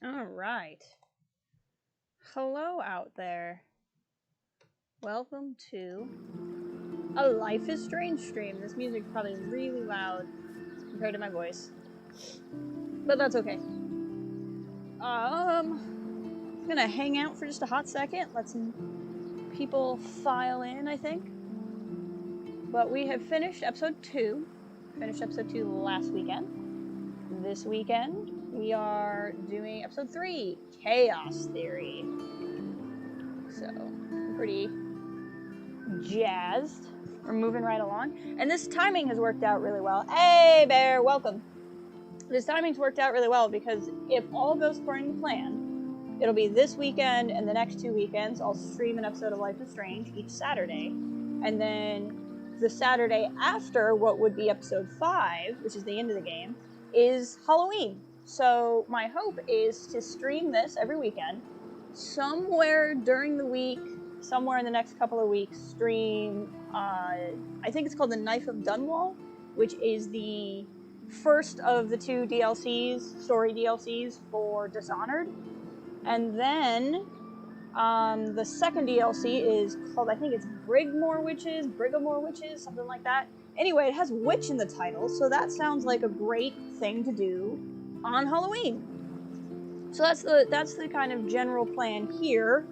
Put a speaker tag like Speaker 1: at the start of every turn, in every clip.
Speaker 1: All right. Hello out there. Welcome to a Life is Strange stream. This music's probably really loud compared to my voice, but that's okay. I'm gonna hang out for just a hot second, let some people file in, I think. But we have finished episode 2. Finished episode 2 last weekend. This weekend, we are doing episode 3, Chaos Theory. So, I'm pretty jazzed. We're moving right along. And this timing has worked out really well. Hey, Bear, welcome. This timing's worked out really well because if all goes according to plan, it'll be this weekend and the next 2 weekends. I'll stream an episode of Life is Strange each Saturday. And then the Saturday after what would be episode 5, which is the end of the game, is Halloween. So my hope is to stream this every weekend. Somewhere during the week, somewhere in the next couple of weeks, stream, I think it's called the Knife of Dunwall, which is the first of the 2 DLCs, story DLCs for Dishonored. And then the second DLC is called, I think it's Brigmore Witches, something like that. Anyway, it has witch in the title, so that sounds like a great thing to do on Halloween. So that's the kind of general plan here,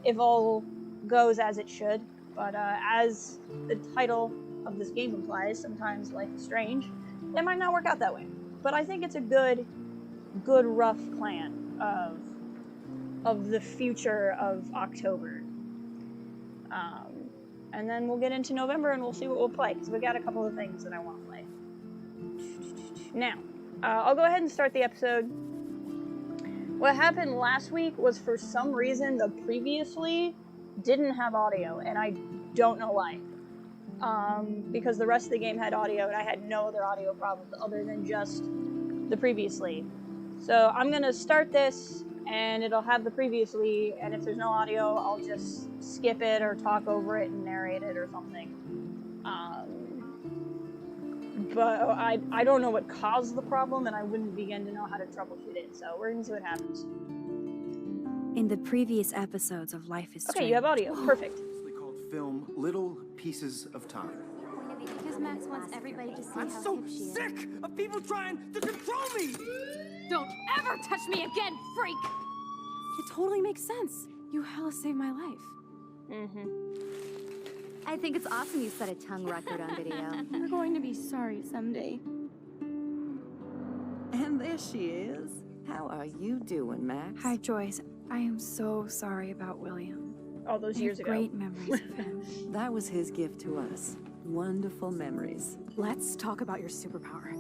Speaker 1: if all goes as it should. But as the title of this game implies, sometimes life is strange. It might not work out that way. But I think it's a good rough plan of the future of October. And then we'll get into November and we'll see what we'll play, because we got a couple of things that I want to play. Now, I'll go ahead and start the episode. What happened last week was, for some reason, the previously didn't have audio, and I don't know why. Because the rest of the game had audio, and I had no other audio problems other than just the previously. So I'm going to start this, and it'll have the previously, and if there's no audio, I'll just skip it or talk over it and narrate it or something. But I don't know what caused the problem, and I wouldn't begin to know how to troubleshoot it, so we're going to see what happens.
Speaker 2: In the previous episodes of Life is Strange.
Speaker 1: Okay, you have audio. Perfect.
Speaker 3: It's called film Little Pieces of Time.
Speaker 4: Because Max wants everybody to see
Speaker 3: I'm
Speaker 4: how
Speaker 3: so
Speaker 4: hip she is.
Speaker 3: sick of people trying to control me!
Speaker 4: Don't ever touch me again, freak!
Speaker 2: It totally makes sense. You hella saved my life.
Speaker 1: Mm-hmm.
Speaker 4: I think it's awesome you set a tongue record on video.
Speaker 2: You're going to be sorry someday.
Speaker 5: And there she is. How are you doing, Max?
Speaker 2: Hi, Joyce. I am so sorry about William.
Speaker 1: All those years ago.
Speaker 2: Great memories of him.
Speaker 5: That was his gift to us. Wonderful memories.
Speaker 2: Let's talk about your superpower.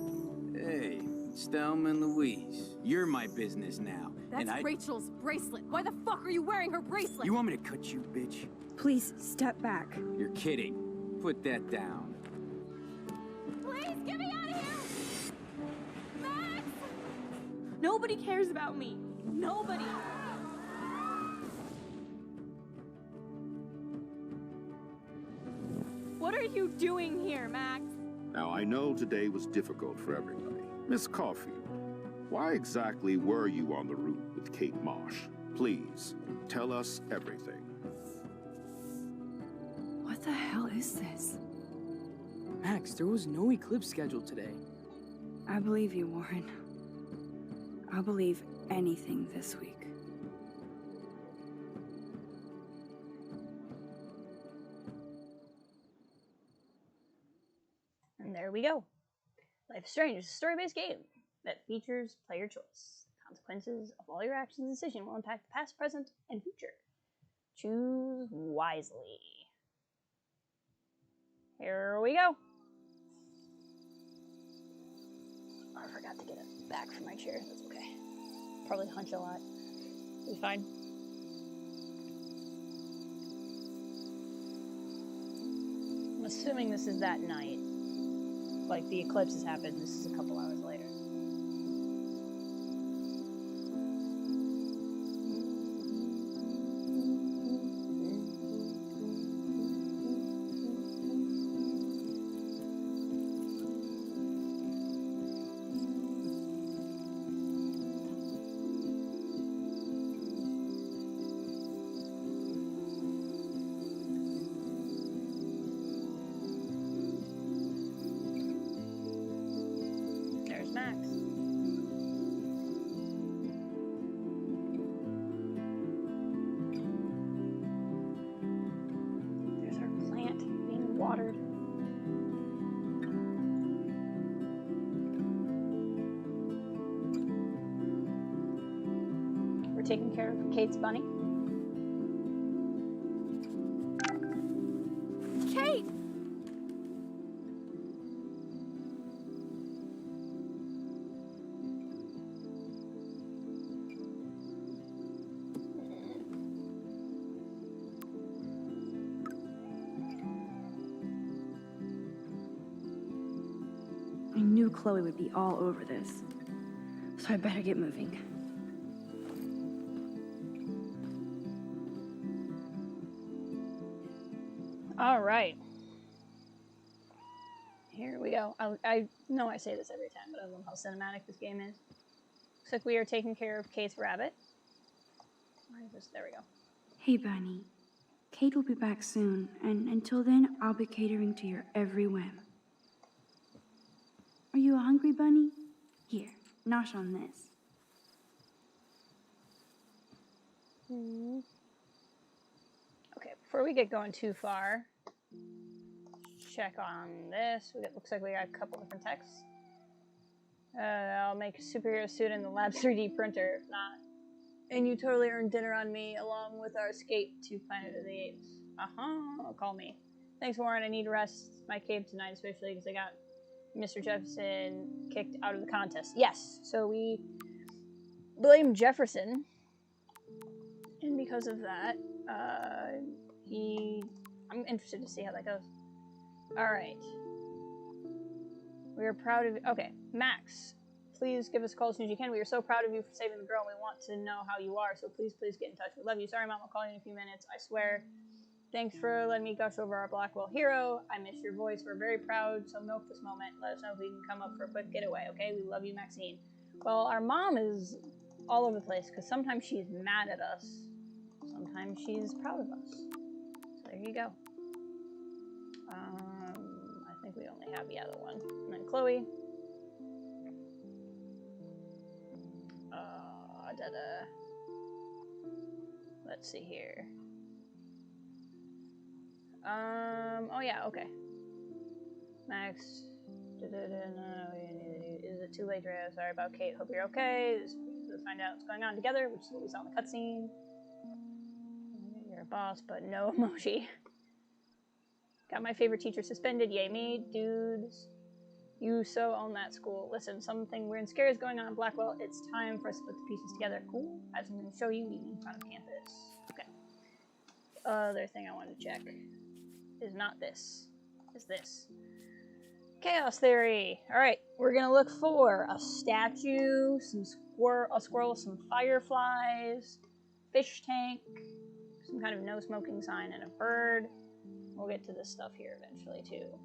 Speaker 6: Hey, it's Thelma and Louise. You're my business now.
Speaker 4: That's Rachel's bracelet. Why the fuck are you wearing her bracelet?
Speaker 6: You want me to cut you, bitch?
Speaker 2: Please, step back.
Speaker 6: You're kidding. Put that down.
Speaker 4: Please, get me out of here! Max!
Speaker 2: Nobody cares about me. Nobody. What are you doing here, Max?
Speaker 7: Now, I know today was difficult for everybody. Miss Caulfield, why exactly were you on the route with Kate Marsh? Please, tell us everything.
Speaker 2: What the hell is this?
Speaker 8: Max, there was no eclipse scheduled today.
Speaker 2: I believe you, Warren. I'll believe anything this week.
Speaker 1: And there we go. Life is Strange is a story-based game that features player choice. The consequences of all your actions and decisions will impact the past, present, and future. Choose wisely. Here we go. Oh, I forgot to get it back from my chair. That's okay. Probably hunch a lot. It's fine. I'm assuming this is that night. Like, the eclipse has happened. This is a couple hours later. for taking care of Kate's bunny.
Speaker 4: Kate!
Speaker 2: I knew Chloe would be all over this, so I better get moving.
Speaker 1: All right. Here we go. I know I say this every time, but I love how cinematic this game is. Looks like we are taking care of Kate's rabbit. Where is this? There we go.
Speaker 2: Hey, Bunny. Kate will be back soon, and until then, I'll be catering to your every whim. Are you a hungry bunny? Here, nosh on this.
Speaker 1: Okay, before we get going too far, check on this. Looks like we got a couple different texts. I'll make a superhero suit in the lab 3D printer, if not. And you totally earned dinner on me, along with our escape to Planet of the Apes. Call me. Thanks, Warren. I need to rest my cave tonight, especially because I got Mr. Jefferson kicked out of the contest. Yes, so we blame Jefferson. And because of that, I'm interested to see how that goes. Alright. We are proud of you. Okay, Max. Please give us a call as soon as you can. We are so proud of you for saving the girl, and we want to know how you are, so please get in touch. We love you. Sorry, Mom, I'll call you in a few minutes. I swear. Thanks for letting me gush over our Blackwell hero. I miss your voice. We're very proud, so milk this moment. Let us know if we can come up for a quick getaway, okay? We love you, Maxine. Well, our mom is all over the place, because sometimes she's mad at us. Sometimes she's proud of us. So there you go. I think we only have the other one. And then Chloe. Let's see here. Oh yeah, okay. Max. Is it too late, Drea? Sorry about Kate. Hope you're okay. Let's find out what's going on together, which is what we saw in the cutscene. You're a boss, but no emoji. Got my favorite teacher suspended. Yay me, dudes. You so own that school. Listen, something weird and scary is going on in Blackwell. It's time for us to put the pieces together. Cool. I have something to show you in front of campus. Okay. Other thing I want to check is not this. Is this. Chaos theory. Alright, we're gonna look for a statue, a squirrel, some fireflies, fish tank, some kind of no smoking sign, and a bird. We'll get to this stuff here eventually too.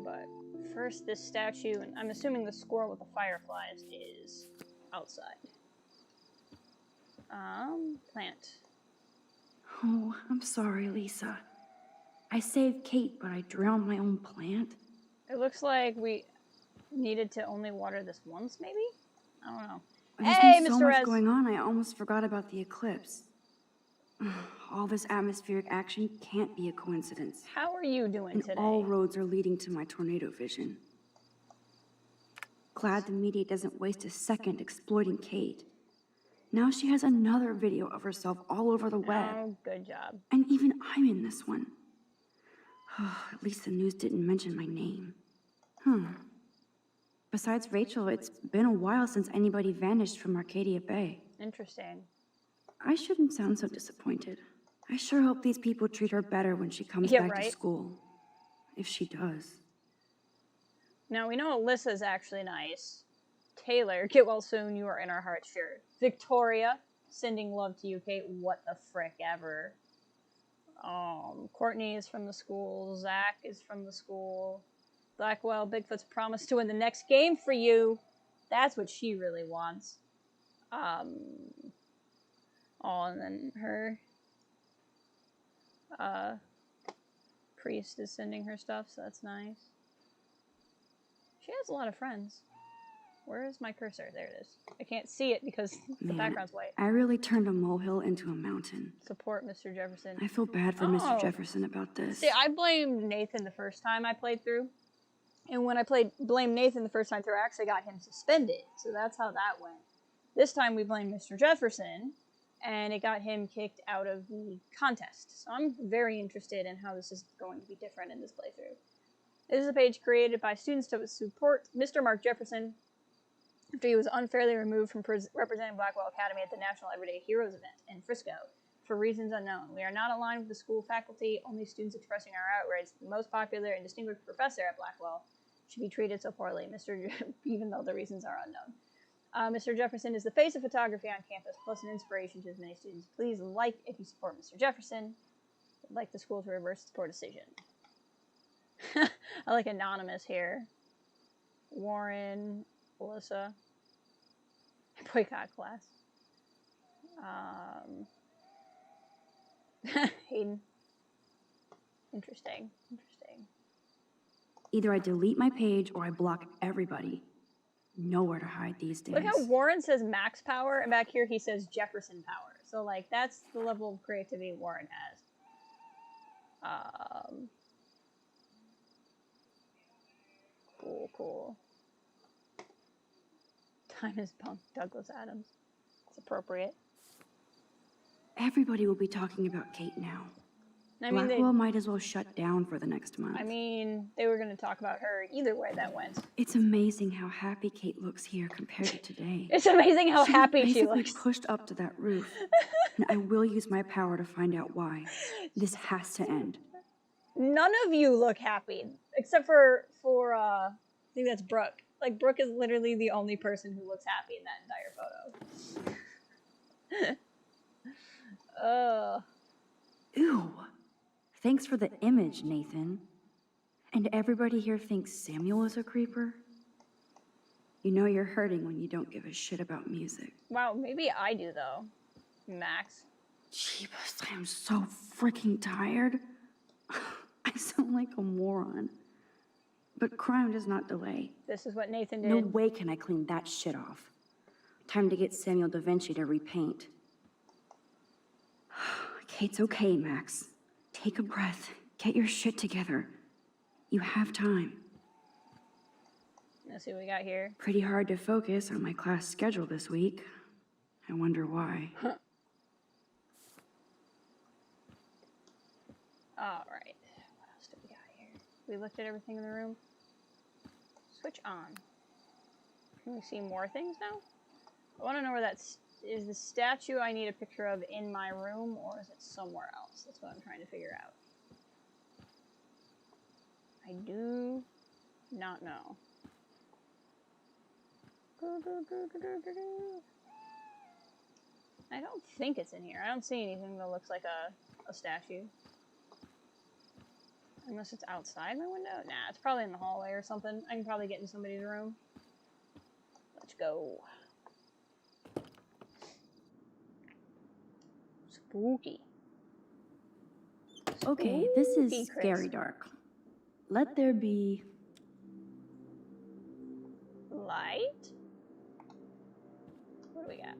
Speaker 1: But first this statue, and I'm assuming the squirrel with the fireflies is outside. Plant.
Speaker 2: Oh, I'm sorry, Lisa. I saved Kate, but I drowned my own plant.
Speaker 1: It looks like we needed to only water this once, maybe? I don't know.
Speaker 2: There's
Speaker 1: Hey,
Speaker 2: been so
Speaker 1: Mr.
Speaker 2: much
Speaker 1: Rez.
Speaker 2: going on, I almost forgot about the eclipse. All this atmospheric action can't be a coincidence.
Speaker 1: How are you doing
Speaker 2: And
Speaker 1: today?
Speaker 2: all roads are leading to my tornado vision. Glad the media doesn't waste a second exploiting Kate. Now she has another video of herself all over the web.
Speaker 1: Oh, good job.
Speaker 2: And even I'm in this one. At least the news didn't mention my name. Besides Rachel, it's been a while since anybody vanished from Arcadia Bay.
Speaker 1: Interesting.
Speaker 2: I shouldn't sound so disappointed. I sure hope these people treat her better when she comes
Speaker 1: Yeah,
Speaker 2: back
Speaker 1: right?
Speaker 2: to school. If she does.
Speaker 1: Now, we know Alyssa's actually nice. Taylor, get well soon, you are in our hearts, sure. Victoria, sending love to you, Kate. What the frick ever. Courtney is from the school. Zach is from the school. Blackwell, Bigfoot's promised to win the next game for you. That's what she really wants. And then her priest is sending her stuff, so that's nice. She has a lot of friends. Where is my cursor? There it is. I can't see it because the background's white.
Speaker 2: I really turned a molehill into a mountain.
Speaker 1: Support Mr. Jefferson.
Speaker 2: I feel bad for Mr. Jefferson about this.
Speaker 1: See, I blamed Nathan the first time I played through. And when I blamed Nathan the first time through, I actually got him suspended. So that's how that went. This time we blame Mr. Jefferson, and it got him kicked out of the contest. So I'm very interested in how this is going to be different in this playthrough. This is a page created by students to support Mr. Mark Jefferson after he was unfairly removed from representing Blackwell Academy at the National Everyday Heroes event in Frisco for reasons unknown. We are not aligned with the school faculty, only students expressing our outrage. The most popular and distinguished professor at Blackwell should be treated so poorly, even though the reasons are unknown. Mr. Jefferson is the face of photography on campus, plus an inspiration to as many students. Please like if you support Mr. Jefferson. I'd like the school to reverse its poor decision. I like anonymous here. Warren, Alyssa. Boycott class. Hayden. Interesting.
Speaker 2: Either I delete my page or I block everybody. Nowhere to hide these days.
Speaker 1: Look how Warren says max power, and back here he says Jefferson power. So, like, that's the level of creativity Warren has. Cool. Time is punk Douglas Adams. It's appropriate.
Speaker 2: Everybody will be talking about Kate now.
Speaker 1: I mean,
Speaker 2: Blackwell might as well shut down for the next month.
Speaker 1: I mean, they were going to talk about her either way that went.
Speaker 2: It's amazing how happy Kate looks here compared to today.
Speaker 1: It's amazing how happy she looks.
Speaker 2: Pushed up to that roof, and I will use my power to find out why. This has to end.
Speaker 1: None of you look happy, except for I think that's Brooke. Like, Brooke is literally the only person who looks happy in that entire photo.
Speaker 2: Ew. Thanks for the image, Nathan. And everybody here thinks Samuel is a creeper? You know you're hurting when you don't give a shit about music.
Speaker 1: Wow, maybe I do, though. Max.
Speaker 2: Jeebus, I am so freaking tired. I sound like a moron. But crime does not delay.
Speaker 1: This is what Nathan did.
Speaker 2: No way can I clean that shit off. Time to get Samuel da Vinci to repaint. Kate's okay, Max. Take a breath. Get your shit together. You have time.
Speaker 1: Let's see what we got here.
Speaker 2: Pretty hard to focus on my class schedule this week. I wonder why.
Speaker 1: All right. What else do we got here? We looked at everything in the room. Switch on. Can we see more things now? I want to know where that's... Is the statue I need a picture of in my room, or is it somewhere else? That's what I'm trying to figure out. I do not know. I don't think it's in here. I don't see anything that looks like a statue. Unless it's outside my window? Nah, it's probably in the hallway or something. I can probably get in somebody's room. Let's go. Spooky.
Speaker 2: Okay, this is
Speaker 1: Spooky, Chris.
Speaker 2: scary dark. Let there be...
Speaker 1: Light? What do we got?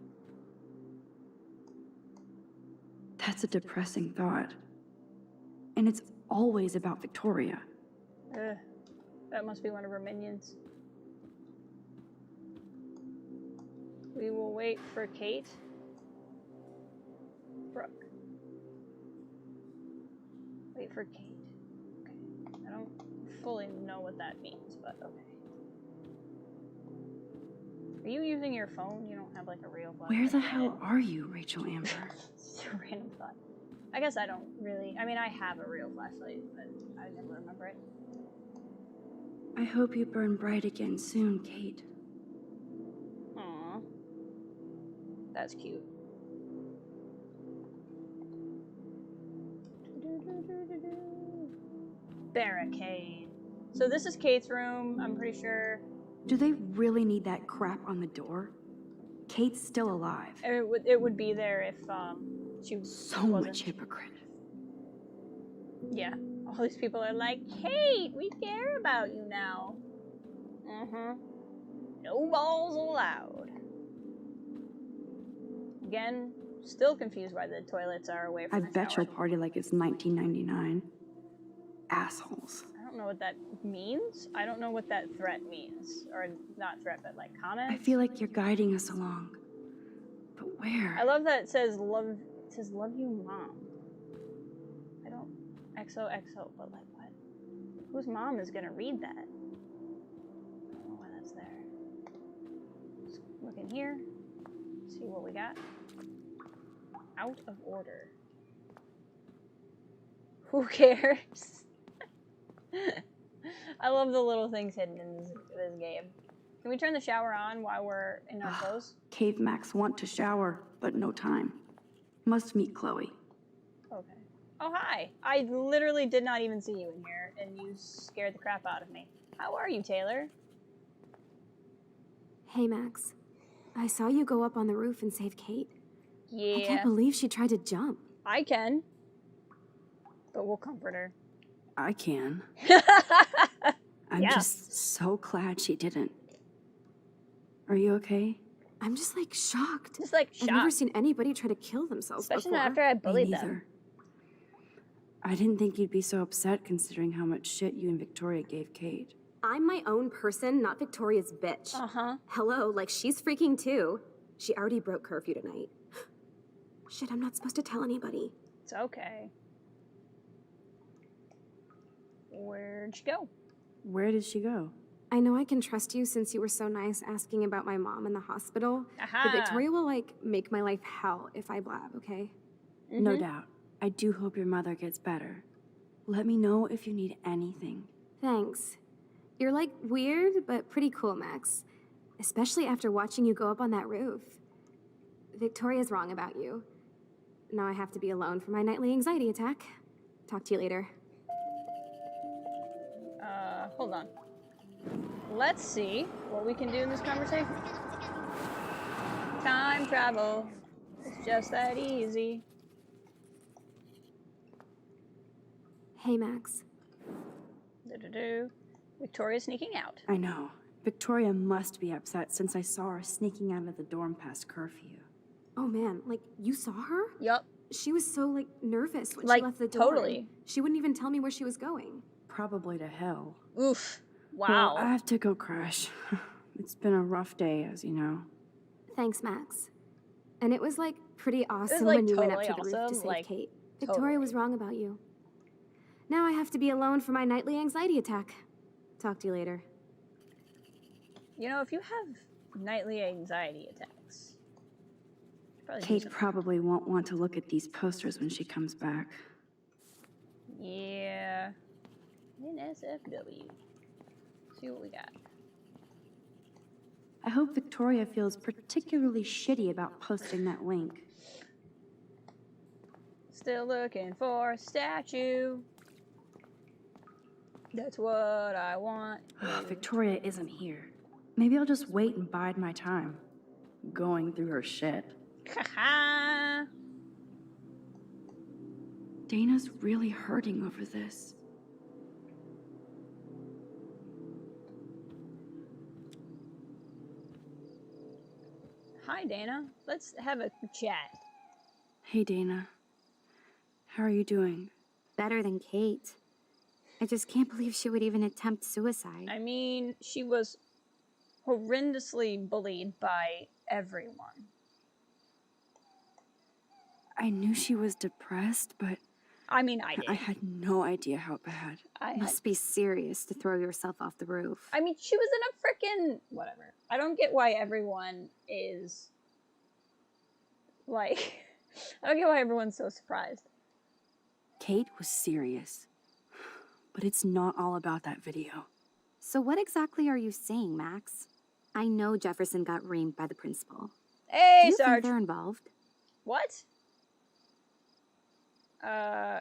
Speaker 2: That's a depressing thought. And it's always about Victoria.
Speaker 1: That must be one of her minions. We will wait for Kate. Brooke. Wait for Kate. Okay. I don't fully know what that means, but okay. Are you using your phone? You don't have like a real flashlight.
Speaker 2: Where the hell are you, Rachel Amber?
Speaker 1: It's a random thought. I guess I don't really... I mean, I have a real flashlight, but I never remember it.
Speaker 2: I hope you burn bright again soon, Kate.
Speaker 1: Aww. That's cute. Barricade. So this is Kate's room, I'm pretty sure.
Speaker 2: Do they really need that crap on the door? Kate's still alive.
Speaker 1: It would be there if she
Speaker 2: So
Speaker 1: wasn't.
Speaker 2: much hypocrite.
Speaker 1: Yeah. All these people are like, Kate, we care about you now. No balls allowed. Again, still confused why the toilets are away
Speaker 2: I
Speaker 1: from the
Speaker 2: bet
Speaker 1: shower.
Speaker 2: you'll party like it's 1999. Assholes.
Speaker 1: I don't know what that means. I don't know what that threat means. Or not threat, but like comment.
Speaker 2: I feel like you're guiding us along. But where?
Speaker 1: I love that it says love. It says love you, mom. I don't XOXO, but like what? Whose mom is gonna read that? I don't know why that's there. Let's look in here. See what we got. Out of order. Who cares? I love the little things hidden in this game. Can we turn the shower on while we're in our clothes?
Speaker 2: Cave Max want to shower, but no time. Must meet Chloe.
Speaker 1: Okay. Oh, hi. I literally did not even see you in here, and you scared the crap out of me. How are you, Taylor?
Speaker 9: Hey, Max. I saw you go up on the roof and save Kate.
Speaker 1: Yeah.
Speaker 9: I can't believe she tried to jump.
Speaker 1: I can. But we'll comfort her.
Speaker 2: I can. I'm
Speaker 1: Yeah.
Speaker 2: just so glad she didn't. Are you okay?
Speaker 9: I'm just like shocked.
Speaker 1: Just like
Speaker 9: I've never
Speaker 1: shocked.
Speaker 9: seen anybody try to kill themselves
Speaker 1: Especially
Speaker 9: before.
Speaker 1: not after I
Speaker 2: Me
Speaker 1: bullied
Speaker 2: neither.
Speaker 1: them.
Speaker 2: I didn't think you'd be so upset considering how much shit you and Victoria gave Kate.
Speaker 9: I'm my own person, not Victoria's bitch.
Speaker 1: Uh-huh.
Speaker 9: Hello, like she's freaking too. She already broke curfew tonight. Shit, I'm not supposed to tell anybody.
Speaker 1: It's okay. Where'd you go?
Speaker 2: Where did she go?
Speaker 9: I know I can trust you since you were so nice asking about my mom in the hospital.
Speaker 1: Aha.
Speaker 9: But Victoria will, like, make my life hell if I blab, okay?
Speaker 2: No doubt. I do hope your mother gets better. Let me know if you need anything.
Speaker 9: Thanks. You're, like, weird, but pretty cool, Max. Especially after watching you go up on that roof. Victoria's wrong about you. Now I have to be alone for my nightly anxiety attack. Talk to you later.
Speaker 1: Hold on. Let's see what we can do in this conversation. Time travel. It's just that easy.
Speaker 9: Hey, Max.
Speaker 1: Do-do-do. Victoria's sneaking out.
Speaker 2: I know. Victoria must be upset since I saw her sneaking out of the dorm past curfew.
Speaker 9: Oh, man. Like, you saw her?
Speaker 1: Yup.
Speaker 9: She was so, like, nervous when
Speaker 1: Like,
Speaker 9: she left the dorm.
Speaker 1: totally.
Speaker 9: She wouldn't even tell me where she was going.
Speaker 2: Probably to hell.
Speaker 1: Oof. Wow.
Speaker 2: Well, I have to go crash. It's been a rough day, as you know.
Speaker 9: Thanks, Max. And it was, like, pretty awesome
Speaker 1: like,
Speaker 9: when you went up to
Speaker 1: totally
Speaker 9: the roof to
Speaker 1: awesome,
Speaker 9: save
Speaker 1: like,
Speaker 9: Kate. Victoria was wrong about you. Now I have to be alone for my nightly anxiety attack. Talk to you later.
Speaker 1: You know, if you have nightly anxiety attacks, probably do
Speaker 2: Kate
Speaker 1: something.
Speaker 2: probably won't want to look at these posters when she comes back.
Speaker 1: Yeah. NSFW. See what we got.
Speaker 2: I hope Victoria feels particularly shitty about posting that link.
Speaker 1: Still looking for a statue. That's what I want.
Speaker 2: Victoria isn't here. Maybe I'll just wait and bide my time. Going through her shit.
Speaker 1: Haha.
Speaker 2: Dana's really hurting over this.
Speaker 1: Hi, Dana. Let's have a chat.
Speaker 2: Hey, Dana. How are you doing?
Speaker 10: Better than Kate. I just can't believe she would even attempt suicide.
Speaker 1: I mean, she was horrendously bullied by everyone.
Speaker 2: I knew she was depressed, but
Speaker 1: I mean, I did.
Speaker 2: I had no idea how bad.
Speaker 10: Must be serious to throw yourself off the roof.
Speaker 1: I mean, she was in a frickin' whatever. I don't get why everyone is like, I don't get why everyone's so surprised.
Speaker 2: Kate was serious. But it's not all about that video.
Speaker 10: So what exactly are you saying, Max? I know Jefferson got reamed by the principal.
Speaker 1: Hey,
Speaker 10: Do you think
Speaker 1: Sarge.
Speaker 10: they're involved?
Speaker 1: What?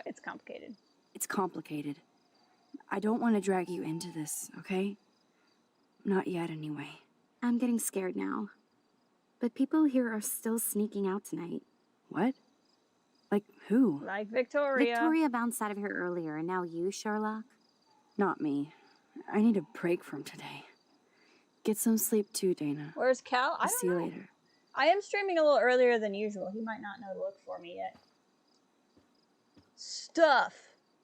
Speaker 1: It's complicated.
Speaker 2: It's complicated. I don't want to drag you into this, okay? Not yet, anyway.
Speaker 10: I'm getting scared now. But people here are still sneaking out tonight.
Speaker 2: What? Like who?
Speaker 1: Like Victoria.
Speaker 10: Victoria bounced out of here earlier, and now you, Sherlock?
Speaker 2: Not me. I need a break from today. Get some sleep too, Dana.
Speaker 1: Where's Cal? I
Speaker 2: I'll
Speaker 1: don't
Speaker 2: see you
Speaker 1: know.
Speaker 2: later.
Speaker 1: I am streaming a little earlier than usual. He might not know to look for me yet. Stuff.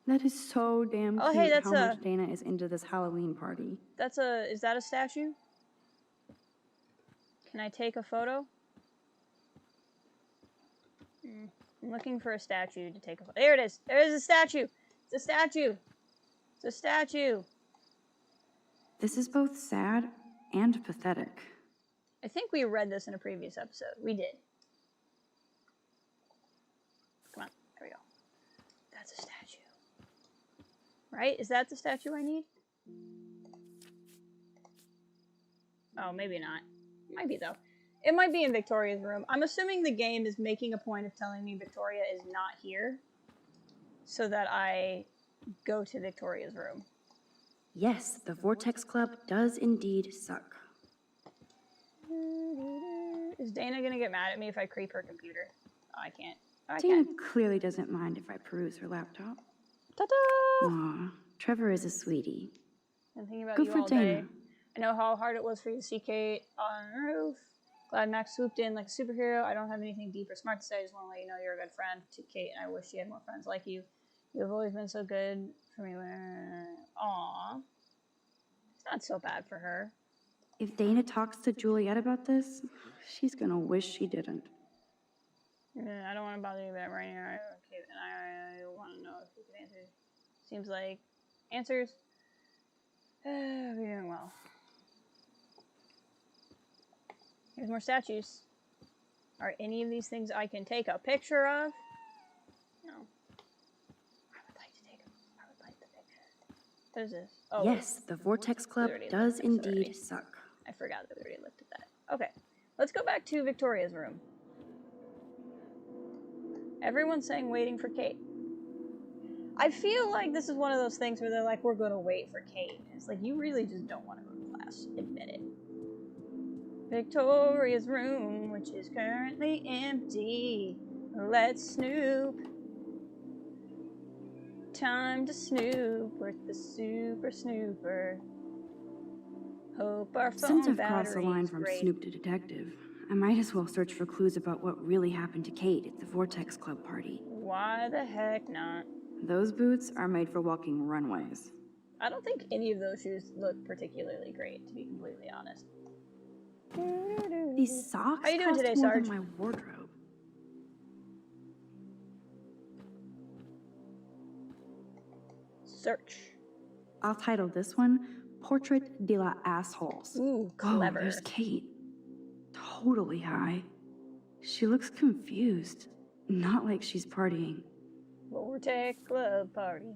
Speaker 2: That is so damn
Speaker 1: Oh,
Speaker 2: cute
Speaker 1: hey, that's
Speaker 2: how much Dana is into this Halloween party.
Speaker 1: Is that a statue? Can I take a photo? I'm looking for a statue to take a photo. There it is. There is a statue. It's a statue. It's a statue.
Speaker 2: This is both sad and pathetic.
Speaker 1: I think we read this in a previous episode. We did. Come on. There we go. That's a statue. Right? Is that the statue I need? Oh, maybe not. Might be, though. It might be in Victoria's room. I'm assuming the game is making a point of telling me Victoria is not here so that I go to Victoria's room.
Speaker 2: Yes, the Vortex Club does indeed suck.
Speaker 1: Is Dana gonna get mad at me if I creep her computer? Oh, I can't. I
Speaker 2: Dana
Speaker 1: can't.
Speaker 2: clearly doesn't mind if I peruse her laptop.
Speaker 1: Ta-da!
Speaker 2: Aw, Trevor is a sweetie.
Speaker 1: I'm thinking about
Speaker 2: Good
Speaker 1: you
Speaker 2: for
Speaker 1: all day.
Speaker 2: Dana.
Speaker 1: I know how hard it was for you to see Kate on the roof. Glad Max swooped in like a superhero. I don't have anything deep or smart to say. I just want to let you know you're a good friend to Kate, and I wish she had more friends like you. You have always been so good for me. Aww. It's not so bad for her.
Speaker 2: If Dana talks to Juliet about this, she's gonna wish she didn't.
Speaker 1: I don't want to bother you, but right now, okay, and I want to know if you can answer. Seems like answers. We're doing well. Here's more statues. Are any of these things I can take a picture of? No. I would like to take them. I would like the picture. What is this? Oh,
Speaker 2: Yes, the Vortex Club does indeed suck.
Speaker 1: I forgot that we already looked at that. Okay, let's go back to Victoria's room. Everyone's saying waiting for Kate. I feel like this is one of those things where they're like, we're going to wait for Kate. And it's like, you really just don't want to go to class. Admit it. Victoria's room, which is currently empty. Let's snoop. Time to snoop with the super snooper. Hope our phone
Speaker 2: Since I've
Speaker 1: battery's
Speaker 2: crossed the line from
Speaker 1: great.
Speaker 2: Snoop to detective, I might as well search for clues about what really happened to Kate at the Vortex Club party.
Speaker 1: Why the heck not?
Speaker 2: Those boots are made for walking runways.
Speaker 1: I don't think any of those shoes look particularly great, to be completely honest.
Speaker 2: These socks
Speaker 1: How you doing
Speaker 2: cost
Speaker 1: today,
Speaker 2: more
Speaker 1: Sarge?
Speaker 2: than my wardrobe.
Speaker 1: Search.
Speaker 2: I'll title this one Portrait de la Assholes.
Speaker 1: Ooh, clever.
Speaker 2: Oh, there's Kate. Totally high. She looks confused. Not like she's partying.
Speaker 1: Vortex Club party.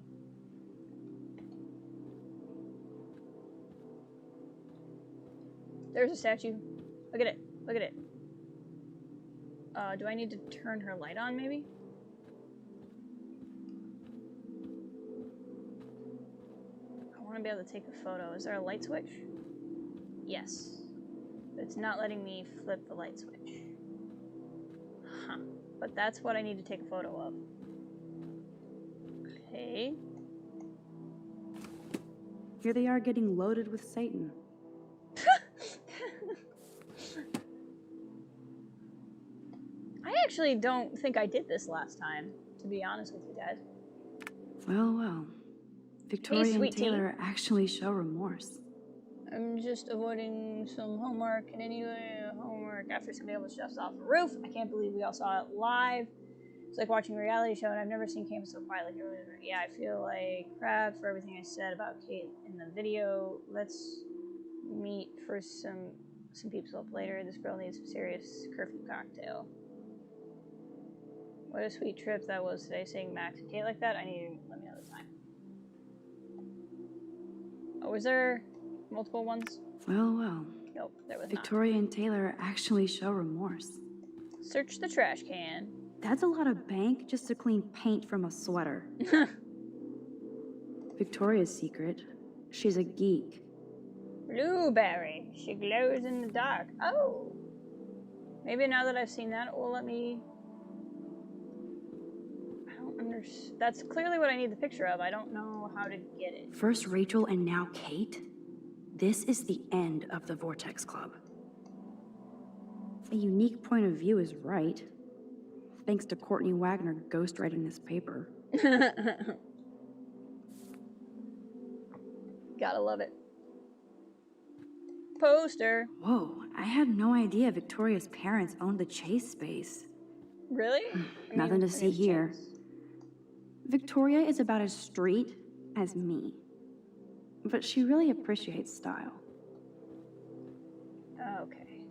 Speaker 1: There's a statue. Look at it. Look at it. Do I need to turn her light on, maybe? I want to be able to take a photo. Is there a light switch? Yes. It's not letting me flip the light switch. Huh. But that's what I need to take a photo of. Okay.
Speaker 2: Here they are getting loaded with Satan.
Speaker 1: I actually don't think I did this last time, to be honest with you guys.
Speaker 2: Well, well. Victoria and
Speaker 1: sweet tea.
Speaker 2: Taylor actually show remorse.
Speaker 1: I'm just avoiding some homework, and anyway, homework after somebody else jumps off the roof. I can't believe we all saw it live. It's like watching a reality show, and I've never seen Cam so quiet. Like, yeah, I feel like crap for everything I said about Kate in the video. Let's meet for some peeps up later. This girl needs some serious curfew cocktail. What a sweet trip that was today, seeing Max and Kate like that. I need you to let me know the time. Oh, was there multiple ones?
Speaker 2: Well, well.
Speaker 1: Nope, there was
Speaker 2: Victoria and Taylor actually show remorse.
Speaker 1: not. Search the trash can.
Speaker 2: That's a lot of bank just to clean paint from a sweater. Victoria's secret. She's a geek.
Speaker 1: Blueberry. She glows in the dark. Oh. Maybe now that I've seen that, it will let me... I don't understand. That's clearly what I need the picture of. I don't know how to get it.
Speaker 2: First Rachel and now Kate? This is the end of the Vortex Club. A unique point of view is right. Thanks to Courtney Wagner ghostwriting this paper.
Speaker 1: Gotta love it. Poster.
Speaker 2: Whoa, I had no idea Victoria's parents owned the Chase space.
Speaker 1: Really?
Speaker 2: Nothing to see here. Victoria is about as straight as me. But she really appreciates style.
Speaker 1: Okay.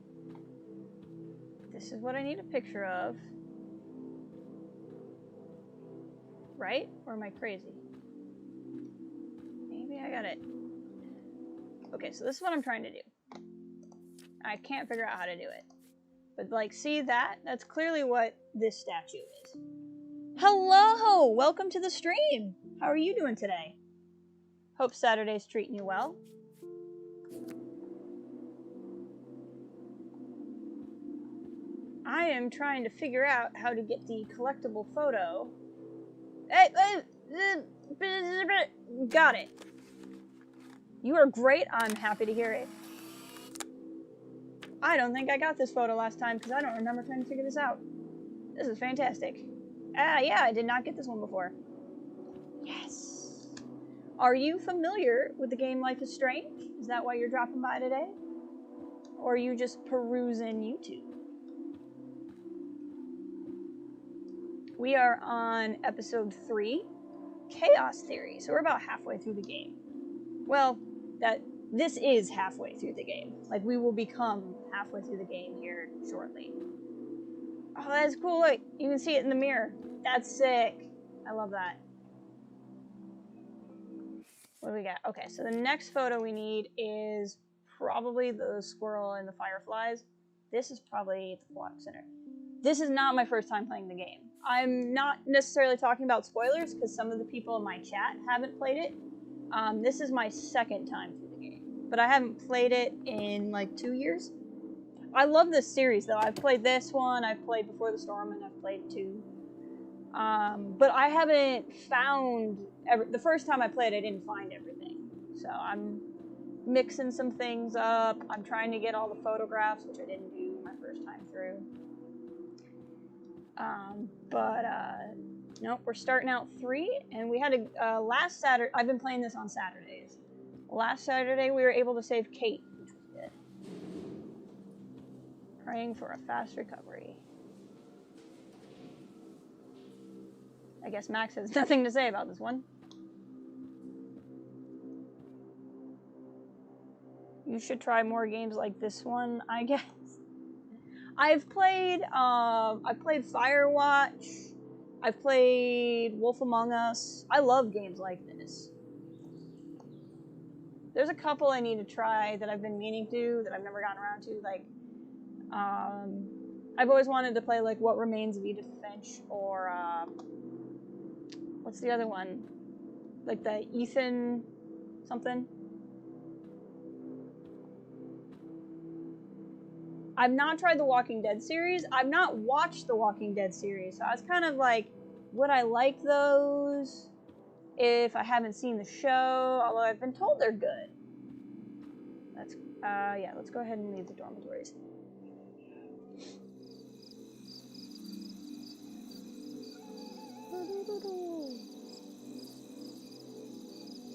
Speaker 1: This is what I need a picture of. Right? Or am I crazy? Maybe I got it. Okay, so this is what I'm trying to do. I can't figure out how to do it. But, like, see that? That's clearly what this statue is. Hello! Welcome to the stream! How are you doing today? Hope Saturday's treating you well. I am trying to figure out how to get the collectible photo. Got it. You are great. I'm happy to hear it. I don't think I got this photo last time because I don't remember trying to figure this out. This is fantastic. Yeah, I did not get this one before. Yes. Are you familiar with the game Life is Strange? Is that why you're dropping by today? Or are you just perusing YouTube? We are on episode 3, Chaos Theory. So we're about halfway through the game. Well, this is halfway through the game. Like, we will become halfway through the game here shortly. Oh, that's cool. Look, you can see it in the mirror. That's sick. I love that. What do we got? Okay, so the next photo we need is probably the squirrel and the fireflies. This is probably the block center. This is not my first time playing the game. I'm not necessarily talking about spoilers because some of the people in my chat haven't played it. This is my second time through the game, but I haven't played it in like 2 years. I love this series though. I've played this one, I've played Before the Storm, and I've played 2. But I haven't found the first time I played, I didn't find everything. So I'm mixing some things up. I'm trying to get all the photographs, which I didn't do my first time through. Nope, we're starting out 3, and we had a last Saturday. I've been playing this on Saturdays. Last Saturday, we were able to save Kate, which was good. Praying for a fast recovery. I guess Max has nothing to say about this one. You should try more games like this one, I guess. I've played Firewatch. I've played Wolf Among Us. I love games like this. There's a couple I need to try that I've been meaning to that I've never gotten around to. Like, I've always wanted to play like What Remains of Edith Finch or what's the other one? Like the Ethan something. I've not tried the Walking Dead series. I've not watched the Walking Dead series, so I was kind of like, would I like those if I haven't seen the show? Although I've been told they're good. Let's go ahead and leave the dormitories.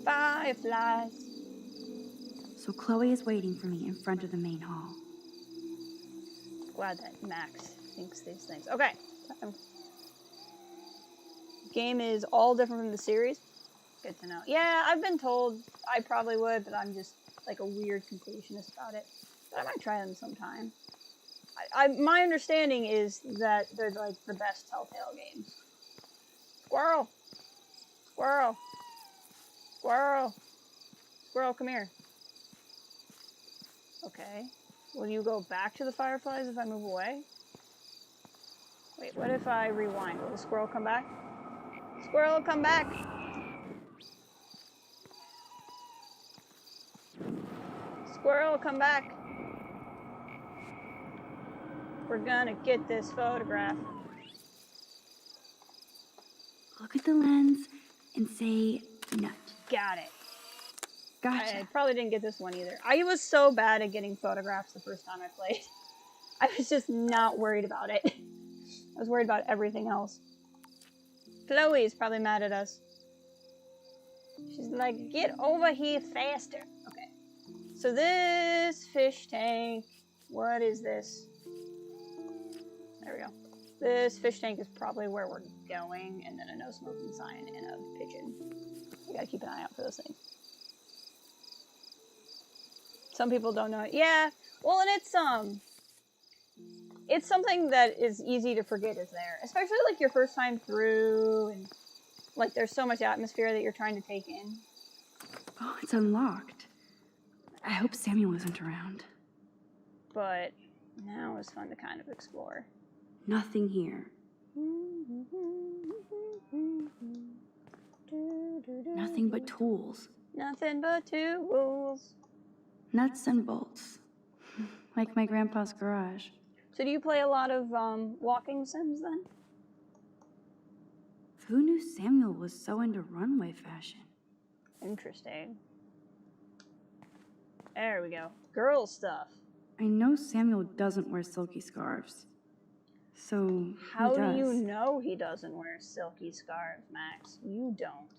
Speaker 1: Fireflies.
Speaker 2: So Chloe is waiting for me in front of the main hall.
Speaker 1: Glad that Max thinks these things. Okay. Game is all different from the series. Good to know. Yeah, I've been told I probably would, but I'm just like a weird completionist about it. But I might try them sometime. My understanding is that they're like the best Telltale games. Squirrel! Squirrel! Squirrel! Squirrel, come here. Okay. Will you go back to the fireflies if I move away? Wait, what if I rewind? Will the squirrel come back? Squirrel, come back! Squirrel, come back! We're gonna get this photograph.
Speaker 2: Look at the lens and say nut.
Speaker 1: Got it.
Speaker 2: Gotcha.
Speaker 1: I probably didn't get this one either. I was so bad at getting photographs the first time I played. I was just not worried about it. I was worried about everything else. Chloe's probably mad at us. She's like, get over here faster. Okay. So this fish tank, what is this? There we go. This fish tank is probably where we're going, and then a no smoking sign and a pigeon. We gotta keep an eye out for those things. Some people don't know it. Yeah, well, and it's something that is easy to forget is there, especially like your first time through, and like there's so much atmosphere that you're trying to take in.
Speaker 2: Oh, it's unlocked. I hope Samuel isn't around.
Speaker 1: But now it's fun to kind of explore.
Speaker 2: Nothing here. Nothing but tools.
Speaker 1: Nothing but tools.
Speaker 2: Nuts and bolts. Like my grandpa's garage.
Speaker 1: So do you play a lot of walking sims then?
Speaker 2: Who knew Samuel was so into runway fashion?
Speaker 1: Interesting. There we go. Girl stuff.
Speaker 2: I know Samuel doesn't wear silky scarves. So,
Speaker 1: How
Speaker 2: who does?
Speaker 1: do you know he doesn't wear silky scarves, Max? You don't.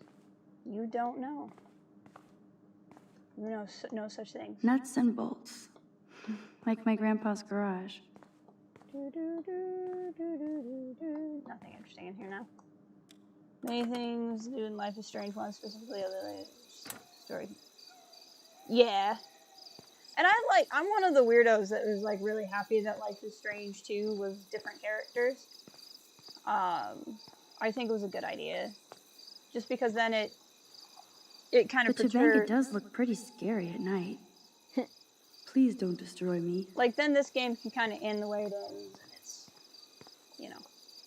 Speaker 1: You don't know. You know no such thing.
Speaker 2: Nuts and bolts. Like my grandpa's garage.
Speaker 1: Nothing interesting in here now. Many things to do in Life is Strange 1, specifically other story. Yeah. And I'm one of the weirdos that was like really happy that Life is Strange 2 was different characters. I think it was a good idea. Just because then it kind of
Speaker 2: The Tobanga does look pretty scary at night. Please don't destroy me.
Speaker 1: Like then this game can kind of end the way it ends, and it's, you know,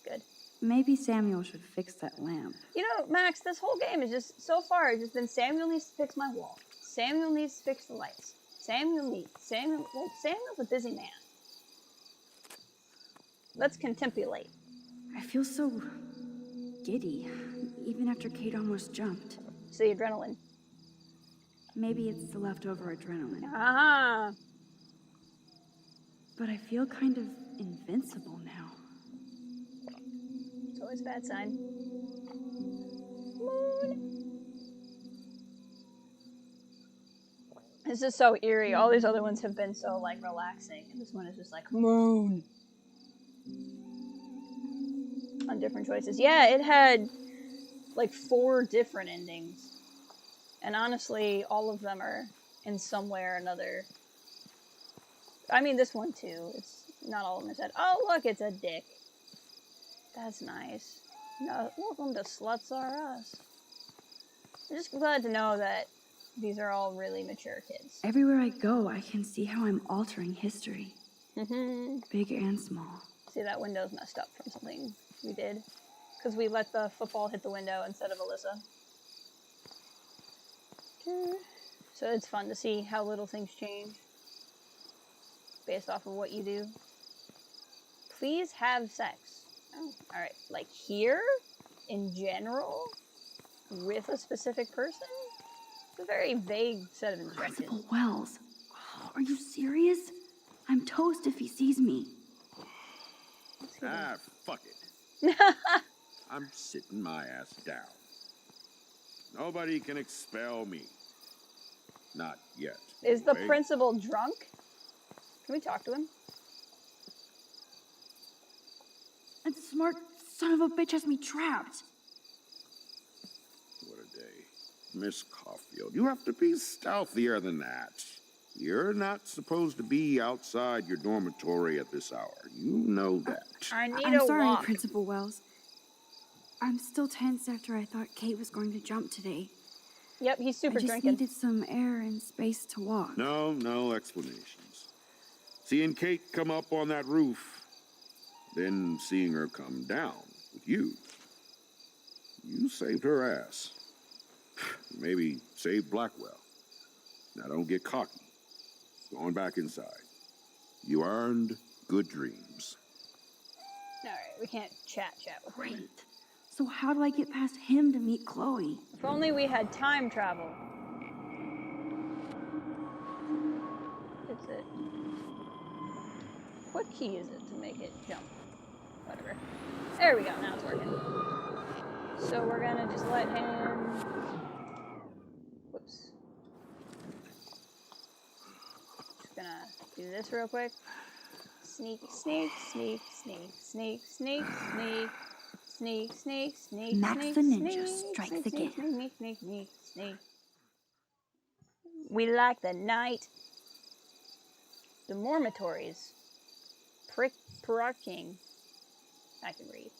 Speaker 1: good.
Speaker 2: Maybe Samuel should fix that lamp.
Speaker 1: You know, Max, this whole game is just, so far, it's just been Samuel needs to fix my wall. Samuel needs to fix the lights. Samuel's a busy man. Let's contemplate.
Speaker 2: I feel so giddy, even after Kate almost jumped.
Speaker 1: It's the adrenaline.
Speaker 2: Maybe it's the leftover adrenaline.
Speaker 1: Ah.
Speaker 2: But I feel kind of invincible now.
Speaker 1: It's always a bad sign. Moon. This is so eerie. All these other ones have been so, like, relaxing. And this one is just like, moon. On different choices. Yeah, it had, like, 4 different endings. And honestly, all of them are in some way or another. I mean, this one too. It's not all of them are said. Oh, look, it's a dick. That's nice. No, welcome to Sluts R Us. I'm just glad to know that these are all really mature kids.
Speaker 2: Everywhere I go, I can see how I'm altering history.
Speaker 1: Mm-hmm.
Speaker 2: Big and small.
Speaker 1: See, that window's messed up from something we did. Because we let the football hit the window instead of Alyssa. So it's fun to see how little things change based off of what you do. Please have sex. Oh, alright. Like here? In general? With a specific person? It's a very vague set of instructions.
Speaker 2: Principal Wells. Oh, are you serious? I'm toast if he sees me.
Speaker 7: Ah, fuck it. I'm sitting my ass down. Nobody can expel me. Not yet.
Speaker 1: Is the
Speaker 7: Wait.
Speaker 1: principal drunk? Can we talk to him?
Speaker 2: That smart son of a bitch has me trapped.
Speaker 7: What a day. Miss Caulfield, you have to be stealthier than that. You're not supposed to be outside your dormitory at this hour. You know that.
Speaker 1: I need
Speaker 2: I'm
Speaker 1: a
Speaker 2: sorry,
Speaker 1: walk.
Speaker 2: Principal Wells. I'm still tense after I thought Kate was going to jump today.
Speaker 1: Yep, he's super
Speaker 2: I just
Speaker 1: drinking.
Speaker 2: needed some air and space to walk.
Speaker 7: No explanations. Seeing Kate come up on that roof, then seeing her come down with you. You saved her ass. Maybe saved Blackwell. Now don't get cocky. Going back inside. You earned good dreams.
Speaker 1: Alright, we can't chat with him.
Speaker 2: Great. So how do I get past him to meet Chloe?
Speaker 1: If only we had time travel. It's it. What key is it to make it jump? Whatever. There we go, now it's working. So we're gonna just let him... Whoops. Just gonna do this real quick. sneak, sneak, sneak, sneak, sneak, sneak, sneak, sneak, sneak, sneak,
Speaker 2: Max
Speaker 1: sneak,
Speaker 2: the Ninja
Speaker 1: sneak,
Speaker 2: strikes
Speaker 1: sneak,
Speaker 2: again.
Speaker 1: sneak, sneak, sneak, sneak, sneak. We like the night. The Mormatories. Parking. I can read.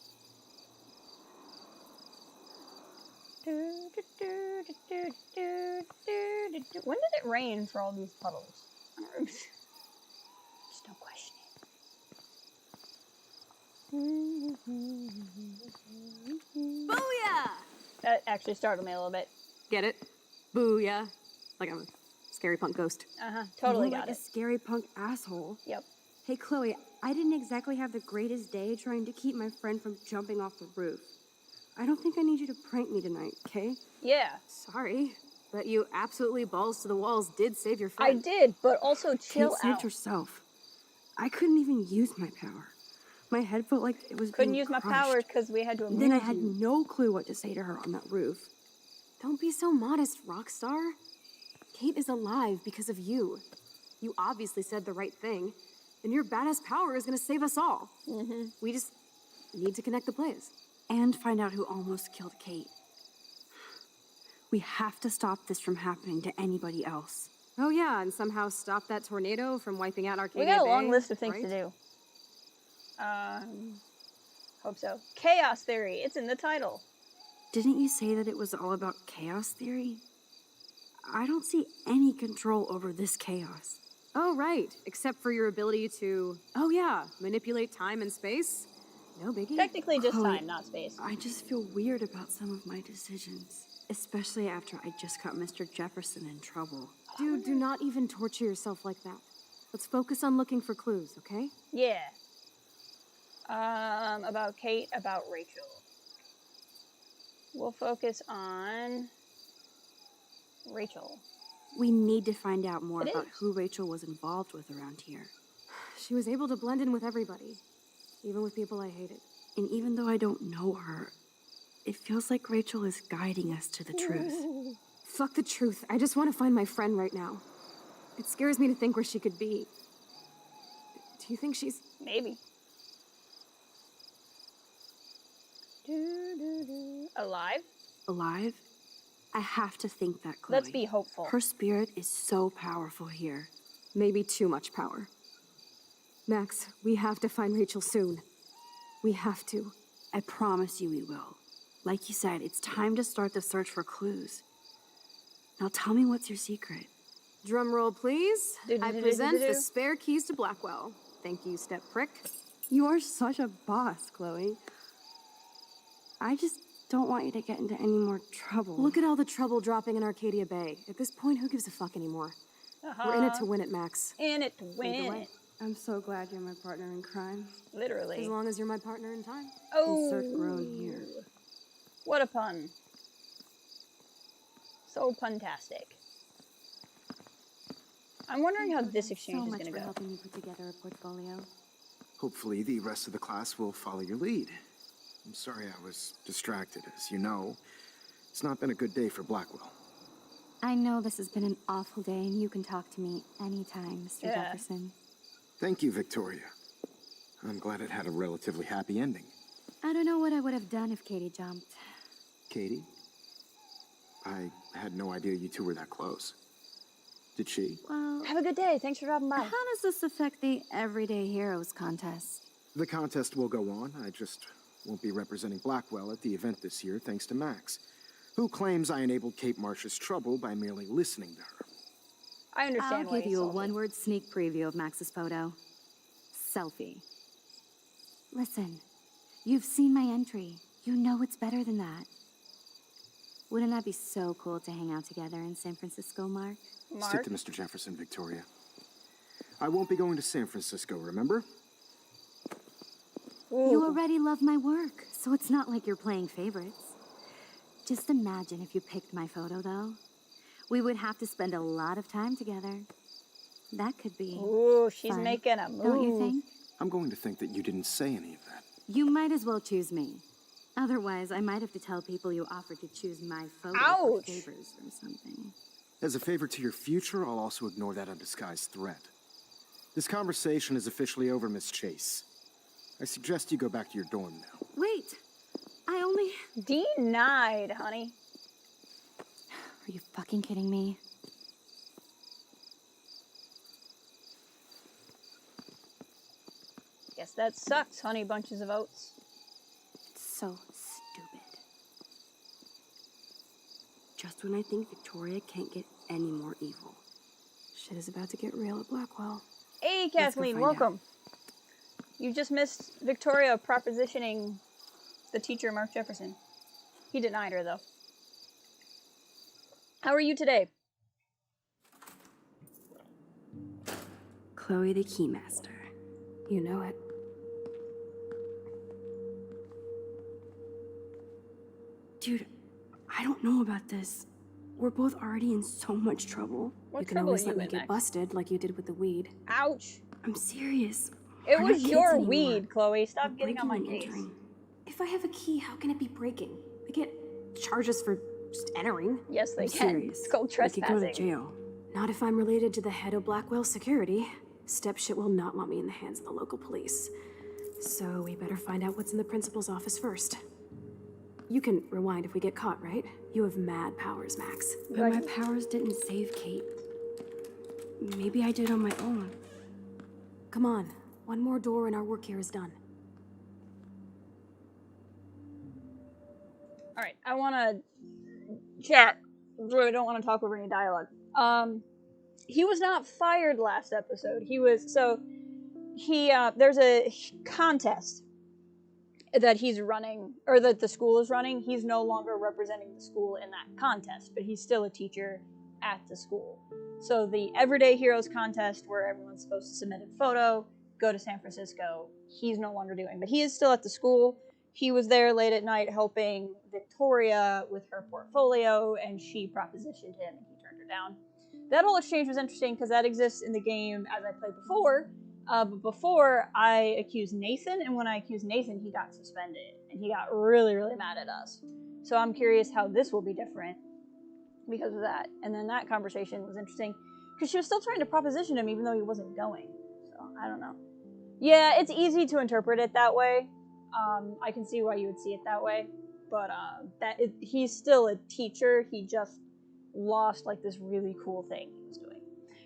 Speaker 1: When did it rain for all these puddles? Just don't question it.
Speaker 9: Booyah!
Speaker 1: That actually startled me a little bit.
Speaker 9: Get it? Booyah. Like I'm a scary punk ghost.
Speaker 1: Totally
Speaker 2: More
Speaker 1: got
Speaker 2: like
Speaker 1: it.
Speaker 2: a scary punk asshole.
Speaker 1: Yep.
Speaker 2: Hey, Chloe, I didn't exactly have the greatest day trying to keep my friend from jumping off the roof. I don't think I need you to prank me tonight, okay?
Speaker 1: Yeah.
Speaker 9: Sorry, but you absolutely balls to the walls did save your
Speaker 1: I
Speaker 9: friend.
Speaker 1: did, but also chill
Speaker 2: Kate saved
Speaker 1: out.
Speaker 2: herself. I couldn't even use my power. My head felt like it was
Speaker 1: Couldn't
Speaker 2: being
Speaker 1: use my
Speaker 2: crushed.
Speaker 1: power because we had to amuse
Speaker 2: Then I had
Speaker 1: you.
Speaker 2: no clue what to say to her on that roof.
Speaker 9: Don't be so modest, Rockstar. Kate is alive because of you. You obviously said the right thing, and your badass power is gonna save us all. We just need to connect the plays.
Speaker 2: And find out who almost killed Kate. We have to stop this from happening to anybody else.
Speaker 9: Oh yeah, and somehow stop that tornado from wiping out Arcadia
Speaker 1: We got a long
Speaker 9: Bay,
Speaker 1: list of things
Speaker 9: right?
Speaker 1: to do. Hope so. Chaos Theory. It's in the title.
Speaker 2: Didn't you say that it was all about chaos theory? I don't see any control over this chaos.
Speaker 9: Oh right, except for your ability to, oh yeah, manipulate time and space. No biggie.
Speaker 1: Technically just
Speaker 2: Chloe,
Speaker 1: time, not space.
Speaker 2: I just feel weird about some of my decisions. Especially after I just got Mr. Jefferson in trouble.
Speaker 9: Dude, do not even torture yourself like that. Let's focus on looking for clues, okay?
Speaker 1: Yeah. About Kate, about Rachel. We'll focus on Rachel.
Speaker 2: We need to find out more
Speaker 1: It
Speaker 2: about
Speaker 1: is.
Speaker 2: who Rachel was involved with around here.
Speaker 9: She was able to blend in with everybody, even with people I hated.
Speaker 2: And even though I don't know her, it feels like Rachel is guiding us to the truth.
Speaker 9: Fuck the truth. I just want to find my friend right now. It scares me to think where she could be. Do you think she's...
Speaker 1: Maybe. Alive?
Speaker 2: Alive? I have to think that, Chloe.
Speaker 1: Let's be hopeful.
Speaker 2: Her spirit is so powerful here.
Speaker 9: Maybe too much power. Max, we have to find Rachel soon. We have to.
Speaker 2: I promise you we will. Like you said, it's time to start the search for clues. Now tell me what's your secret.
Speaker 9: Drum roll, please. I present the spare keys to Blackwell. Thank you, step prick.
Speaker 2: You are such a boss, Chloe. I just don't want you to get into any more trouble.
Speaker 9: Look at all the trouble dropping in Arcadia Bay. At this point, who gives a fuck anymore? We're in it to win it, Max.
Speaker 1: In it to win
Speaker 9: Either way.
Speaker 1: it.
Speaker 2: I'm so glad you're my partner in crime.
Speaker 1: Literally.
Speaker 9: As long as you're my partner in time.
Speaker 2: Insert groan here.
Speaker 1: What a pun. So puntastic. I'm wondering how this exchange is going to go.
Speaker 10: helping you put together a portfolio.
Speaker 3: Hopefully, the rest of the class will follow your lead. I'm sorry I was distracted. As you know, it's not been a good day for Blackwell.
Speaker 10: I know this has been an awful day, and you can talk to me anytime, Mr.
Speaker 1: Yeah.
Speaker 10: Jefferson.
Speaker 3: Thank you, Victoria. I'm glad it had a relatively happy ending.
Speaker 10: I don't know what I would have done if Katie jumped.
Speaker 3: Katie? I had no idea you two were that close. Did she?
Speaker 10: Well,
Speaker 1: Have a good day. Thanks for dropping by.
Speaker 10: how does this affect the Everyday Heroes contest?
Speaker 3: The contest will go on. I just won't be representing Blackwell at the event this year, thanks to Max, who claims I enabled Kate Marsh's trouble by merely listening to her.
Speaker 1: I understand
Speaker 10: I'll
Speaker 1: why
Speaker 10: give
Speaker 1: he's
Speaker 10: you a
Speaker 1: salty.
Speaker 10: one-word sneak preview of Max's photo. Selfie. Listen, you've seen my entry. You know it's better than that. Wouldn't that be so cool to hang out together in San Francisco, Mark?
Speaker 3: Stick to Mr. Jefferson, Victoria. I won't be going to San Francisco, remember?
Speaker 10: You already love my work, so it's not like you're playing favorites. Just imagine if you picked my photo, though. We would have to spend a lot of time together. That could be
Speaker 1: Ooh, she's
Speaker 10: fun,
Speaker 1: making a move.
Speaker 10: don't you think?
Speaker 3: I'm going to think that you didn't say any of that.
Speaker 10: You might as well choose me. Otherwise, I might have to tell people you offered to choose my photo for
Speaker 1: Ouch.
Speaker 10: favors or something.
Speaker 3: As a favor to your future, I'll also ignore that undisguised threat. This conversation is officially over, Miss Chase. I suggest you go back to your dorm now.
Speaker 2: Wait! I only...
Speaker 1: Denied, honey.
Speaker 10: Are you fucking kidding me?
Speaker 1: Guess that sucks, honey bunches of oats.
Speaker 2: So stupid. Just when I think Victoria can't get any more evil. Shit is about to get real at Blackwell.
Speaker 1: Hey,
Speaker 2: Let's go
Speaker 1: Kathleen,
Speaker 2: find
Speaker 1: welcome. You just missed Victoria propositioning the teacher, Mark Jefferson. He denied her, though. How are you today?
Speaker 2: Chloe the Keymaster. You know it. Dude, I don't know about this. We're both already in so much trouble.
Speaker 1: What
Speaker 2: you can
Speaker 1: trouble
Speaker 2: always
Speaker 1: are
Speaker 2: let
Speaker 1: you
Speaker 2: me
Speaker 1: in,
Speaker 2: get
Speaker 1: Max?
Speaker 2: busted like you did with the weed.
Speaker 1: Ouch.
Speaker 2: I'm serious.
Speaker 1: It
Speaker 2: We're not
Speaker 1: was
Speaker 2: kids
Speaker 1: your
Speaker 2: anymore.
Speaker 1: weed, Chloe. Stop
Speaker 2: We're
Speaker 1: getting on my
Speaker 2: breaking and
Speaker 1: case.
Speaker 2: entering. If I have a key, how can it be breaking? They get charges for just entering.
Speaker 1: Yes, they
Speaker 2: I'm
Speaker 1: can.
Speaker 2: serious.
Speaker 1: It's called
Speaker 2: I could go to
Speaker 1: trespassing.
Speaker 2: jail. Not if I'm related to the head of Blackwell Security. Stepshit will not want me in the hands of the local police. So we better find out what's in the principal's office first. You can rewind if we get caught, right? You have mad powers, Max. But my powers didn't save Kate. Maybe I did on my own. Come on. One more door and our work here is done.
Speaker 1: Alright, I want to chat. Really don't want to talk over any dialogue. He was not fired last episode. There's a contest that he's running, or that the school is running. He's no longer representing the school in that contest, but he's still a teacher at the school. So the Everyday Heroes contest, where everyone's supposed to submit a photo, go to San Francisco, he's no longer doing. But he is still at the school. He was there late at night helping Victoria with her portfolio, and she propositioned him, and he turned her down. That whole exchange was interesting because that exists in the game as I played before. But before, I accused Nathan, and when I accused Nathan, he got suspended, and he got really, really mad at us. So I'm curious how this will be different because of that. And then that conversation was interesting because she was still trying to proposition him even though he wasn't going. So I don't know. Yeah, it's easy to interpret it that way. I can see why you would see it that way. But he's still a teacher. He just lost like this really cool thing he was doing.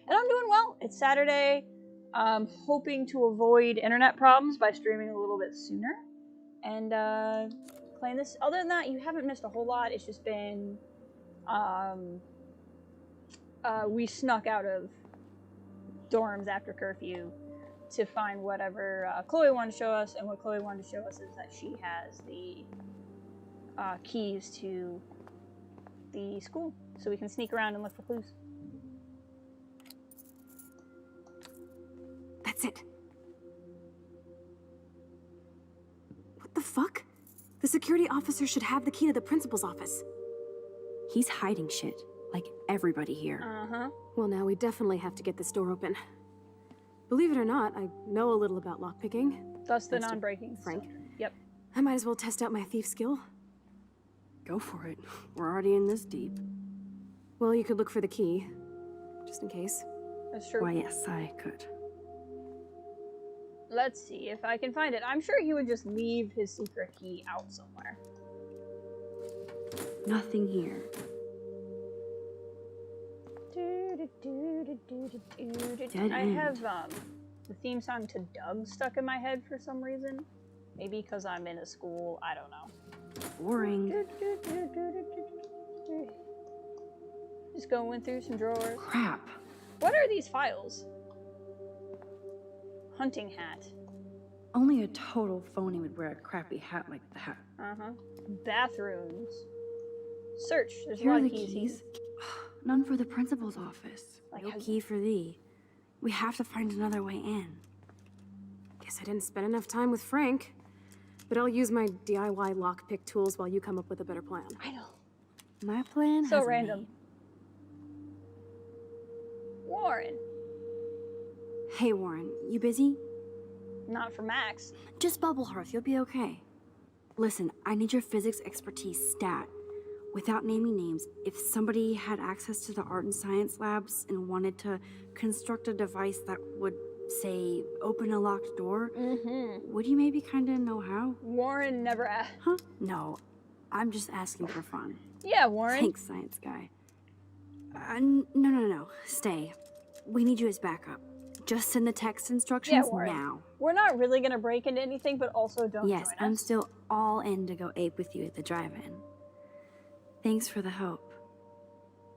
Speaker 1: And I'm doing well. It's Saturday. Hoping to avoid internet problems by streaming a little bit sooner and playing this. Other than that, you haven't missed a whole lot. It's just been we snuck out of dorms after curfew to find whatever Chloe wanted to show us, and what Chloe wanted to show us is that she has the keys to the school, so we can sneak around and look for clues.
Speaker 2: That's it. What the fuck? The security officer should have the key to the principal's office. He's hiding shit, like everybody here.
Speaker 1: Uh-huh.
Speaker 2: Well, now we definitely have to get this door open. Believe it or not, I know a little about lockpicking.
Speaker 1: Thus the
Speaker 2: Thanks to
Speaker 1: non-breaking.
Speaker 2: Frank.
Speaker 1: Yep.
Speaker 2: I might as well test out my thief skill. Go for it. We're already in this deep. Well, you could look for the key, just in case.
Speaker 1: That's true.
Speaker 2: Why, yes, I could.
Speaker 1: Let's see if I can find it. I'm sure he would just leave his secret key out somewhere.
Speaker 2: Nothing here. Dead
Speaker 1: I
Speaker 2: end.
Speaker 1: have the theme song to Doug stuck in my head for some reason. Maybe because I'm in a school. I don't know.
Speaker 2: Boring.
Speaker 1: Just going through some drawers.
Speaker 2: Crap.
Speaker 1: What are these files? Hunting hat.
Speaker 2: Only a total phony would wear a crappy hat like that.
Speaker 1: Uh-huh. Bathrooms. Search. There's
Speaker 2: Here
Speaker 1: a
Speaker 2: are
Speaker 1: lot
Speaker 2: the
Speaker 1: of
Speaker 2: keys. None for the principal's office.
Speaker 1: Like,
Speaker 2: No key for thee. We have to find another way in. Guess I didn't spend enough time with Frank. But I'll use my DIY lockpick tools while you come up with a better plan.
Speaker 1: I know.
Speaker 2: My plan
Speaker 1: So
Speaker 2: has a
Speaker 1: random.
Speaker 2: name.
Speaker 1: Warren.
Speaker 2: Hey, Warren, you busy?
Speaker 1: Not for Max.
Speaker 2: Just bubble hearth, you'll be okay. Listen, I need your physics expertise stat. Without naming names, if somebody had access to the art and science labs and wanted to construct a device that would say, open a locked door,
Speaker 1: Mm-hmm.
Speaker 2: would you maybe kind of know how?
Speaker 1: Warren never asked.
Speaker 2: Huh? No, I'm just asking for fun.
Speaker 1: Yeah, Warren.
Speaker 2: Thanks, science guy. No. Stay. We need you as backup. Just send the text instructions now.
Speaker 1: We're not really gonna break into anything, but also don't
Speaker 2: Yes,
Speaker 1: join us.
Speaker 2: I'm still all in to go ape with you at the drive-in. Thanks for the help.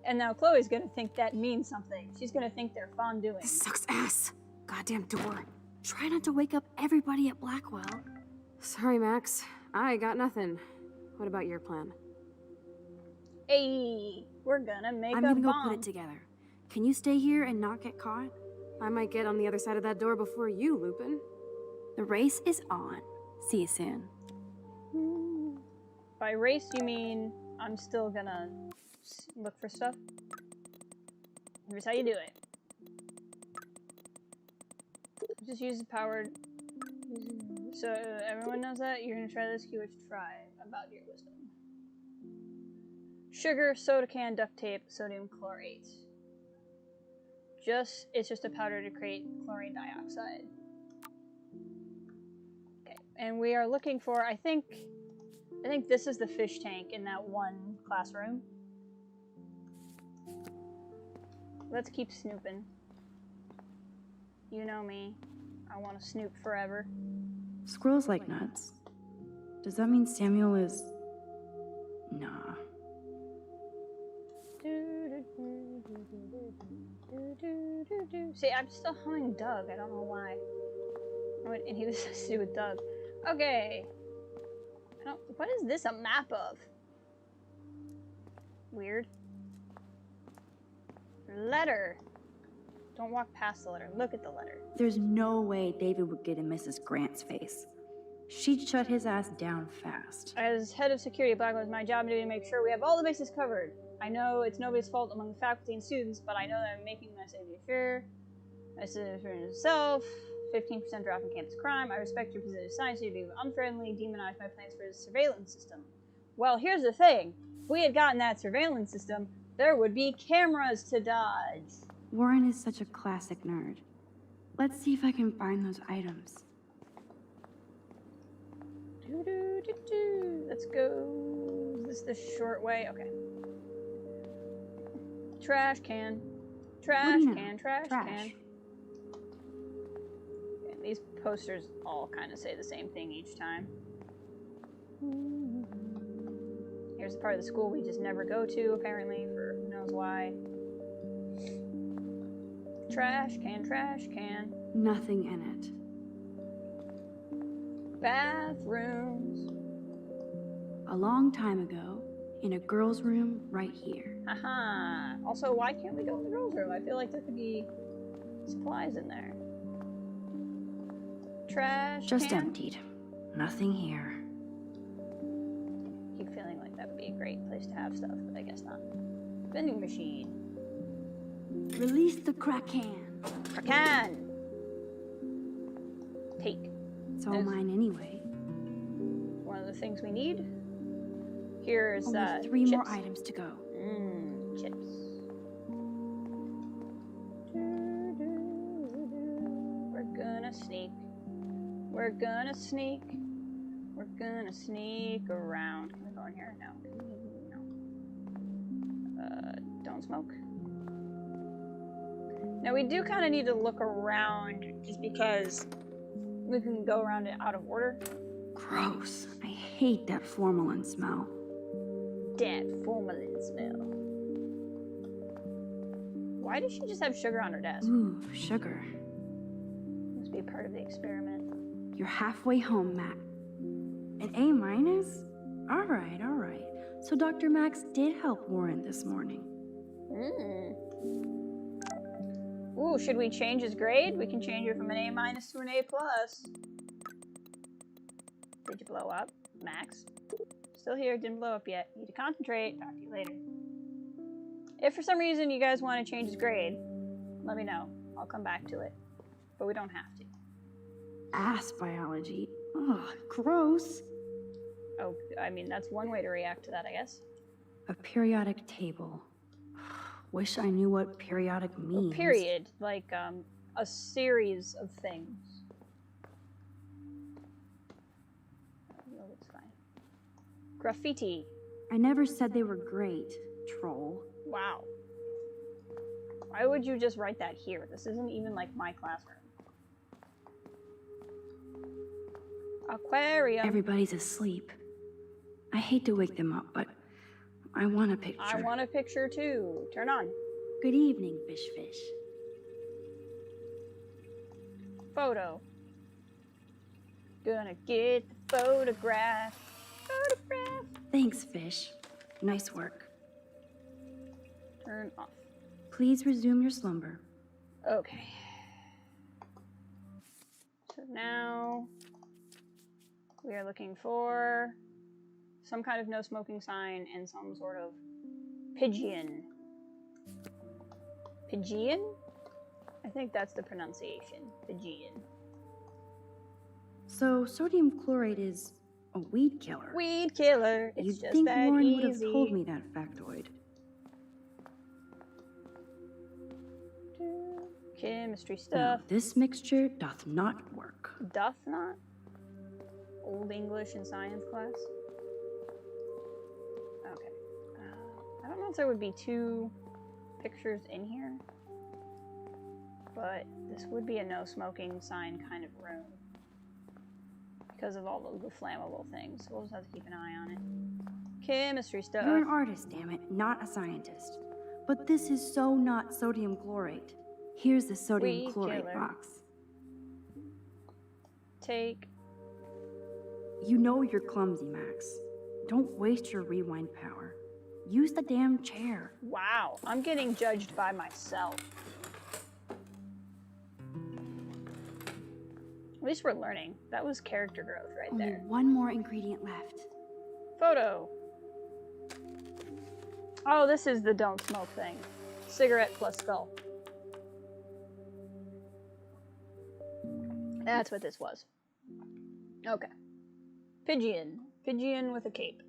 Speaker 1: And now Chloe's gonna think that means something. She's gonna think they're fondue.
Speaker 2: This sucks ass. Goddamn door. Try not to wake up everybody at Blackwell.
Speaker 9: Sorry, Max. I got nothing. What about your plan?
Speaker 1: Hey, we're gonna make
Speaker 2: I'm
Speaker 1: a
Speaker 2: gonna go
Speaker 1: bomb.
Speaker 2: put it together. Can you stay here and not get caught?
Speaker 9: I might get on the other side of that door before you, Lupin.
Speaker 2: The race is on. See you soon.
Speaker 1: By race, you mean I'm still gonna look for stuff? Here's how you do it. Just use the powered. So everyone knows that? You're gonna try this? You would try about your wisdom. Sugar, soda can, duct tape, sodium chlorate. It's just a powder to create chlorine dioxide. Okay, and we are looking for, I think this is the fish tank in that one classroom. Let's keep snooping. You know me. I want to snoop forever.
Speaker 2: Squirrels like nuts. Does that mean Samuel is... Nah.
Speaker 1: See, I'm still humming Doug. I don't know why. And he was supposed to do with Doug. Okay. What is this a map of? Weird. Letter. Don't walk past the letter. Look at the letter.
Speaker 2: There's no way David would get in Mrs. Grant's face. She'd shut his ass down fast.
Speaker 1: As head of security at Blackwell, it's my job to make sure we have all the bases covered. I know it's nobody's fault among the faculty and students, but I know that I'm making my safety sure. I said for himself, 15% drop in campus crime. I respect your position of science. You do unfairly demonize my plans for the surveillance system. Well, here's the thing. If we had gotten that surveillance system, there would be cameras to dodge.
Speaker 2: Warren is such a classic nerd. Let's see if I can find those items.
Speaker 1: Let's go. Is this the short way? Okay. Trash can. Trash can. Trash can. Okay, these posters all kind of say the same thing each time. Here's the part of the school we just never go to, apparently, for who knows why. Trash can, trash can.
Speaker 2: Nothing in it.
Speaker 1: Bathrooms.
Speaker 2: A long time ago, in a girl's room right here.
Speaker 1: Haha. Also, why can't we go in the girls' room? I feel like there could be supplies in there. Trash
Speaker 2: Just
Speaker 1: can?
Speaker 2: emptied. Nothing here.
Speaker 1: Keep feeling like that would be a great place to have stuff, but I guess not. Vending machine.
Speaker 2: Release the Kraken.
Speaker 1: Kraken! Take.
Speaker 2: It's all mine anyway.
Speaker 1: One of the things we need. Here's
Speaker 2: only 3
Speaker 1: chips.
Speaker 2: more items to go.
Speaker 1: Chips. We're gonna sneak. We're gonna sneak. We're gonna sneak around. Can we go in here? No. No. Don't smoke. Now we do kind of need to look around just because we can go around it out of order.
Speaker 2: Gross. I hate that formalin smell.
Speaker 1: That formalin smell. Why does she just have sugar on her desk?
Speaker 2: Ooh, sugar.
Speaker 1: Must be a part of the experiment.
Speaker 2: You're halfway home, Matt. An A-? All right. So Dr. Max did help Warren this morning.
Speaker 1: Ooh, should we change his grade? We can change it from an A- to an A+. Did you blow up, Max? Still here, didn't blow up yet. Need to concentrate. Talk to you later. If for some reason you guys want to change his grade, let me know. I'll come back to it. But we don't have to.
Speaker 2: Ass biology. Ugh, gross.
Speaker 1: Oh, I mean, that's one way to react to that, I guess.
Speaker 2: A periodic table. Wish I knew what periodic means.
Speaker 1: Period. Like, a series of things. Oh, it's fine. Graffiti.
Speaker 2: I never said they were great, troll.
Speaker 1: Wow. Why would you just write that here? This isn't even like my classroom. Aquarium.
Speaker 2: Everybody's asleep. I hate to wake them up, but I want a picture.
Speaker 1: I want a picture too. Turn on.
Speaker 2: Good evening, Fish.
Speaker 1: Photo. Gonna get the photograph. Photograph.
Speaker 2: Thanks, Fish. Nice work.
Speaker 1: Turn off.
Speaker 2: Please resume your slumber.
Speaker 1: Okay. So now we are looking for some kind of no smoking sign and some sort of pigeon. Pigeon? I think that's the pronunciation. Pigeon.
Speaker 2: So, sodium chloride is a weed killer.
Speaker 1: Weed killer. It's
Speaker 2: You'd
Speaker 1: just
Speaker 2: think
Speaker 1: that
Speaker 2: Lauren
Speaker 1: easy.
Speaker 2: would have told me that factoid.
Speaker 1: Chemistry
Speaker 2: No,
Speaker 1: stuff.
Speaker 2: this mixture doth not work.
Speaker 1: Doth not? Old English in science class? Okay. I don't know if there would be two pictures in here, but this would be a no smoking sign kind of room because of all of the flammable things. So we'll just have to keep an eye on it. Chemistry stuff.
Speaker 2: You're an artist, damn it, not a scientist. But this is so not sodium chlorate. Here's the sodium
Speaker 1: Weed
Speaker 2: chlorate
Speaker 1: killer.
Speaker 2: box.
Speaker 1: Take.
Speaker 2: You know you're clumsy, Max. Don't waste your rewind power. Use the damn chair.
Speaker 1: Wow, I'm getting judged by myself. At least we're learning. That was character growth right
Speaker 2: Only
Speaker 1: there.
Speaker 2: one more ingredient left.
Speaker 1: Photo. Oh, this is the don't smoke thing. Cigarette plus skull. That's what this was. Okay. Pigeon. Pigeon with a cape.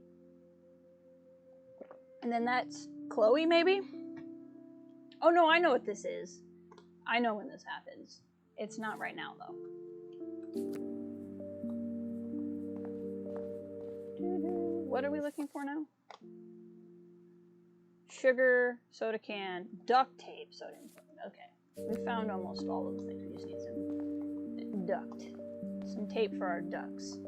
Speaker 1: And then that's Chloe, maybe? Oh no, I know what this is. I know when this happens. It's not right now, though. What are we looking for now? Sugar, soda can, duct tape, sodium. Okay. We found almost all of the things. We just need some duct. Some tape for our ducks.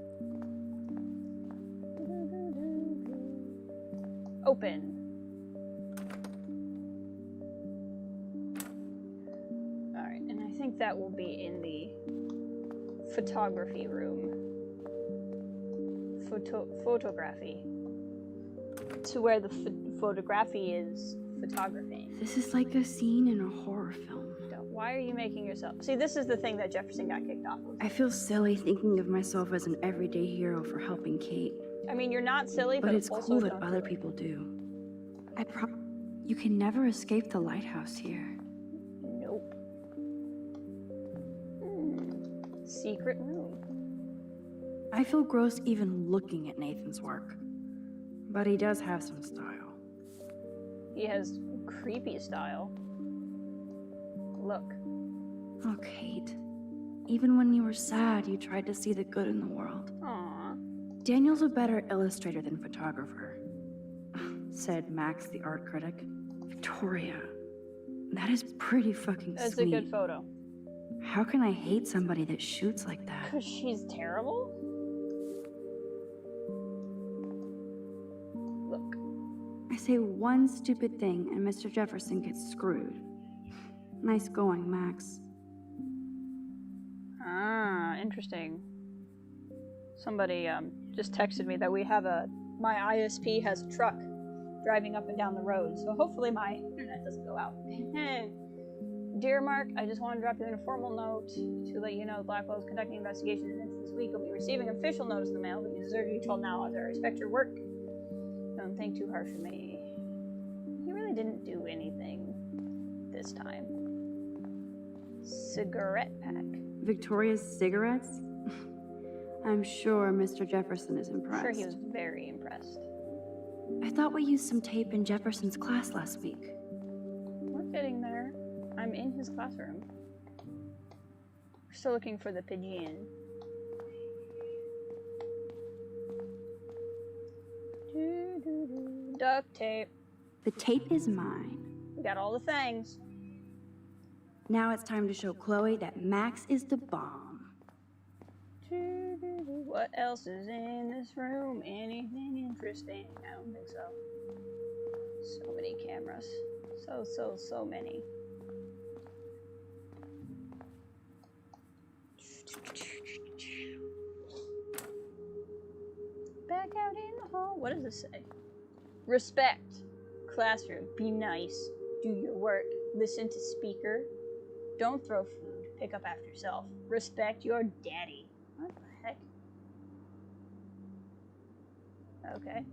Speaker 1: Open. Alright, and I think that will be in the photography room. Photography. To where the photography is photography.
Speaker 2: This is like a scene in a horror film.
Speaker 1: Why are you making yourself... See, this is the thing that Jefferson got kicked off of.
Speaker 2: I feel silly thinking of myself as an everyday hero for helping Kate.
Speaker 1: I mean, you're not silly, but
Speaker 2: it's
Speaker 1: also
Speaker 2: cool that
Speaker 1: don't
Speaker 2: other
Speaker 1: do it.
Speaker 2: people do. You can never escape the lighthouse here.
Speaker 1: Nope. Secret room.
Speaker 2: I feel gross even looking at Nathan's work. But he does have some style.
Speaker 1: He has creepy style. Look.
Speaker 2: Oh, Kate. Even when you were sad, you tried to see the good in the world.
Speaker 1: Aww.
Speaker 2: Daniel's a better illustrator than photographer, said Max, the art critic. Victoria, that is pretty fucking
Speaker 1: That's
Speaker 2: sweet.
Speaker 1: a good photo.
Speaker 2: How can I hate somebody that shoots like that?
Speaker 1: Because she's terrible? Look.
Speaker 2: I say one stupid thing and Mr. Jefferson gets screwed. Nice going, Max.
Speaker 1: Ah, interesting. Somebody just texted me that we have my ISP has a truck driving up and down the road, so hopefully my internet doesn't go out. Dear Mark, I just want to drop you an informal note to let you know Blackwell is conducting an investigation into this week. You'll be receiving official notice in the mail, but you deserve to be told now as I respect your work. Don't think too harsh of me. He really didn't do anything this time. Cigarette pack.
Speaker 2: Victoria's cigarettes? I'm sure Mr. Jefferson is
Speaker 1: I'm
Speaker 2: impressed.
Speaker 1: sure he was very impressed.
Speaker 2: I thought we used some tape in Jefferson's class last week.
Speaker 1: We're getting there. I'm in his classroom. We're still looking for the pigeon. Duct tape.
Speaker 2: The tape is mine.
Speaker 1: We got all the things.
Speaker 2: Now it's time to show Chloe that Max is the bomb.
Speaker 1: What else is in this room? Anything interesting? I don't think so. So many cameras. So many. Back out in the hall. What does this say? Respect. Classroom. Be nice. Do your work. Listen to speaker. Don't throw food. Pick up after yourself. Respect your daddy. What the heck? Okay.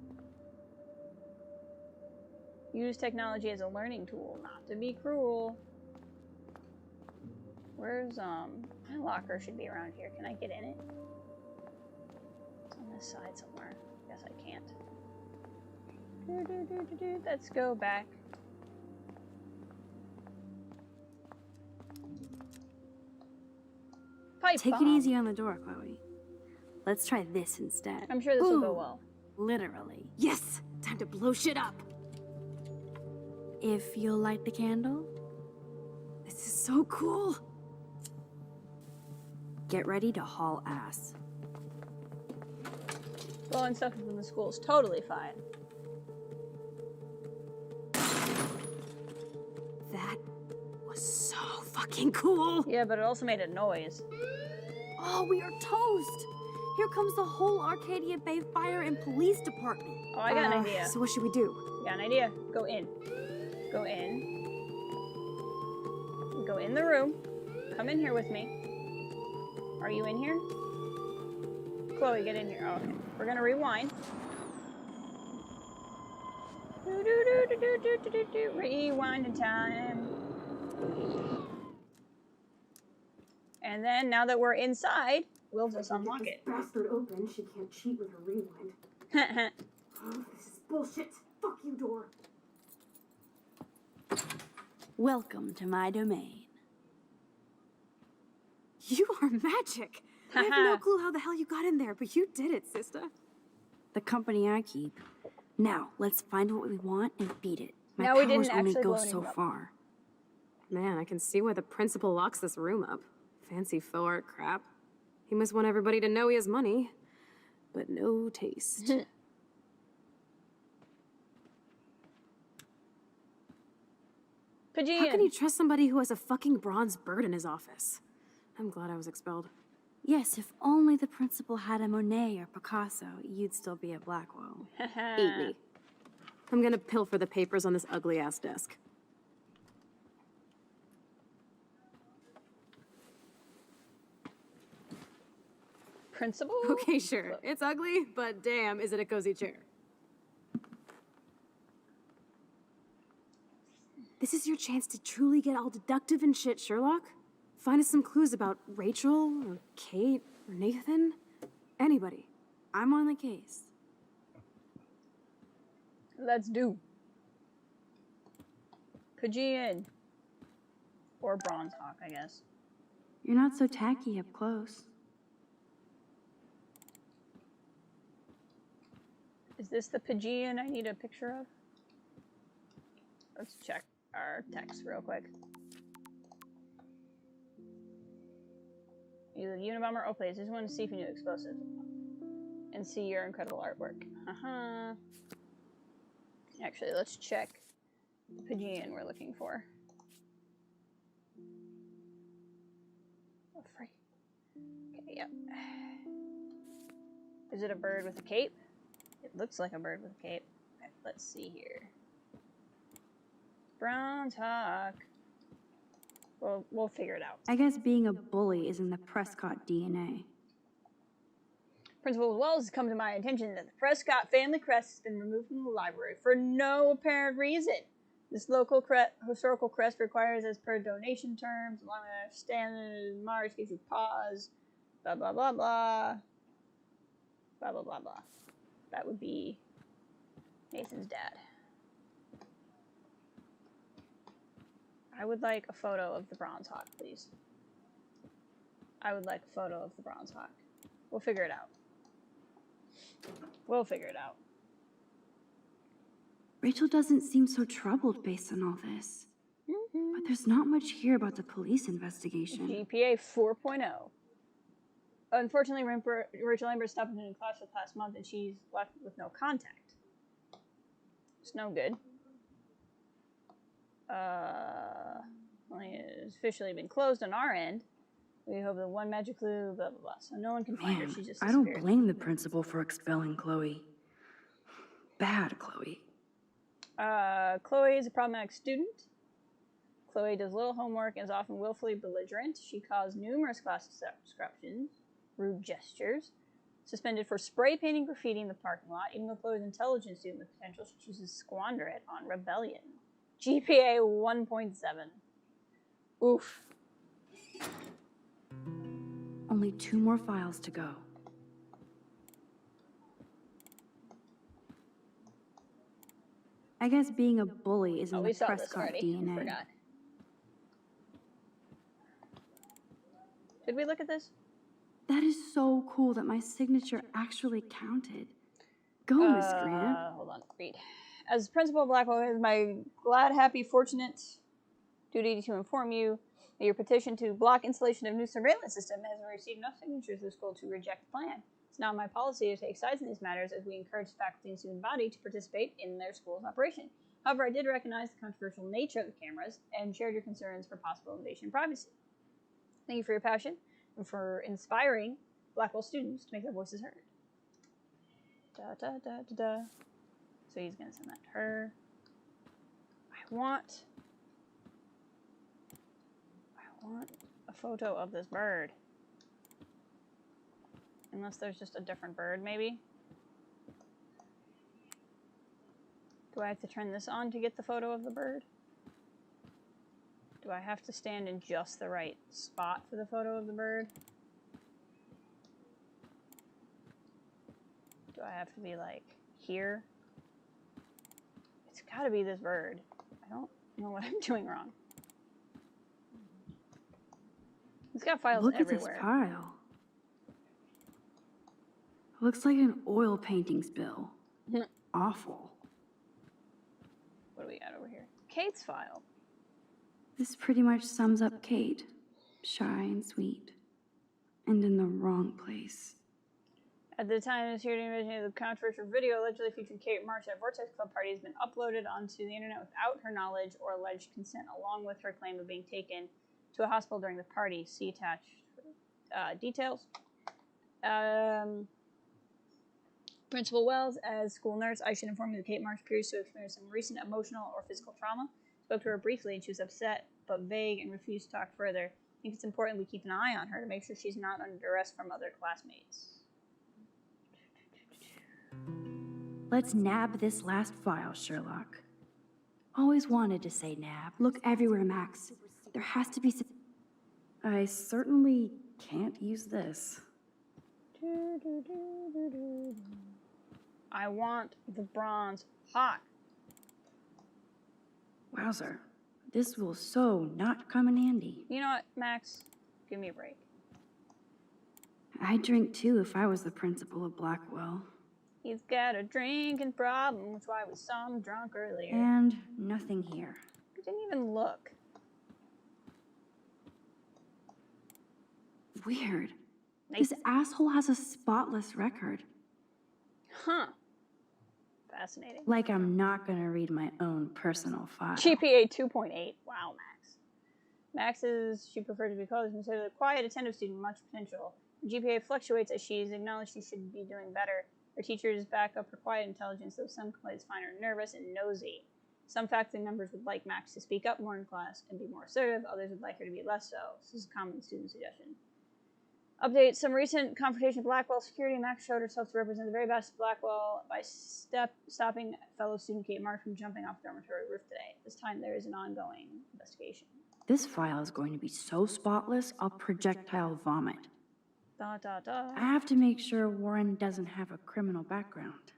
Speaker 1: Use technology as a learning tool, not to be cruel. Where's, my locker should be around here. Can I get in it? It's on this side somewhere. Guess I can't. Let's go back. Pipe
Speaker 2: Take
Speaker 1: bomb.
Speaker 2: it easy on the door, Chloe. Let's try this instead.
Speaker 1: I'm sure this will go
Speaker 2: Ooh,
Speaker 1: well.
Speaker 2: Literally.
Speaker 9: Yes! Time to blow shit up!
Speaker 2: If you'll light the candle,
Speaker 9: This is so cool!
Speaker 2: get ready to haul ass.
Speaker 1: Blowing stuff up in the school is totally fine.
Speaker 9: That was so fucking cool!
Speaker 1: Yeah, but it also made a noise.
Speaker 2: Oh, we are toast! Here comes the whole Arcadia Bay Fire and Police Department.
Speaker 1: Oh, I got an idea.
Speaker 9: So what should we do?
Speaker 1: Got an idea. Go in. Go in. Go in the room. Come in here with me. Are you in here? Chloe, get in here. Oh, okay. We're gonna rewind. Rewind time. And then, now that we're inside, we'll just unlock it.
Speaker 9: Bastard open, she can't cheat with her rewind. Oh, this is bullshit. Fuck you, door.
Speaker 2: Welcome to my domain.
Speaker 9: You are magic. I have no clue how the hell you got in there, but you did it, sister.
Speaker 2: The company I keep. Now, let's find what we want and beat it. My
Speaker 1: Now we
Speaker 2: powers
Speaker 1: didn't
Speaker 2: only
Speaker 1: actually
Speaker 2: go
Speaker 1: blow
Speaker 2: so
Speaker 1: anyone up.
Speaker 2: far.
Speaker 9: Man, I can see why the principal locks this room up. Fancy faux art crap. He must want everybody to know he has money, but no taste. How can he trust somebody who has a fucking bronze bird in his office? I'm glad I was expelled.
Speaker 2: Yes, if only the principal had a Monet or Picasso, you'd still be at Blackwell.
Speaker 9: Eat me. I'm gonna pilfer the papers on this ugly-ass desk.
Speaker 1: Principal?
Speaker 9: Okay, sure. It's ugly, but damn, is it a cozy chair. This is your chance to truly get all deductive and shit, Sherlock. Find us some clues about Rachel, or Kate, or Nathan. Anybody.
Speaker 2: I'm on the case.
Speaker 1: Let's do. Pigeon. Or Bronze Hawk, I guess.
Speaker 2: You're not so tacky up close.
Speaker 1: Is this the pigeon I need a picture of? Let's check our text real quick. Either Unabomber or Plays. I just want to see if you knew explosive. And see your incredible artwork. Actually, let's check the pigeon we're looking for. Oh, freak. Okay, yep. Is it a bird with a cape? It looks like a bird with a cape. Okay, let's see here. Bronze Hawk. Well, we'll figure it out.
Speaker 2: I guess being a bully is in the Prescott DNA.
Speaker 1: Principal Wells has come to my attention that the Prescott family crest has been removed from the library for no apparent reason. This local historical crest requires, as per donation terms, along with standard Mars gives you pause, blah blah blah blah, blah blah blah blah. That would be Nathan's dad. I would like a photo of the Bronze Hawk, please. I would like a photo of the Bronze Hawk. We'll figure it out. We'll figure it out.
Speaker 2: Rachel doesn't seem so troubled based on all this. But there's not much here about the police investigation.
Speaker 1: GPA 4.0. Unfortunately, Rachel Lambert stopped attending class for the past month, and she's left with no contact. It's no good. It's officially been closed on our end. We hope that one magic clue, blah, blah, blah. So no one can find her. She just
Speaker 2: I don't blame the principal for expelling Chloe. Bad Chloe.
Speaker 1: Chloe is a problematic student. Chloe does little homework and is often willfully belligerent. She caused numerous class disruptions, rude gestures, suspended for spray painting graffiti in the parking lot. Even though Chloe is an intelligent student with potential, she chooses to squander it on rebellion. GPA 1.7. Oof.
Speaker 2: Only 2 more files to go. I guess being a bully is in the Prescott DNA.
Speaker 1: Forgot. Did we look at this?
Speaker 2: That is so cool that my signature actually counted. Go, Miss Grant.
Speaker 1: Hold on, read. As principal of Blackwell, it is my glad, happy, fortunate duty to inform you that your petition to block installation of new surveillance system has received enough signatures of the school to reject the plan. It's now my policy to take sides in these matters as we encourage the faculty and student body to participate in their school's operation. However, I did recognize the controversial nature of the cameras and shared your concerns for possible invasion of privacy. Thank you for your passion and for inspiring Blackwell students to make their voices heard. Da da da da da. So he's gonna send that to her. I want a photo of this bird. Unless there's just a different bird, maybe. Do I have to turn this on to get the photo of the bird? Do I have to stand in just the right spot for the photo of the bird? Do I have to be like here? It's gotta be this bird. I don't know what I'm doing wrong. It's got files everywhere.
Speaker 2: Look at this file. Looks like an oil painting spill. Awful.
Speaker 1: What do we got over here? Kate's file.
Speaker 2: This pretty much sums up Kate. Shy and sweet. And in the wrong place.
Speaker 1: At the time this hearing, the controversial video allegedly featuring Kate Marsh at Vortex Club party has been uploaded onto the internet without her knowledge or alleged consent, along with her claim of being taken to a hospital during the party. See attached details. Principal Wells, as school nurse, I should inform you that Kate Marsh appears to have experienced some recent emotional or physical trauma. Spoke to her briefly and she was upset but vague and refused to talk further. I think it's important we keep an eye on her to make sure she's not under duress from other classmates.
Speaker 2: Let's nab this last file, Sherlock. Always wanted to say nab. Look everywhere, Max. There has to be some... I certainly can't use this.
Speaker 1: I want the Bronze Hawk.
Speaker 2: Wowzer. This will so not come in handy.
Speaker 1: You know what, Max? Give me a break.
Speaker 2: I'd drink too if I was the principal of Blackwell.
Speaker 1: He's got a drinking problem, that's why we saw him drunk earlier.
Speaker 2: And nothing here.
Speaker 1: You didn't even look.
Speaker 2: Weird.
Speaker 1: Nice.
Speaker 2: This asshole has a spotless record.
Speaker 1: Huh. Fascinating.
Speaker 2: Like I'm not gonna read my own personal file.
Speaker 1: GPA 2.8. Wow, Max. Max is, she preferred to be called, is considered a quiet, attentive student, much potential. Her GPA fluctuates as she's acknowledged she should be doing better. Her teachers back up her quiet intelligence, though some complaints find her nervous and nosy. Some faculty members would like Max to speak up more in class and be more assertive. Others would like her to be less so. This is a common student suggestion. Update. Some recent confrontation with Blackwell security. Max showed herself to represent the very best of Blackwell by stopping fellow student Kate Marsh from jumping off the dormitory roof today. This time there is an ongoing investigation.
Speaker 2: This file is going to be so spotless, I'll projectile vomit. I have to make sure Warren doesn't have a criminal background.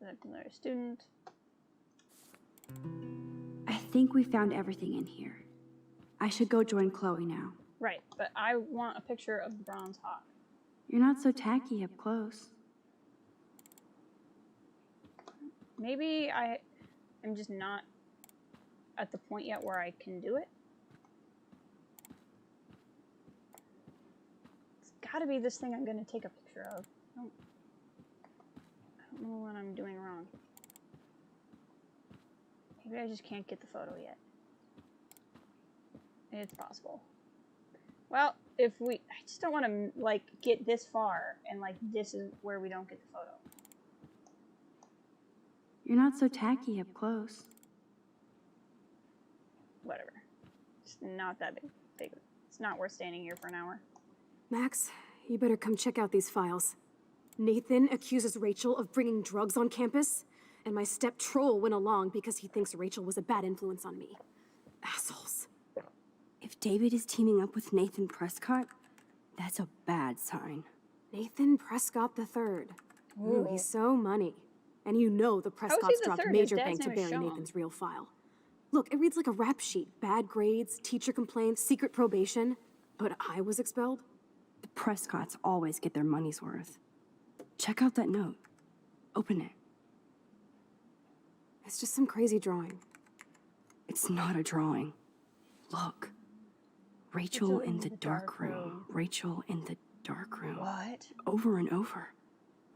Speaker 1: Another student.
Speaker 2: I think we found everything in here. I should go join Chloe now.
Speaker 1: Right, but I want a picture of the bronze hawk.
Speaker 2: You're not so tacky up close.
Speaker 1: Maybe I am just not at the point yet where I can do it. It's gotta be this thing I'm gonna take a picture of. I don't know what I'm doing wrong. Maybe I just can't get the photo yet. It's possible. Well, I just don't want to, like, get this far, and, like, this is where we don't get the photo.
Speaker 2: You're not so tacky up close.
Speaker 1: Whatever. It's not that big. It's not worth standing here for an hour.
Speaker 9: Max, you better come check out these files. Nathan accuses Rachel of bringing drugs on campus, and my step troll went along because he thinks Rachel was a bad influence on me. Assholes.
Speaker 2: If David is teaming up with Nathan Prescott, that's a bad sign.
Speaker 9: Nathan Prescott III. Ooh, he's so money. And you know the
Speaker 1: How is he
Speaker 9: Prescotts
Speaker 1: the
Speaker 9: dropped
Speaker 1: third?
Speaker 9: major
Speaker 1: His dad's
Speaker 9: bank to
Speaker 1: name is
Speaker 9: bury
Speaker 1: Sean.
Speaker 9: Nathan's real file. Look, it reads like a rap sheet. Bad grades, teacher complaints, secret probation. But I was expelled?
Speaker 2: The Prescotts always get their money's worth. Check out that note. Open it.
Speaker 9: It's just some crazy drawing.
Speaker 2: It's not a drawing. Look. Rachel in the dark room. Rachel in the dark room.
Speaker 1: What?
Speaker 2: Over and over.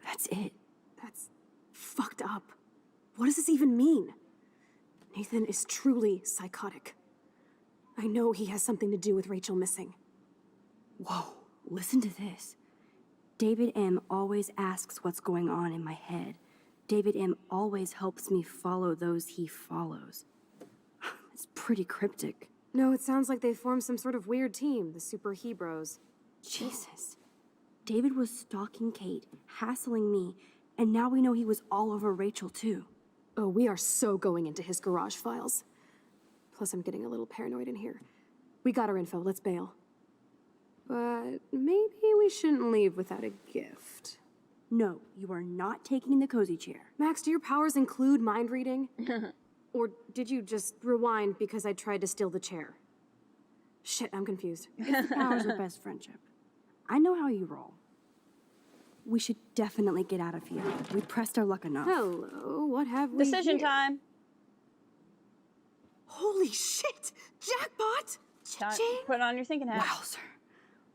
Speaker 2: That's it.
Speaker 9: That's fucked up. What does this even mean? Nathan is truly psychotic. I know he has something to do with Rachel missing.
Speaker 2: Whoa, listen to this. David M. always asks what's going on in my head. David M. always helps me follow those he follows. It's pretty cryptic.
Speaker 9: No, it sounds like they formed some sort of weird team, the Super Hebrews.
Speaker 2: Jesus. David was stalking Kate, hassling me, and now we know he was all over Rachel too.
Speaker 9: Oh, we are so going into his garage files. Plus, I'm getting a little paranoid in here. We got our info, let's bail. But maybe we shouldn't leave without a gift.
Speaker 2: No, you are not taking the cozy chair.
Speaker 9: Max, do your powers include mind reading? Or did you just rewind because I tried to steal the chair? Shit, I'm confused.
Speaker 2: It's the powers of best friendship. I know how you roll. We should definitely get out of here. We've pressed our luck enough.
Speaker 9: Hello, what have we
Speaker 1: Decision
Speaker 9: here?
Speaker 1: time.
Speaker 9: Holy shit! Jackpot! Cha-ching!
Speaker 1: Put on your thinking hat.
Speaker 2: Wowzer.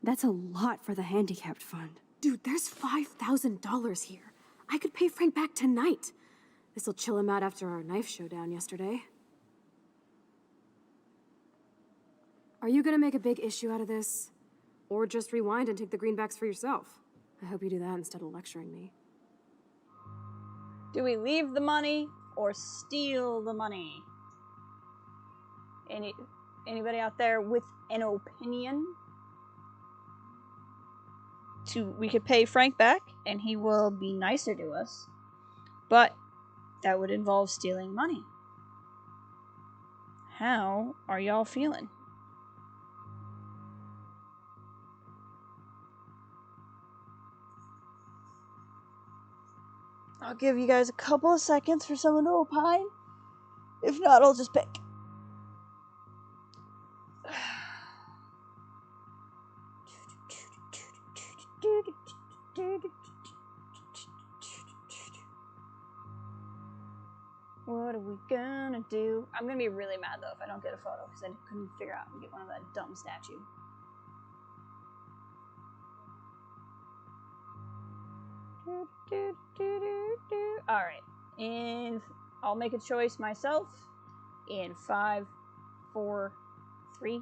Speaker 2: That's a lot for the handicapped fund.
Speaker 9: Dude, there's $5,000 here. I could pay Frank back tonight. This'll chill him out after our knife showdown yesterday. Are you gonna make a big issue out of this? Or just rewind and take the greenbacks for yourself? I hope you do that instead of lecturing me.
Speaker 1: Do we leave the money or steal the money? Anybody out there with an opinion? We could pay Frank back and he will be nicer to us, but that would involve stealing money. How are y'all feeling? I'll give you guys a couple of seconds for someone to opine. If not, I'll just pick. What are we gonna do? I'm gonna be really mad though if I don't get a photo because I couldn't figure out how to get one of that dumb statue. Alright, and I'll make a choice myself in 5, 4, 3,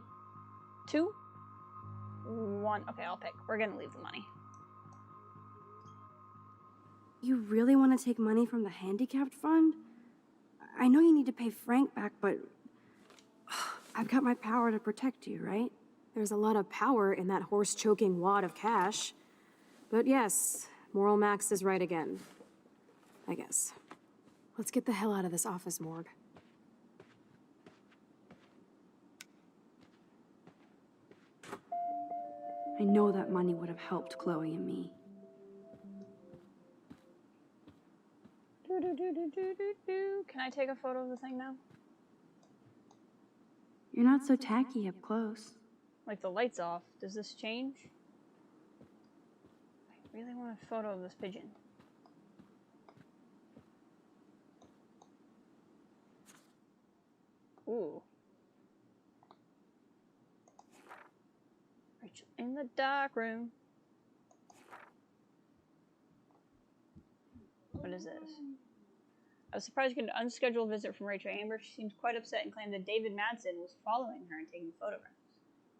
Speaker 1: 2, 1. Okay, I'll pick. We're gonna leave the money.
Speaker 2: You really want to take money from the handicapped fund? I know you need to pay Frank back, but I've got my power to protect you, right?
Speaker 9: There's a lot of power in that horse-choking wad of cash. But yes, Moral Max is right again. I guess. Let's get the hell out of this office morgue.
Speaker 2: I know that money would have helped Chloe and me.
Speaker 1: Can I take a photo of the thing now?
Speaker 2: You're not so tacky up close.
Speaker 1: Like the light's off. Does this change? I really want a photo of this pigeon. Ooh. Rachel in the dark room. What is this? I was surprised to get an unscheduled visit from Rachel Amber. She seemed quite upset and claimed that David Madsen was following her and taking photographs.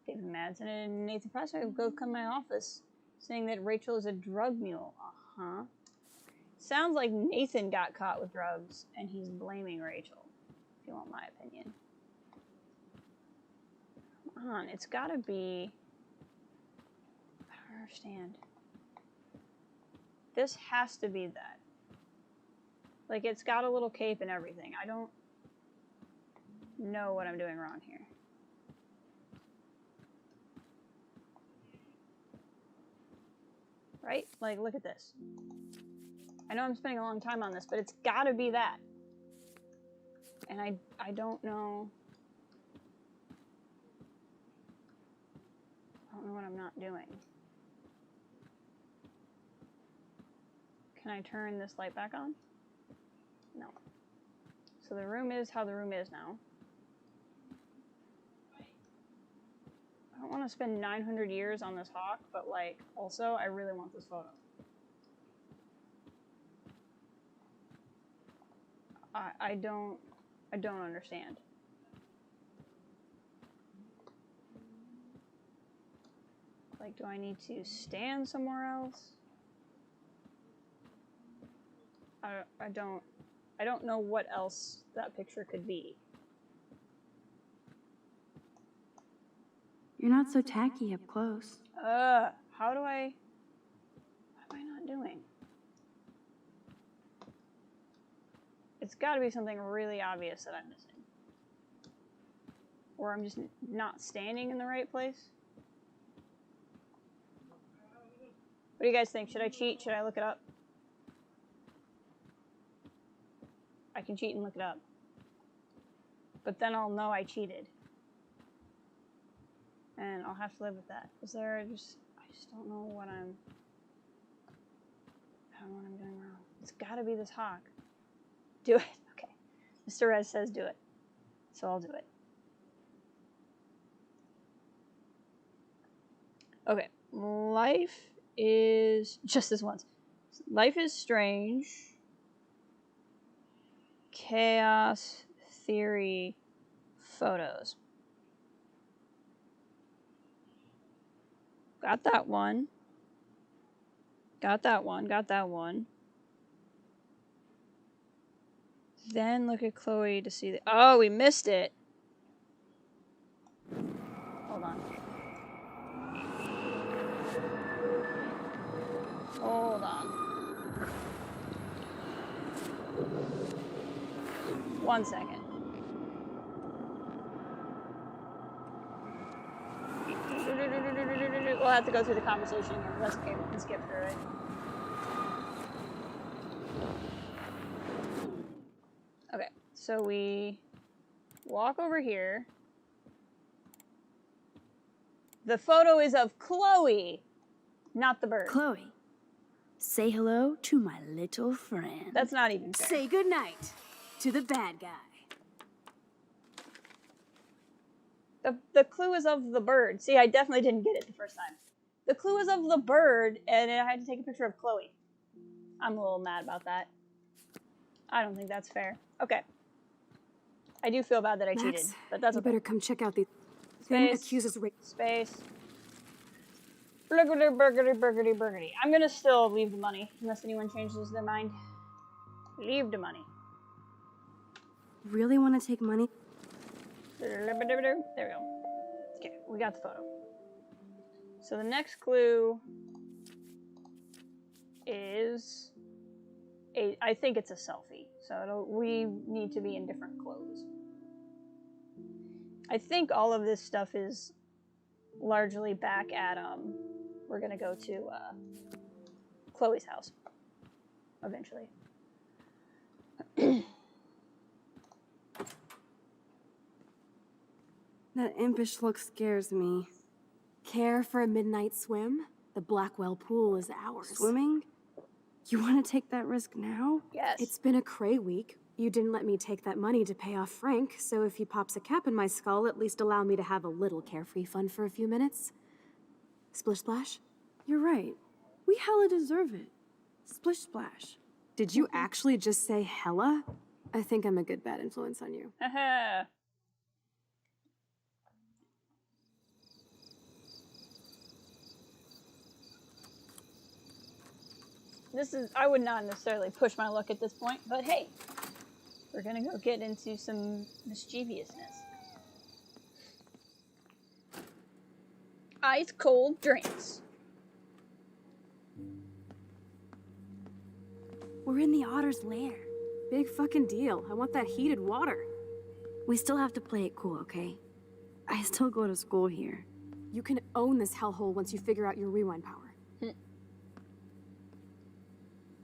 Speaker 1: David Madsen and Nathan Prospect both come to my office saying that Rachel is a drug mule. Uh-huh. Sounds like Nathan got caught with drugs and he's blaming Rachel, if you want my opinion. Come on, it's gotta be... I don't understand. This has to be that. Like, it's got a little cape and everything. I don't know what I'm doing wrong here. Right? Like, look at this. I know I'm spending a long time on this, but it's gotta be that. And I don't know... I don't know what I'm not doing. Can I turn this light back on? No. So the room is how the room is now. I don't want to spend 900 years on this hawk, but like, also, I really want this photo. I don't understand. Like, do I need to stand somewhere else? I don't know what else that picture could be.
Speaker 2: You're not so tacky up close.
Speaker 1: What am I not doing? It's gotta be something really obvious that I'm missing. Or I'm just not standing in the right place. What do you guys think? Should I cheat? Should I look it up? I can cheat and look it up. But then I'll know I cheated. And I'll have to live with that. I just don't know what I'm doing wrong. It's gotta be this hawk. Do it. Okay. Mr. Rez says do it. So I'll do it. Okay. Life is just this once. Life is strange. Chaos theory photos. Got that one. Got that one. Got that one. Then look at Chloe to see the... Oh, we missed it. Hold on. Hold on. 1 second. We'll have to go through the conversation again. That's okay. We can skip through it. Okay, so we walk over here. The photo is of Chloe, not the bird.
Speaker 2: Chloe, say hello to my little friend.
Speaker 1: That's not even fair.
Speaker 2: Say goodnight to the bad guy.
Speaker 1: The clue is of the bird. See, I definitely didn't get it the first time. The clue is of the bird, and I had to take a picture of Chloe. I'm a little mad about that. I don't think that's fair. Okay. I do feel bad that I cheated, but that's okay.
Speaker 9: You better come check out the...
Speaker 1: Space.
Speaker 9: accuses
Speaker 1: Space. Burgity, burgity, burgity, burgity. I'm gonna still leave the money, unless anyone changes their mind. Leave the money.
Speaker 2: Really want to take money?
Speaker 1: There we go. Okay, we got the photo. So the next clue is I think it's a selfie. So we need to be in different clothes. I think all of this stuff is largely back at we're gonna go to Chloe's house eventually.
Speaker 2: That impish look scares me.
Speaker 9: Care for a midnight swim? The Blackwell pool is ours.
Speaker 2: Swimming? You want to take that risk now?
Speaker 1: Yes.
Speaker 9: It's been a cray week. You didn't let me take that money to pay off Frank, so if he pops a cap in my skull, at least allow me to have a little carefree fun for a few minutes. Splish splash?
Speaker 2: You're right. We hella deserve it. Splish splash.
Speaker 9: Did you actually just say hella? I think I'm a good bad influence on you.
Speaker 1: Haha. I would not necessarily push my luck at this point, but hey, we're gonna go get into some mischievousness. Ice cold drinks.
Speaker 2: We're in the otter's lair.
Speaker 9: Big fucking deal. I want that heated water.
Speaker 2: We still have to play it cool, okay? I still go to school here.
Speaker 9: You can own this hellhole once you figure out your rewind power.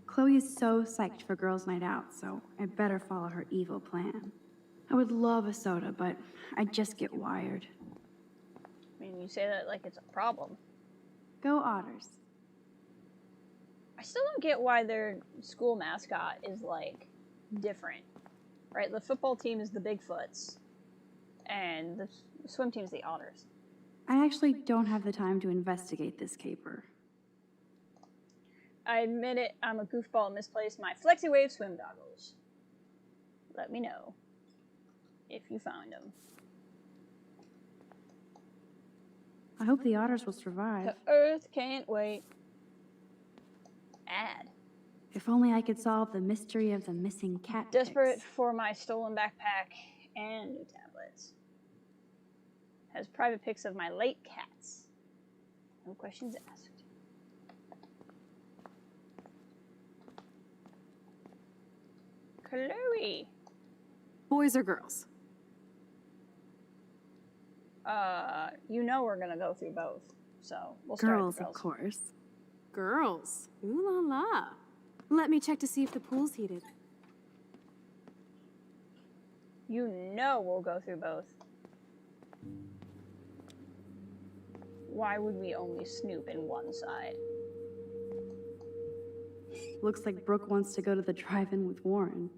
Speaker 2: Chloe is so psyched for girls' night out, so I better follow her evil plan. I would love a soda, but I just get wired.
Speaker 1: I mean, you say that like it's a problem.
Speaker 2: Go Otters.
Speaker 1: I still don't get why their school mascot is, like, different. Right? The football team is the Bigfoots, and the swim team is the Otters.
Speaker 2: I actually don't have the time to investigate this caper.
Speaker 1: I admit it, I'm a goofball and misplaced my FlexiWave swim goggles. Let me know if you found them.
Speaker 2: I hope the Otters will survive.
Speaker 1: The Earth can't wait. Ad.
Speaker 2: If only I could solve the mystery of the missing cat
Speaker 1: Desperate
Speaker 2: pics.
Speaker 1: for my stolen backpack and new tablets. Has private pics of my late cats. No questions asked. Chloe.
Speaker 9: Boys or girls?
Speaker 1: You know we're gonna go through both, so we'll start
Speaker 2: Girls,
Speaker 1: with girls.
Speaker 2: of course.
Speaker 9: Girls. Ooh la la. Let me check to see if the pool's heated.
Speaker 1: You know we'll go through both. Why would we only snoop in one side?
Speaker 2: Looks like Brooke wants to go to the drive-in with Warren.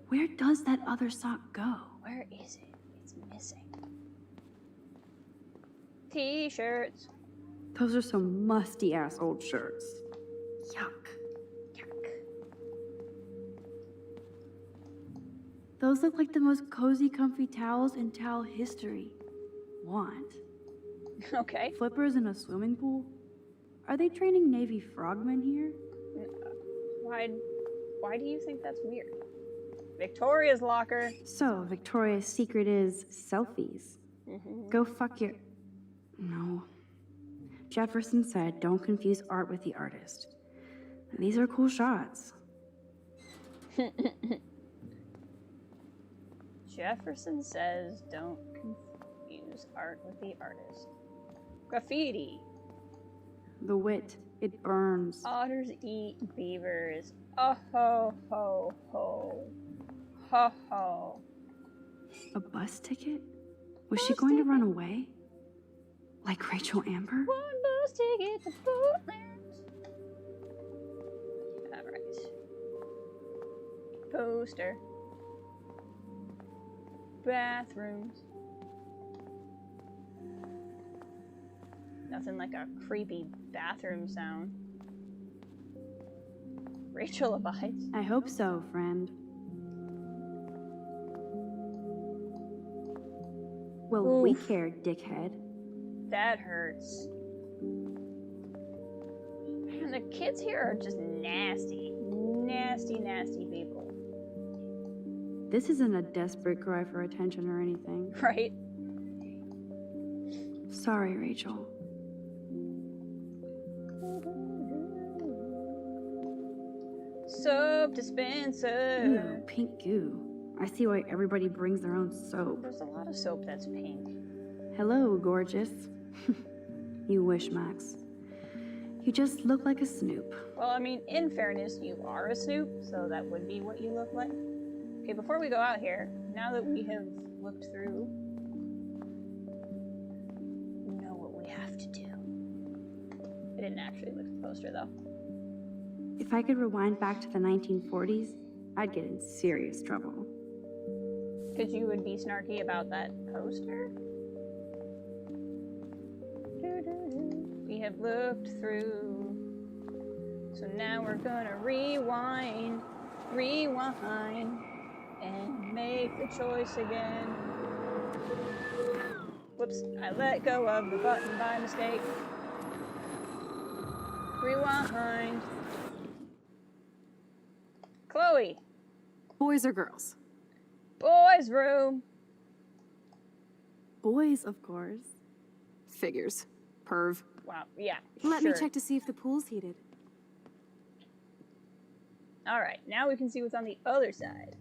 Speaker 2: Where does that other sock go?
Speaker 1: Where is it? It's missing. T-shirts.
Speaker 2: Those are some musty-ass old shirts. Yuck.
Speaker 1: Yuck.
Speaker 2: Those look like the most cozy, comfy towels in towel history. Want.
Speaker 1: Okay.
Speaker 2: Flippers in a swimming pool? Are they training Navy frogmen here?
Speaker 1: Why do you think that's weird? Victoria's locker.
Speaker 2: So, Victoria's secret is selfies. Go fuck your... No. Jefferson said, don't confuse art with the artist. These are cool shots.
Speaker 1: Jefferson says, don't confuse art with the artist. Graffiti.
Speaker 2: The wit, it burns.
Speaker 1: Otters eat beavers. Oh ho ho ho. Ho ho.
Speaker 2: A bus ticket? Was she going to run away? Like Rachel Amber?
Speaker 1: One bus ticket to Portland. Alright. Poster. Bathrooms. Nothing like a creepy bathroom sound. Rachel abides.
Speaker 2: I hope so, friend. Well, we
Speaker 1: Oof.
Speaker 2: care, dickhead.
Speaker 1: That hurts. Man, the kids here are just nasty. Nasty, nasty people.
Speaker 2: This isn't a desperate cry for attention or anything.
Speaker 1: Right?
Speaker 2: Sorry, Rachel.
Speaker 1: Soap dispenser.
Speaker 2: Ooh, pink goo. I see why everybody brings their own soap.
Speaker 1: There's a lot of soap that's pink.
Speaker 2: Hello, gorgeous. You wish, Max. You just look like a snoop.
Speaker 1: Well, I mean, in fairness, you are a snoop, so that would be what you look like. Okay, before we go out here, now that we have looked through. You know what we have to do. I didn't actually look at the poster though.
Speaker 2: If I could rewind back to the 1940s, I'd get in serious trouble.
Speaker 1: Because you would be snarky about that poster? We have looked through. So now we're gonna rewind, and make the choice again. Whoops, I let go of the button by mistake. Rewind. Chloe.
Speaker 5: Boys or girls?
Speaker 1: Boys' room.
Speaker 2: Boys, of course.
Speaker 5: Figures. Perv.
Speaker 1: Wow, yeah,
Speaker 9: Let
Speaker 1: sure.
Speaker 9: me check to see if the pool's heated.
Speaker 1: Alright, now we can see what's on the other side.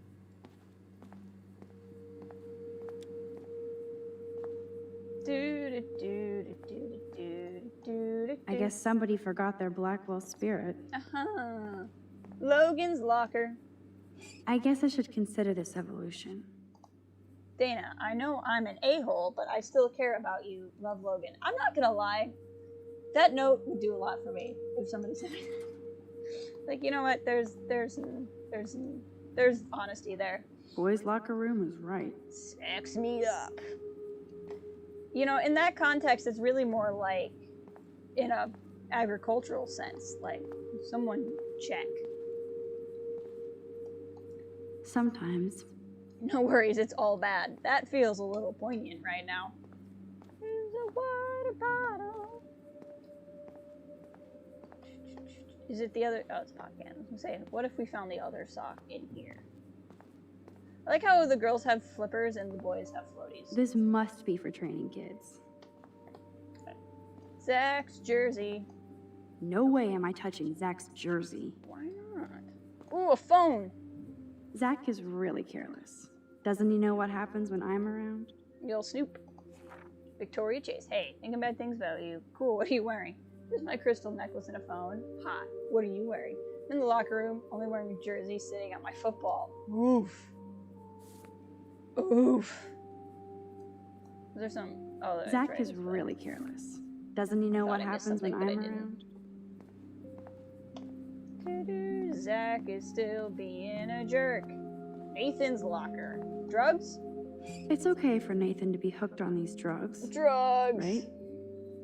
Speaker 2: I guess somebody forgot their Blackwell spirit.
Speaker 1: Uh-huh. Logan's locker.
Speaker 2: I guess I should consider this evolution.
Speaker 1: Dana, I know I'm an a-hole, but I still care about you. Love, Logan. I'm not gonna lie. That note would do a lot for me if somebody said it. Like, you know what? There's honesty there.
Speaker 2: Boys' locker room is right.
Speaker 1: Sex me up. You know, in that context, it's really more like in a agricultural sense, like someone check.
Speaker 2: Sometimes.
Speaker 1: No worries, it's all bad. That feels a little poignant right now. There's a water bottle. Is it the other? Oh, it's pocket. I was gonna say, what if we found the other sock in here? I like how the girls have flippers and the boys have floaties.
Speaker 2: This must be for training kids.
Speaker 1: Zach's jersey.
Speaker 2: No way am I touching Zach's jersey.
Speaker 1: Why not? Ooh, a phone.
Speaker 2: Zach is really careless. Doesn't he know what happens when I'm around?
Speaker 1: You'll snoop. Victoria Chase. Hey, thinking bad things about you. Cool, what are you wearing? Here's my crystal necklace and a phone. Hot. What are you wearing? In the locker room, only wearing a jersey, sitting at my football. Oof. Oof. Is there some... Oh, that's
Speaker 2: Zach
Speaker 1: right,
Speaker 2: is really careless. Doesn't he know what happens when I'm around?
Speaker 1: Zach is still being a jerk. Nathan's locker. Drugs?
Speaker 2: It's okay for Nathan to be hooked on these drugs.
Speaker 1: Drugs!
Speaker 2: Right?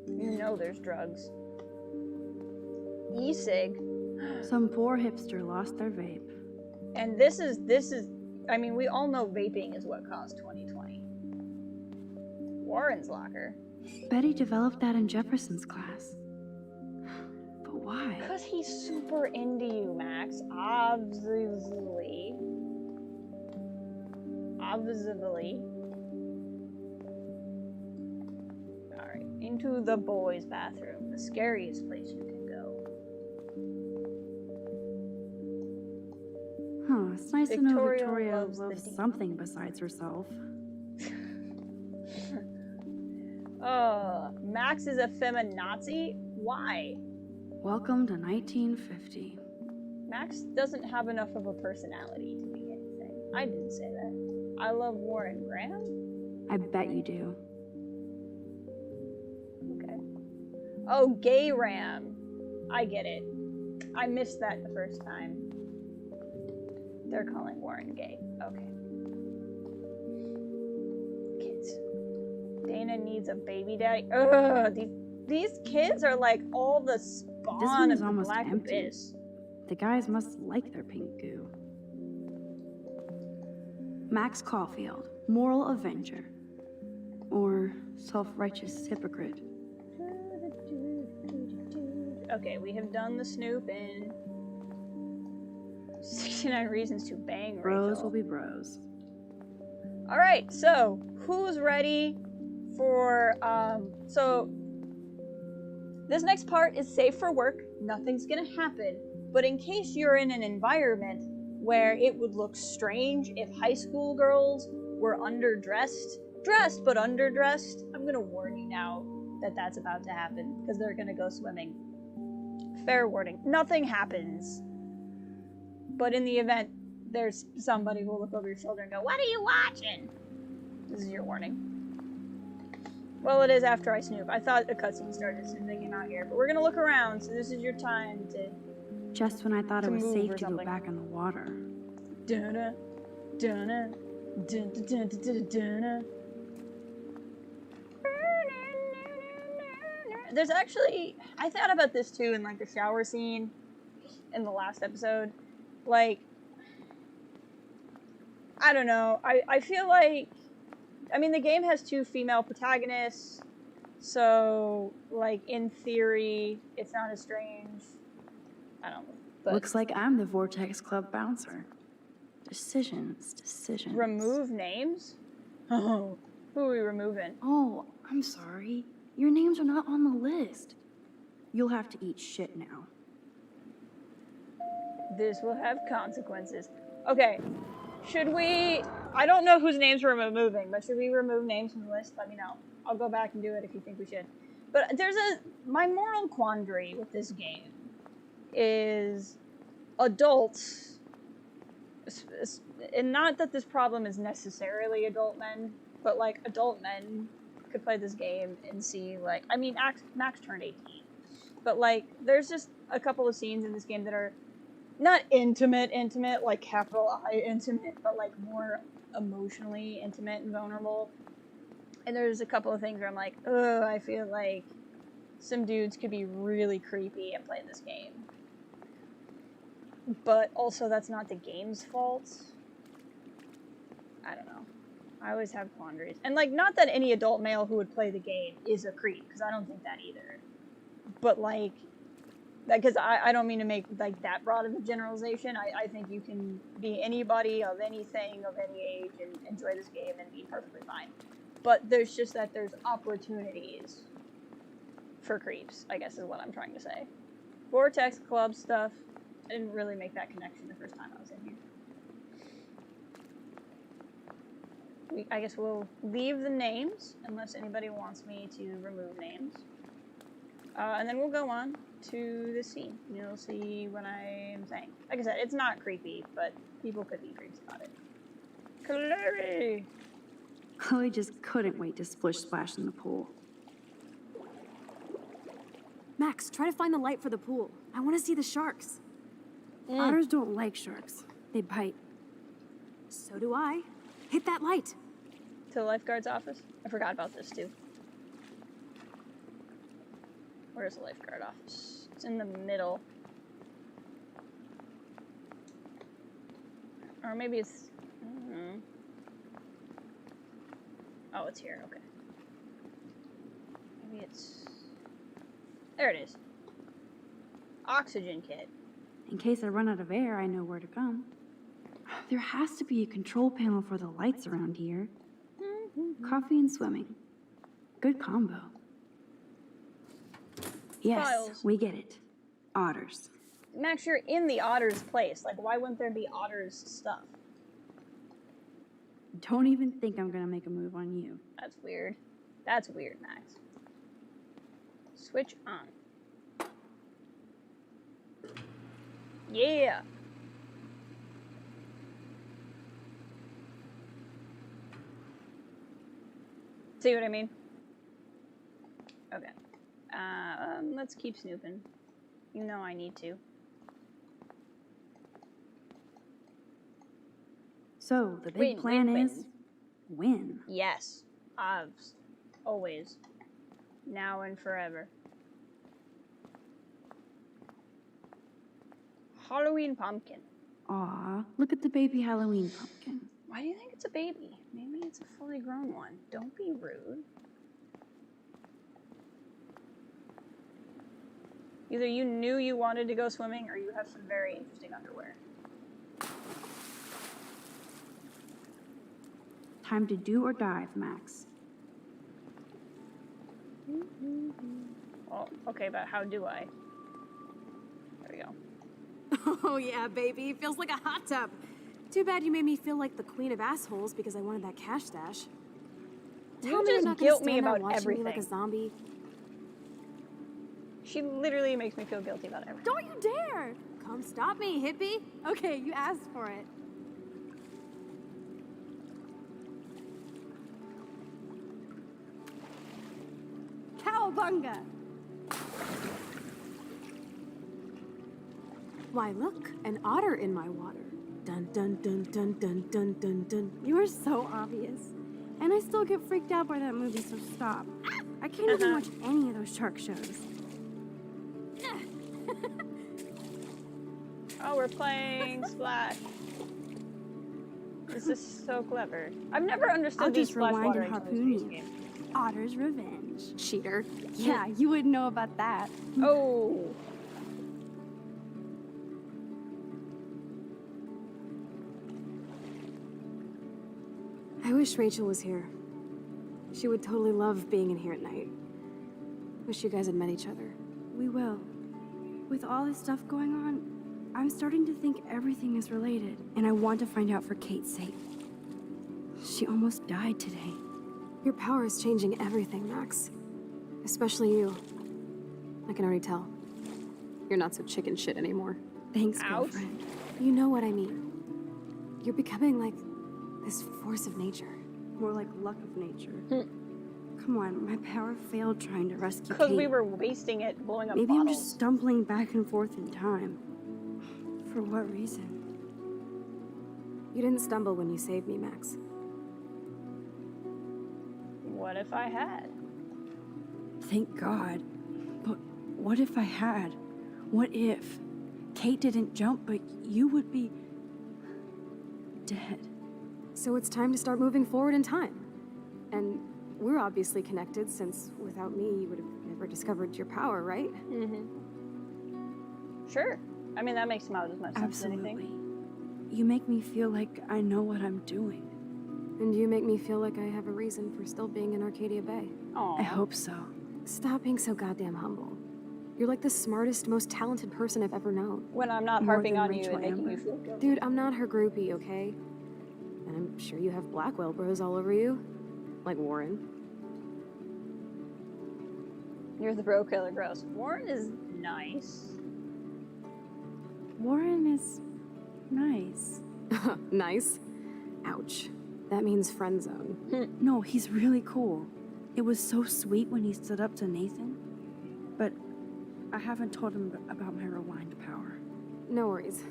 Speaker 1: You know there's drugs. E-cig.
Speaker 2: Some poor hipster lost their vape.
Speaker 1: And this is, I mean, we all know vaping is what caused 2020. Warren's locker.
Speaker 2: Betty developed that in Jefferson's class. But why?
Speaker 1: Because he's super into you, Max. Obviously. Alright, into the boys' bathroom. The scariest place you can go.
Speaker 2: Huh, it's nice to know Victoria
Speaker 1: loves
Speaker 2: loves
Speaker 1: the
Speaker 2: something besides herself.
Speaker 1: Max is a feminazi? Why?
Speaker 2: Welcome to 1950.
Speaker 1: Max doesn't have enough of a personality to be anything. I didn't say that. I love Warren Graham?
Speaker 2: I bet you do.
Speaker 1: Okay. Oh, Gay Ram. I get it. I missed that the first time. They're calling Warren gay. Okay. Kids. Dana needs a baby daddy. Ugh, these kids are like all the spawn
Speaker 2: This one is
Speaker 1: of the
Speaker 2: almost
Speaker 1: Black
Speaker 2: empty.
Speaker 1: Abyss.
Speaker 2: The guys must like their pink goo. Max Caulfield, moral avenger. Or self-righteous hypocrite.
Speaker 1: Okay, we have done the snooping. 69 reasons to bang
Speaker 2: Bros
Speaker 1: Rachel.
Speaker 2: will be bros.
Speaker 1: Alright, so who's ready for so this next part is safe for work. Nothing's gonna happen. But in case you're in an environment where it would look strange if high school girls were underdressed, dressed but underdressed, I'm gonna warn you now that that's about to happen because they're gonna go swimming. Fair warning, nothing happens. But in the event there's somebody who will look over your shoulder and go, "What are you watching?" This is your warning. Well, it is after I snoop. I thought a cutscene started as soon as they came out here, but we're gonna look around, so this is your time to...
Speaker 2: Just when I thought it was safe to go
Speaker 1: something.
Speaker 2: back in the water.
Speaker 1: Dun-dun, dun-dun, dun-dun, dun-dun, dun-dun. There's actually... I thought about this too in, like, the shower scene in the last episode. Like... I don't know. I feel like... I mean, the game has 2 female protagonists, so, like, in theory, it's not as strange. I don't know. But
Speaker 2: Looks like I'm the Vortex Club bouncer. Decisions.
Speaker 1: remove names? Oh, who are we removing?
Speaker 2: Oh, I'm sorry. Your names are not on the list. You'll have to eat shit now.
Speaker 1: This will have consequences. Okay, should we... I don't know whose names we're removing, but should we remove names from the list? Let me know. I'll go back and do it if you think we should. But there's my moral quandary with this game is adults, and not that this problem is necessarily adult men, but like adult men could play this game and see, like, I mean, Max turned 18, but like there's just a couple of scenes in this game that are not intimate, like capital I intimate, but like more emotionally intimate and vulnerable. And there's a couple of things where I'm like, ugh, I feel like some dudes could be really creepy and play this game. But also, that's not the game's fault. I don't know. I always have quandaries. And, like, not that any adult male who would play the game is a creep, because I don't think that either. But, like, because I don't mean to make, like, that broad of a generalization. I think you can be anybody of anything of any age and enjoy this game and be perfectly fine. But there's just that there's opportunities for creeps, I guess is what I'm trying to say. Vortex Club stuff. I didn't really make that connection the first time I was in here. I guess we'll leave the names, unless anybody wants me to remove names. And then we'll go on to the scene. You'll see what I am saying. Like I said, it's not creepy, but people could be creeps about it. Clary!
Speaker 2: Chloe just couldn't wait to splish splash in the pool.
Speaker 9: Max, try to find the light for the pool. I want to see the sharks.
Speaker 2: Otters don't like sharks. They bite.
Speaker 9: So do I. Hit that light.
Speaker 1: To the lifeguard's office? I forgot about this, too. Where's the lifeguard office? It's in the middle. Or maybe it's... I don't know. Oh, it's here. Okay. Maybe it's... There it is. Oxygen kit.
Speaker 2: In case I run out of air, I know where to come. There has to be a control panel for the lights around here. Coffee and swimming. Good combo. Yes,
Speaker 1: Files.
Speaker 2: we get it. Otters.
Speaker 1: Max, you're in the otter's place. Like, why wouldn't there be otter's stuff?
Speaker 2: Don't even think I'm gonna make a move on you.
Speaker 1: That's weird. That's weird, Max. Switch on. Yeah. See what I mean? Okay. Let's keep snooping. You know I need to.
Speaker 2: So, the big plan is win.
Speaker 1: Yes. Always. Now and forever. Halloween pumpkin.
Speaker 2: Aw, look at the baby Halloween pumpkin.
Speaker 1: Why do you think it's a baby? Maybe it's a fully grown one. Don't be rude. Either you knew you wanted to go swimming, or you have some very interesting underwear.
Speaker 2: Time to do or dive, Max.
Speaker 1: Oh, okay, but how do I? There we go.
Speaker 9: Oh yeah, baby. Feels like a hot tub. Too bad you made me feel like the queen of assholes because I wanted that cash stash. Tell me you're
Speaker 1: just
Speaker 9: not gonna
Speaker 1: guilt me
Speaker 9: stand there
Speaker 1: about
Speaker 9: watching
Speaker 1: everything.
Speaker 9: me like a zombie.
Speaker 1: She literally makes me feel guilty about everything.
Speaker 9: Don't you dare! Come stop me, hippie. Okay, you asked for it.
Speaker 2: Cowabunga!
Speaker 9: Why, look, an otter in my water. Dun dun dun dun dun dun dun dun.
Speaker 2: You are so obvious. And I still get freaked out by that movie, so stop. I can't even watch any of those shark shows.
Speaker 1: Oh, we're playing Splash. This is so clever. I've never understood
Speaker 2: I'll
Speaker 1: these
Speaker 2: just
Speaker 1: splash
Speaker 2: rewind
Speaker 1: water
Speaker 2: and
Speaker 1: enclosed
Speaker 2: harpoon
Speaker 1: face
Speaker 2: you.
Speaker 1: games.
Speaker 2: Otter's Revenge.
Speaker 9: Cheater.
Speaker 2: Yeah, you wouldn't know about that.
Speaker 1: Oh.
Speaker 9: I wish Rachel was here. She would totally love being in here at night. Wish you guys had met each other.
Speaker 2: We will. With all this stuff going on, I'm starting to think everything is related, and I want to find out for Kate's sake. She almost died today.
Speaker 9: Your power is changing everything, Max. Especially you. I can already tell. You're not so chicken shit anymore.
Speaker 2: Thanks,
Speaker 1: Ouch.
Speaker 2: girlfriend.
Speaker 9: You know what I mean. You're becoming like this force of nature.
Speaker 2: More like luck of nature. Come on, my power failed trying to rescue
Speaker 1: Because
Speaker 2: Kate.
Speaker 1: we were wasting it blowing up
Speaker 2: Maybe
Speaker 1: bottles.
Speaker 2: I'm just stumbling back and forth in time. For what reason?
Speaker 9: You didn't stumble when you saved me, Max.
Speaker 1: What if I had?
Speaker 2: Thank God. But what if I had? What if Kate didn't jump, but you would be dead?
Speaker 9: So it's time to start moving forward in time. And we're obviously connected, since without me, you would have never discovered your power, right?
Speaker 1: Sure. I mean, that makes about as much sense as
Speaker 2: Absolutely.
Speaker 1: anything.
Speaker 2: You make me feel like I know what I'm doing.
Speaker 9: And you make me feel like I have a reason for still being in Arcadia Bay.
Speaker 1: Aw.
Speaker 2: I hope so.
Speaker 9: Stop being so goddamn humble. You're like the smartest, most talented person I've ever known.
Speaker 1: When I'm not
Speaker 2: More
Speaker 1: harping
Speaker 2: than
Speaker 1: on you
Speaker 2: Rachel
Speaker 1: and making
Speaker 2: Amber.
Speaker 1: you feel guilty.
Speaker 9: Dude, I'm not her groupie, okay? And I'm sure you have Blackwell bros all over you. Like Warren.
Speaker 1: You're the bro killer gross. Warren is nice.
Speaker 2: Warren is nice.
Speaker 9: Nice. Ouch. That means friend zone.
Speaker 2: No, he's really cool. It was so sweet when he stood up to Nathan. But I haven't told him about my rewind power.
Speaker 9: No worries.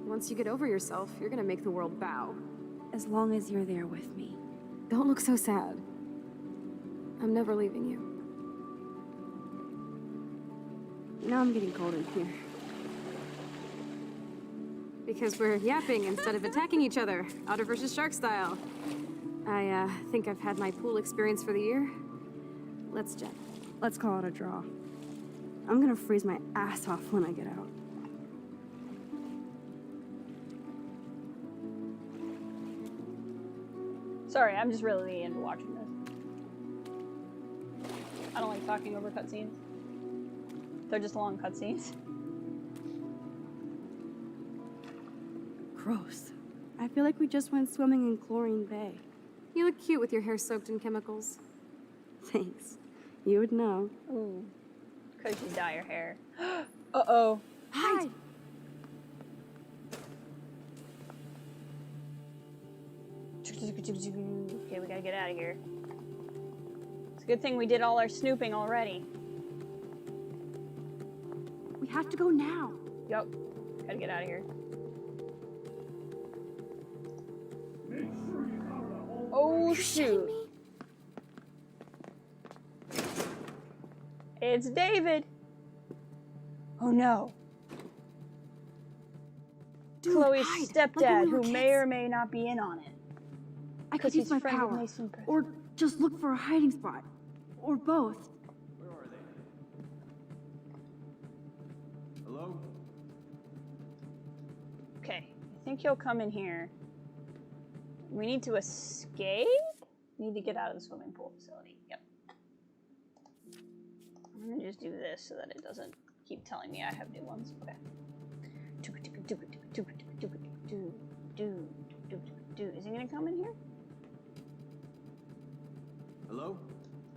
Speaker 9: Once you get over yourself, you're gonna make the world bow.
Speaker 2: As long as you're there with me.
Speaker 9: Don't look so sad. I'm never leaving you.
Speaker 2: Now I'm getting cold in here.
Speaker 9: Because we're yapping instead of attacking each other, otter versus shark style. I think I've had my pool experience for the year. Let's jet.
Speaker 2: Let's call it a draw. I'm gonna freeze my ass off when I get out.
Speaker 1: Sorry, I'm just really into watching this. I don't like talking over cutscenes. They're just long cutscenes.
Speaker 2: Gross. I feel like we just went swimming in Chlorine Bay.
Speaker 9: You look cute with your hair soaked in chemicals.
Speaker 2: Thanks. You would know.
Speaker 1: Ooh. Because you dye your hair. Uh-oh.
Speaker 2: Hide!
Speaker 1: Okay, we gotta get out of here. It's a good thing we did all our snooping already.
Speaker 2: We have to go now.
Speaker 1: Yup. Gotta get out of here. Oh, shoot. It's David. Oh, no.
Speaker 2: Dude,
Speaker 1: Chloe's
Speaker 2: hide,
Speaker 1: stepdad,
Speaker 2: like when we were
Speaker 1: who may
Speaker 2: kids.
Speaker 1: or may not be in on it.
Speaker 2: I could
Speaker 1: 'Cause
Speaker 2: use
Speaker 1: he's
Speaker 2: my
Speaker 1: friends with
Speaker 2: power.
Speaker 1: Mason Chris.
Speaker 2: Or just look for a hiding spot. Or both.
Speaker 6: Where are they? Hello?
Speaker 1: Okay, I think he'll come in here. We need to escape? Need to get out of the swimming pool facility. Yep. I'm gonna just do this so that it doesn't keep telling me I have new ones. Okay. Is he gonna come in here?
Speaker 6: Hello?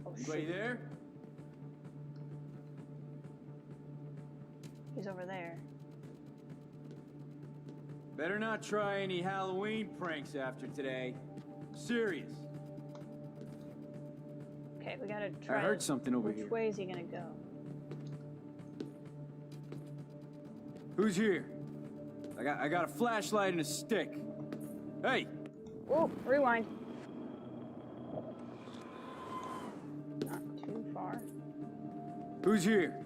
Speaker 1: Oh,
Speaker 6: Anybody
Speaker 1: shit.
Speaker 6: there?
Speaker 1: He's over there.
Speaker 6: Better not try any Halloween pranks after today. Serious.
Speaker 1: Okay, Okay, we gotta try.
Speaker 6: I heard something over
Speaker 1: Which
Speaker 6: here.
Speaker 1: way is he gonna go?
Speaker 6: Who's here? I got a flashlight and a stick. Hey!
Speaker 1: Oh, rewind. Not too far.
Speaker 6: Who's here?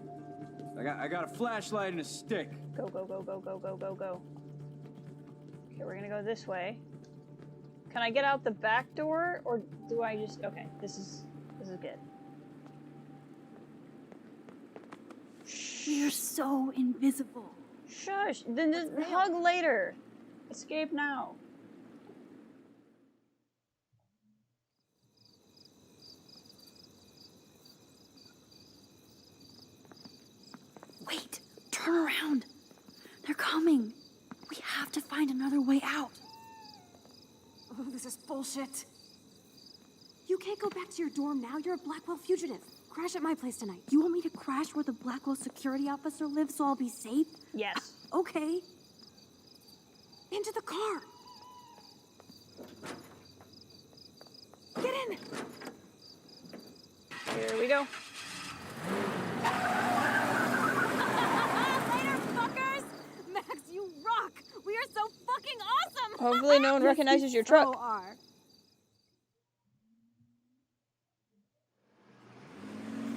Speaker 6: I got a flashlight and a stick.
Speaker 1: Go, go, go, go, go, go, go, go. Okay, we're gonna go this way. Can I get out the back door, or do I just... Okay, this is good.
Speaker 2: We're so invisible.
Speaker 1: Shush! Then just hug later. Escape now.
Speaker 2: Wait, turn around. They're coming. We have to find another way out.
Speaker 9: Oh, this is bullshit. You can't go back to your dorm now. You're a Blackwell fugitive. Crash at my place tonight.
Speaker 2: You want me to crash where the Blackwell security officer lives so I'll be safe?
Speaker 1: Yes.
Speaker 2: Okay.
Speaker 9: Into the car. Get in.
Speaker 1: Here we go.
Speaker 9: Later, fuckers. Max, you rock. We are so fucking awesome.
Speaker 1: Hopefully no one recognizes your truck.
Speaker 9: So are.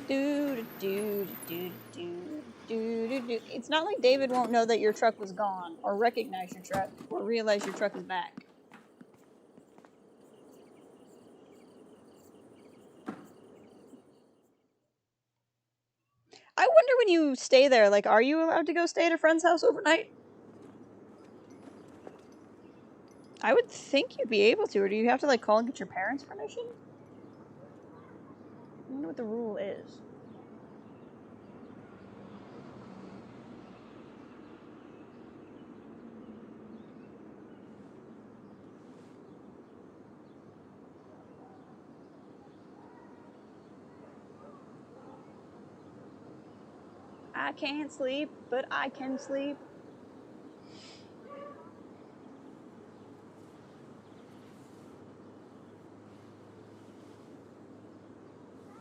Speaker 1: Do. It's not like David won't know that your truck was gone, or recognize your truck, or realize your truck is back. I wonder when you stay there, like, are you allowed to go stay at a friend's house overnight? I would think you'd be able to, or do you have to, like, call and get your parents' permission? I wonder what the rule is. I can't sleep, but I can sleep.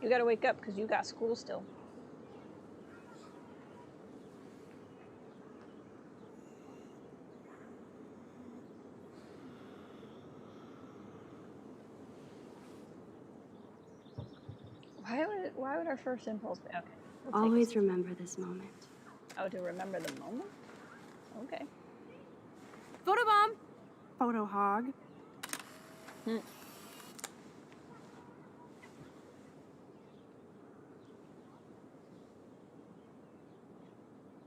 Speaker 1: You gotta wake up because you got school still. Why would our first impulse be? Okay. we'll take
Speaker 2: Always remember this moment.
Speaker 1: Oh, to remember the moment? Okay.
Speaker 9: Photobomb.
Speaker 2: Photo hog.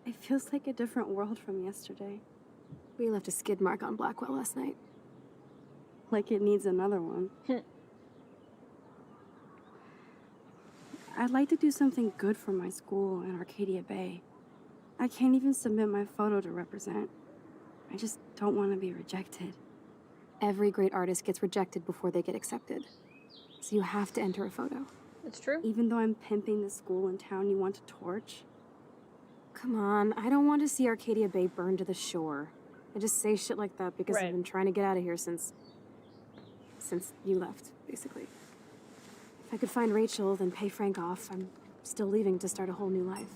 Speaker 2: It feels like a different world from yesterday.
Speaker 9: We left a skid mark on Blackwell last night.
Speaker 2: Like it needs another one. I'd like to do something good for my school in Arcadia Bay. I can't even submit my photo to represent. I just don't want to be rejected.
Speaker 9: Every great artist gets rejected before they get accepted. So you have to enter a photo.
Speaker 1: It's true.
Speaker 2: Even though I'm pimping the school in town you want to torch?
Speaker 9: Come on, I don't want to see Arcadia Bay burned to the shore. I just say shit like that because
Speaker 1: Right.
Speaker 9: I've been trying to get out of here since you left, basically. If I could find Rachel, then pay Frank off, I'm still leaving to start a whole new life.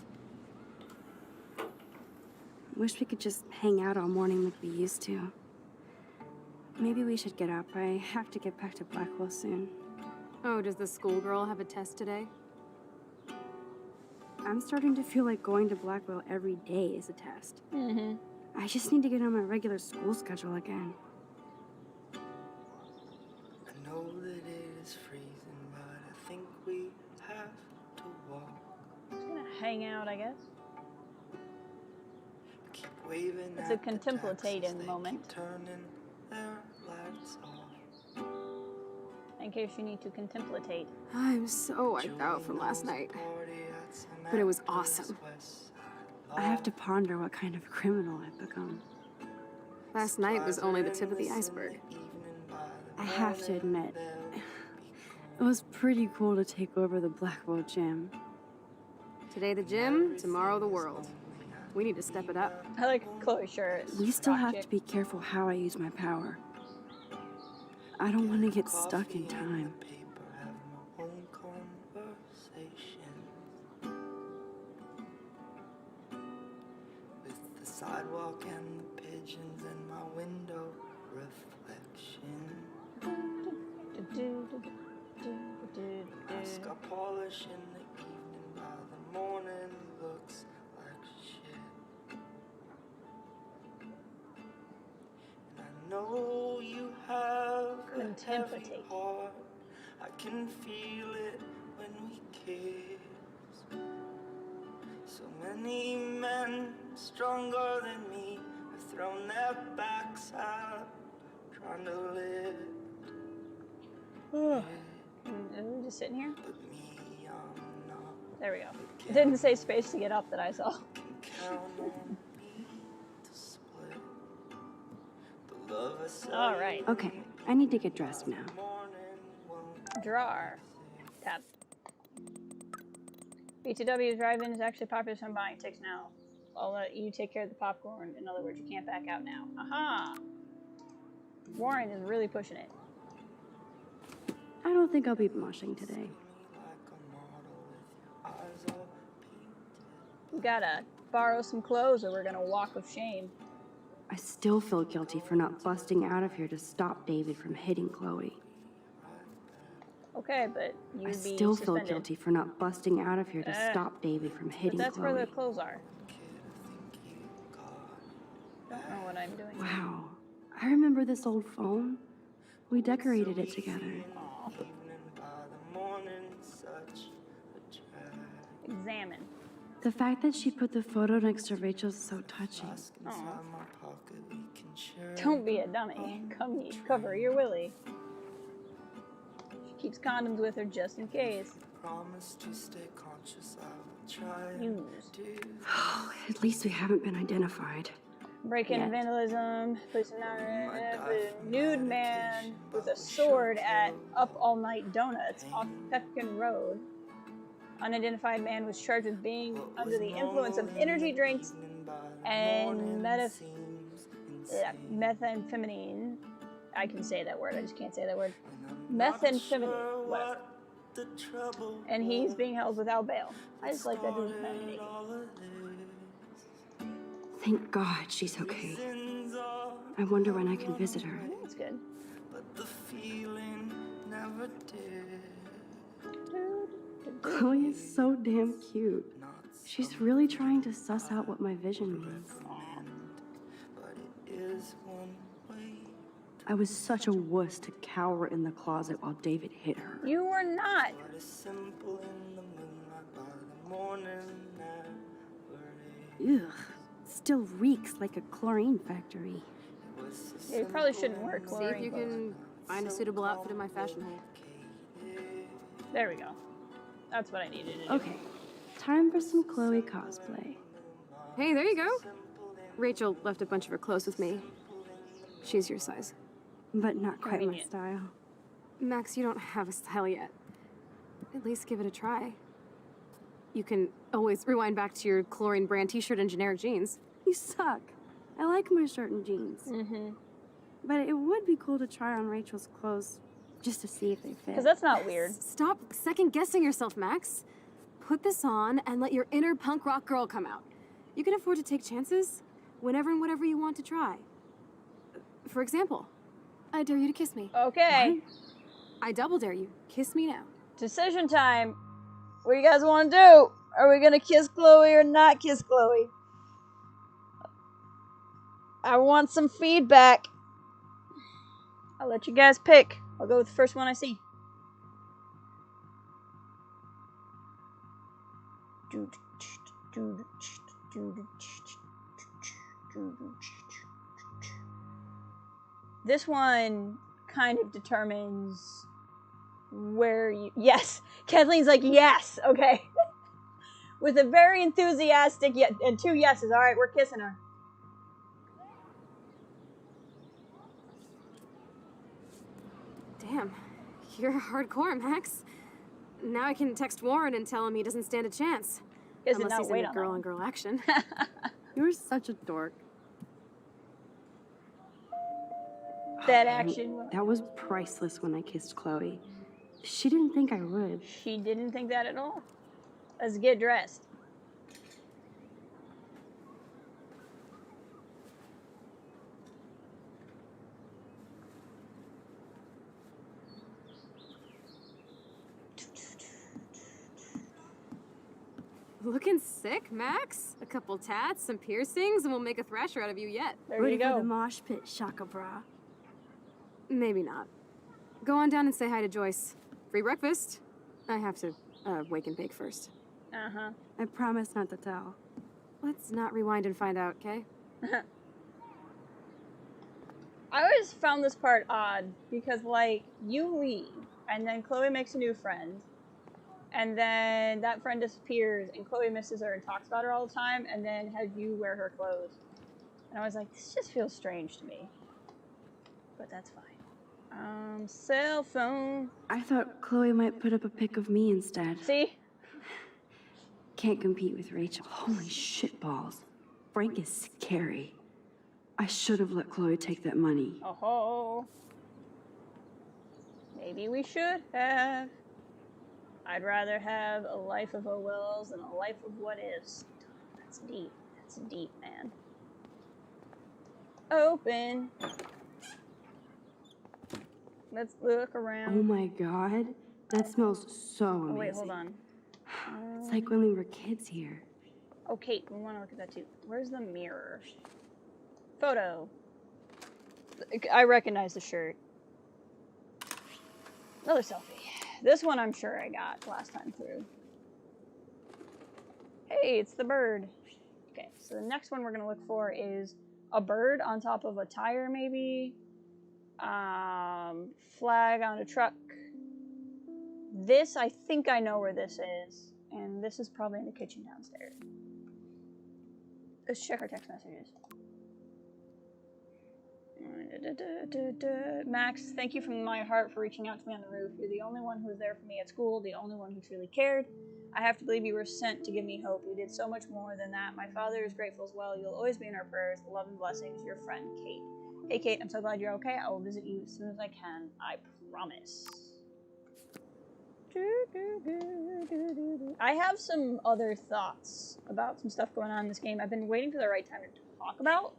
Speaker 2: Wish we could just hang out all morning like we used to. Maybe we should get up. I have to get back to Blackwell soon.
Speaker 9: Oh, does the schoolgirl have a test today?
Speaker 2: I'm starting to feel like going to Blackwell every day is a test.
Speaker 1: Mm-hmm.
Speaker 2: I just need to get on my regular school schedule again.
Speaker 11: I know that it is freezing, but I think we have to walk.
Speaker 1: Just gonna hang out, I guess.
Speaker 11: Keep waving
Speaker 1: It's a
Speaker 11: at the
Speaker 1: contemplating
Speaker 11: taxis, they
Speaker 1: moment.
Speaker 11: keep turning their lights off.
Speaker 1: In case you need to contemplate.
Speaker 9: I'm so wiped out from last night. But it was awesome.
Speaker 2: I have to ponder what kind of criminal I've become.
Speaker 9: Last night was only the tip of the iceberg.
Speaker 2: I have to admit, it was pretty cool to take over the Blackwell gym.
Speaker 9: Today the gym, tomorrow the world. We need to step it up.
Speaker 1: I like Chloe's shirt.
Speaker 2: We still have to be careful how I use my power. I don't want to get stuck in time.
Speaker 11: With the sidewalk and the pigeons in my window reflection. Mask I polish in the evening, by the morning looks like shit. And I know you have a heavy heart. I can feel it when we kiss. So many men stronger than me have thrown their backs out, trying to live.
Speaker 1: And we're just sitting here.
Speaker 11: But me, I'm not.
Speaker 1: There we go. It didn't say space to get up that I saw.
Speaker 11: Count on me to split the love I saved.
Speaker 1: All right.
Speaker 2: Okay, I need to get dressed now.
Speaker 1: Drawer. Tab. BTW drive-in is actually popular, so I'm buying tickets now. I'll let you take care of the popcorn. In other words, you can't back out now. Aha! Warren is really pushing it.
Speaker 2: I don't think I'll be moshing today.
Speaker 1: We gotta borrow some clothes or we're gonna walk of shame.
Speaker 2: I still feel guilty for not busting out of here to stop David from hitting Chloe.
Speaker 1: Okay, but you'd
Speaker 2: I
Speaker 1: be
Speaker 2: still
Speaker 1: suspended.
Speaker 2: feel guilty for not busting out of here to stop David from hitting
Speaker 1: But that's
Speaker 2: Chloe.
Speaker 1: where the clothes are. Don't know what I'm doing.
Speaker 2: Wow. I remember this old phone. We decorated it together.
Speaker 1: Examine.
Speaker 2: The fact that she put the photo next to Rachel's is so touching.
Speaker 1: Aw. Don't be a dummy. Cover your willy. She keeps condoms with her just in case. Used.
Speaker 2: At least we haven't been identified.
Speaker 1: Break-in and vandalism. Police nude man with a sword at Up All Night Donuts off Pepkin Road. Unidentified man was charged with being under the influence of energy drinks and methamphetamine. I can say that word, I just can't say that word. Methamphetamine, whatever. And he's being held without bail. I just like that dude's humanity.
Speaker 2: Thank God she's okay. I wonder when I can visit her.
Speaker 1: I think it's good.
Speaker 11: But the feeling never did.
Speaker 2: Chloe is so damn cute. She's really trying to suss out what my vision means. I was such a wuss to cower in the closet while David hit her.
Speaker 1: You were not.
Speaker 2: Ugh. Still reeks like a chlorine factory.
Speaker 1: Yeah, you probably shouldn't wear
Speaker 9: See
Speaker 1: chlorine.
Speaker 9: if you can find a suitable outfit in my fashion hole.
Speaker 1: There we go. That's what I needed to do.
Speaker 2: Okay, time for some Chloe cosplay.
Speaker 9: Hey, there you go. Rachel left a bunch of her clothes with me. She's your size.
Speaker 2: But not quite my
Speaker 1: Convenient.
Speaker 2: style.
Speaker 9: Max, you don't have a style yet. At least give it a try. You can always rewind back to your chlorine brand t-shirt and generic jeans.
Speaker 2: You suck. I like my shirt and jeans.
Speaker 1: Mm-hmm.
Speaker 2: But it would be cool to try on Rachel's clothes just to see if they fit.
Speaker 1: Because that's not weird.
Speaker 9: Stop second-guessing yourself, Max. Put this on and let your inner punk rock girl come out. You can afford to take chances whenever and whatever you want to try. For example, I dare you to kiss me.
Speaker 1: Okay.
Speaker 9: I double dare you. Kiss me now.
Speaker 1: Decision time. What do you guys want to do? Are we going to kiss Chloe or not kiss Chloe? I want some feedback. I'll let you guys pick. I'll go with the first one I see. This one kind of determines where you... Yes! Kathleen's like, yes! Okay. With a very enthusiastic yes, and 2 yeses. Alright, we're kissing her.
Speaker 9: Damn, you're hardcore, Max. Now I can text Warren and tell him he doesn't stand a chance.
Speaker 1: Guess
Speaker 9: Unless
Speaker 1: not
Speaker 9: he's
Speaker 1: wait
Speaker 9: into
Speaker 1: on that one.
Speaker 9: girl-on-girl action.
Speaker 2: You're such a dork.
Speaker 1: That action.
Speaker 2: That was priceless when I kissed Chloe. She didn't think I would.
Speaker 1: She didn't think that at all. Let's get dressed.
Speaker 9: Looking sick, Max? A couple tats, some piercings, and we'll make a thrasher out of you yet.
Speaker 1: There
Speaker 2: Ready
Speaker 1: you go.
Speaker 2: for the mosh pit, Shaka Bra.
Speaker 9: Maybe not. Go on down and say hi to Joyce. Free breakfast. I have to, wake and bake first.
Speaker 1: Uh-huh.
Speaker 2: I promise not to tell.
Speaker 9: Let's not rewind and find out, okay?
Speaker 1: I always found this part odd because, like, you leave, and then Chloe makes a new friend, and then that friend disappears, and Chloe misses her and talks about her all the time, and then has you wear her clothes. And I was like, this just feels strange to me. But that's fine. Cell phone.
Speaker 2: I thought Chloe might put up a pic of me instead.
Speaker 1: See?
Speaker 2: Can't compete with Rachel. Holy shitballs. Frank is scary. I should have let Chloe take that money.
Speaker 1: Oh-ho. Maybe we should have. I'd rather have a life of O-Wells than a life of what ifs. That's deep. That's deep, man. Open. Let's look around.
Speaker 2: Oh my god. That smells so amazing.
Speaker 1: Oh, wait, hold on.
Speaker 2: It's like when we were kids here.
Speaker 1: Oh, Kate, we want to look at that too. Where's the mirror? Photo. I recognize the shirt. Another selfie. This one I'm sure I got last time through. Hey, it's the bird. Okay, so the next one we're going to look for is a bird on top of a tire, maybe. Flag on a truck. This, I think I know where this is. And this is probably in the kitchen downstairs. Let's check our text messages. Max, thank you from my heart for reaching out to me on the roof. You're the only one who was there for me at school, the only one who truly cared. I have to believe you were sent to give me hope. You did so much more than that. My father is grateful as well. You'll always be in our prayers. Love and blessings, your friend, Kate. Hey, Kate, I'm so glad you're okay. I will visit you as soon as I can. I promise. I have some other thoughts about some stuff going on in this game. I've been waiting for the right time to talk about.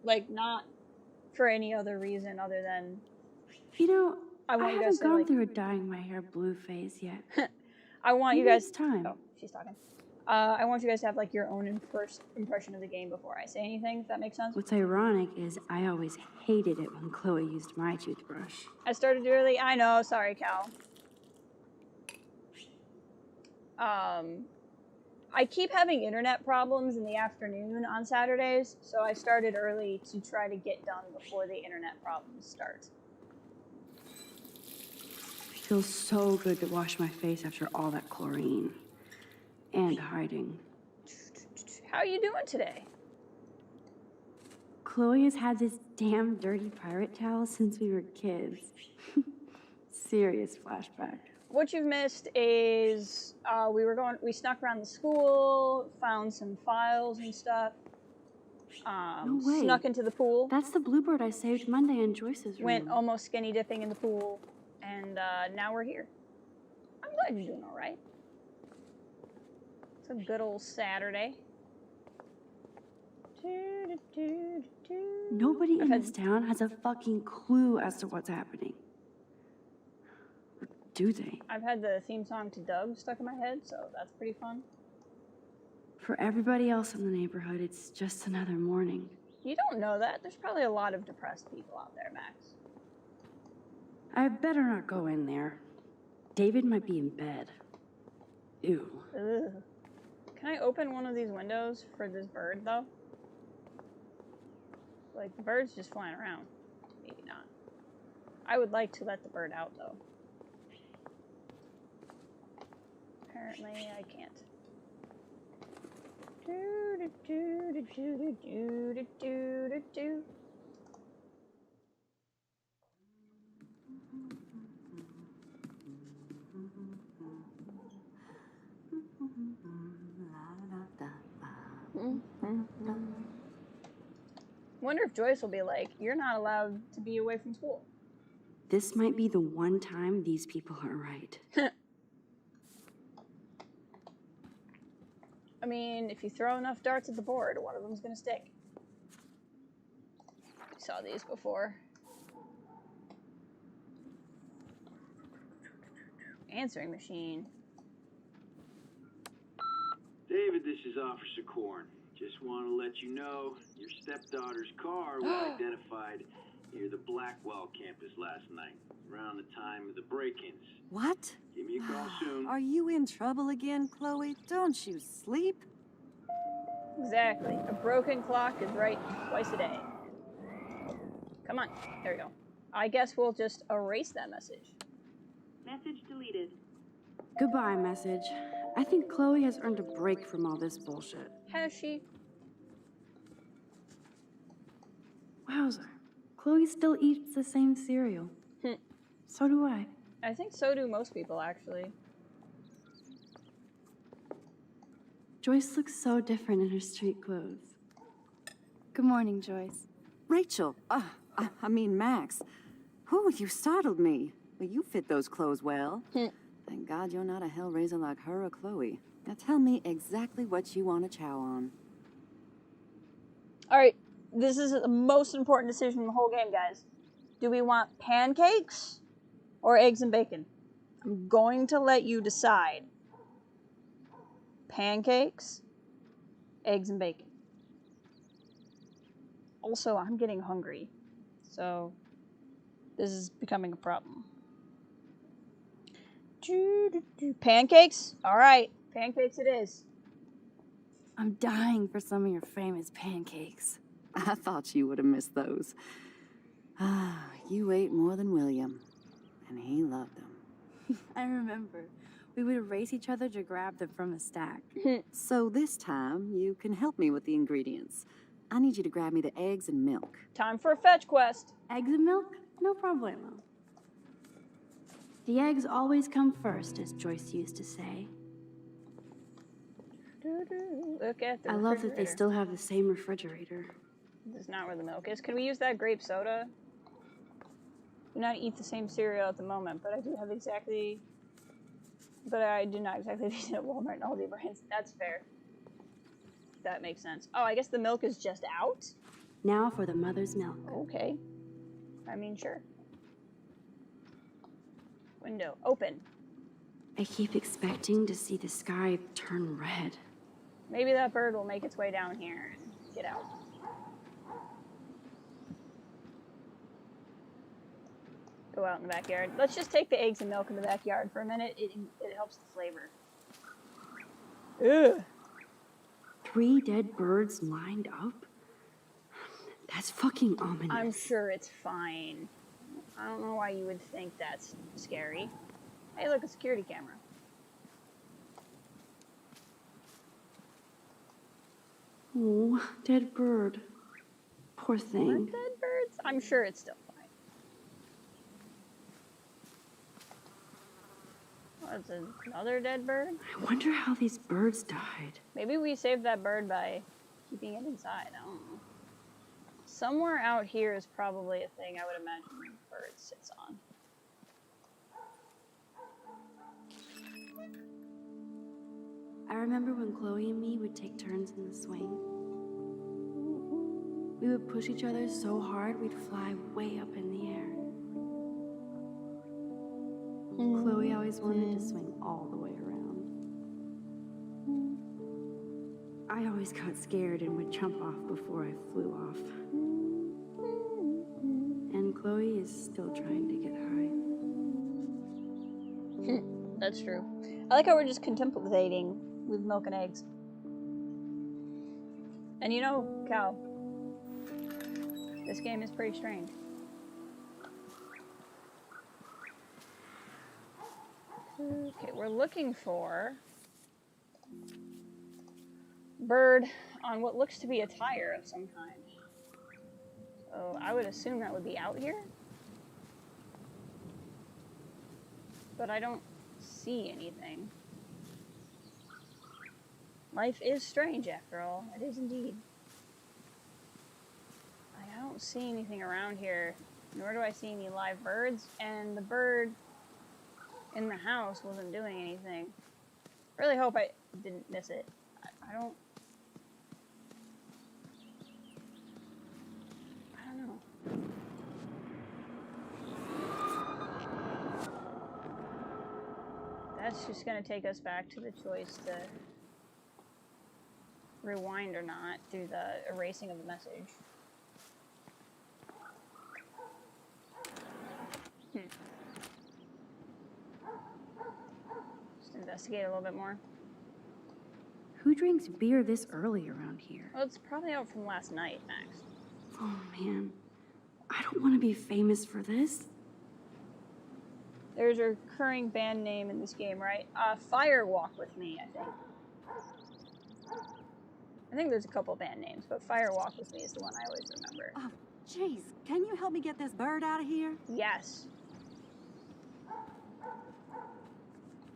Speaker 1: Like, not for any other reason other than...
Speaker 2: You know,
Speaker 1: I
Speaker 2: haven't gone through a dyeing my hair blue phase yet.
Speaker 1: I want
Speaker 2: Maybe
Speaker 1: you guys...
Speaker 2: it's time.
Speaker 1: Oh, she's talking. I want you guys to have, like, your own first impression of the game before I say anything, if that makes sense.
Speaker 2: What's ironic is I always hated it when Chloe used my toothbrush.
Speaker 1: I started early. I know. Sorry, Cal. I keep having internet problems in the afternoon on Saturdays, so I started early to try to get done before the internet problems start.
Speaker 2: Feels so good to wash my face after all that chlorine. And hiding.
Speaker 1: How are you doing today?
Speaker 2: Chloe has had this damn dirty pirate towel since we were kids. Serious flashback.
Speaker 1: What you've missed is we snuck around the school, found some files and stuff.
Speaker 2: No way.
Speaker 1: Snuck into the pool.
Speaker 2: That's the bluebird I saved Monday in Joyce's room.
Speaker 1: Went almost skinny dipping in the pool, and now we're here. I'm glad you're doing all right. It's a good old Saturday.
Speaker 2: Nobody in this town has a fucking clue as to what's happening. Or do they?
Speaker 1: I've had the theme song to Doug stuck in my head, so that's pretty fun.
Speaker 2: For everybody else in the neighborhood, it's just another morning.
Speaker 1: You don't know that. There's probably a lot of depressed people out there, Max.
Speaker 2: I better not go in there. David might be in bed. Ew.
Speaker 1: Ugh. Can I open one of these windows for this bird, though? Like, the bird's just flying around. Maybe not. I would like to let the bird out, though. Apparently, I can't. Wonder if Joyce will be like, you're not allowed to be away from school.
Speaker 2: This might be the one time these people are right.
Speaker 1: I mean, if you throw enough darts at the board, one of them's gonna stick. We saw these before. Answering machine.
Speaker 12: David, this is Officer Korn. Just want to let you know your stepdaughter's car was identified near the Blackwell campus last night, around the time of the break-ins.
Speaker 5: What?
Speaker 12: Give me a call soon.
Speaker 5: Are you in trouble again, Chloe? Don't you sleep?
Speaker 1: Exactly. A broken clock is right twice a day. Come on. There we go. I guess we'll just erase that message.
Speaker 2: Message deleted. Goodbye, message. I think Chloe has earned a break from all this bullshit.
Speaker 1: Has she?
Speaker 2: Wowzer. Chloe still eats the same cereal. So do I.
Speaker 1: I think so do most people, actually.
Speaker 2: Joyce looks so different in her street clothes. Good morning, Joyce.
Speaker 5: Rachel, I mean Max. Oh, you startled me. Well, you fit those clothes well. Thank God you're not a hellraiser like her or Chloe. Now tell me exactly what you want to chow on.
Speaker 1: Alright, this is the most important decision in the whole game, guys. Do we want pancakes or eggs and bacon? I'm going to let you decide. Pancakes, eggs and bacon. Also, I'm getting hungry, so this is becoming a problem. Pancakes? Alright, pancakes it is.
Speaker 2: I'm dying for some of your famous pancakes.
Speaker 5: I thought you would have missed those. Ah, you ate more than William, and he loved them.
Speaker 2: I remember. We would race each other to grab them from the stack.
Speaker 5: So this time, you can help me with the ingredients. I need you to grab me the eggs and milk.
Speaker 1: Time for a fetch quest.
Speaker 2: Eggs and milk? No problemo. The eggs always come first, as Joyce used to say.
Speaker 1: Look at the
Speaker 2: I love that they still have the same refrigerator.
Speaker 1: This is not where the milk is. Can we use that grape soda? Do not eat the same cereal at the moment, but I do have exactly... But I do not exactly eat at Walmart and Aldi brands. That's fair. That makes sense. Oh, I guess the milk is just out?
Speaker 2: Now for the mother's milk.
Speaker 1: Okay. I mean, sure. Window open.
Speaker 2: I keep expecting to see the sky turn red.
Speaker 1: Maybe that bird will make its way down here and get out. Go out in the backyard. Let's just take the eggs and milk in the backyard for a minute. It helps the flavor. Ugh.
Speaker 2: 3 dead birds lined up? That's fucking ominous.
Speaker 1: I'm sure it's fine. I don't know why you would think that's scary. Hey, look, a security camera.
Speaker 2: Oh, dead bird. Poor thing.
Speaker 1: More dead birds? I'm sure it's still fine. That's another dead bird?
Speaker 2: I wonder how these birds died.
Speaker 1: Maybe we saved that bird by keeping it inside. I don't know. Somewhere out here is probably a thing I would imagine a bird sits on.
Speaker 2: I remember when Chloe and me would take turns in the swing. We would push each other so hard we'd fly way up in the air. Chloe always wanted to swing all the way around. I always got scared and would jump off before I flew off. And Chloe is still trying to get high.
Speaker 1: That's true. I like how we're just contemplating with milk and eggs. And you know, Cal, this game is pretty strange. Okay, we're looking for bird on what looks to be a tire of some kind. So I would assume that would be out here. But I don't see anything. Life is strange after all. It is indeed. I don't see anything around here, nor do I see any live birds, and the bird in the house wasn't doing anything. Really hope I didn't miss it. I I don't know. That's just gonna take us back to the choice to rewind or not through the erasing of the message. Just investigate a little bit more.
Speaker 2: Who drinks beer this early around here?
Speaker 1: Well, it's probably out from last night, Max.
Speaker 2: Oh man, I don't want to be famous for this.
Speaker 1: There's a recurring band name in this game, right? Fire Walk With Me, I think. I think there's a couple band names, but Fire Walk With Me is the one I always remember.
Speaker 5: Oh, jeez. Can you help me get this bird out of here?
Speaker 1: Yes.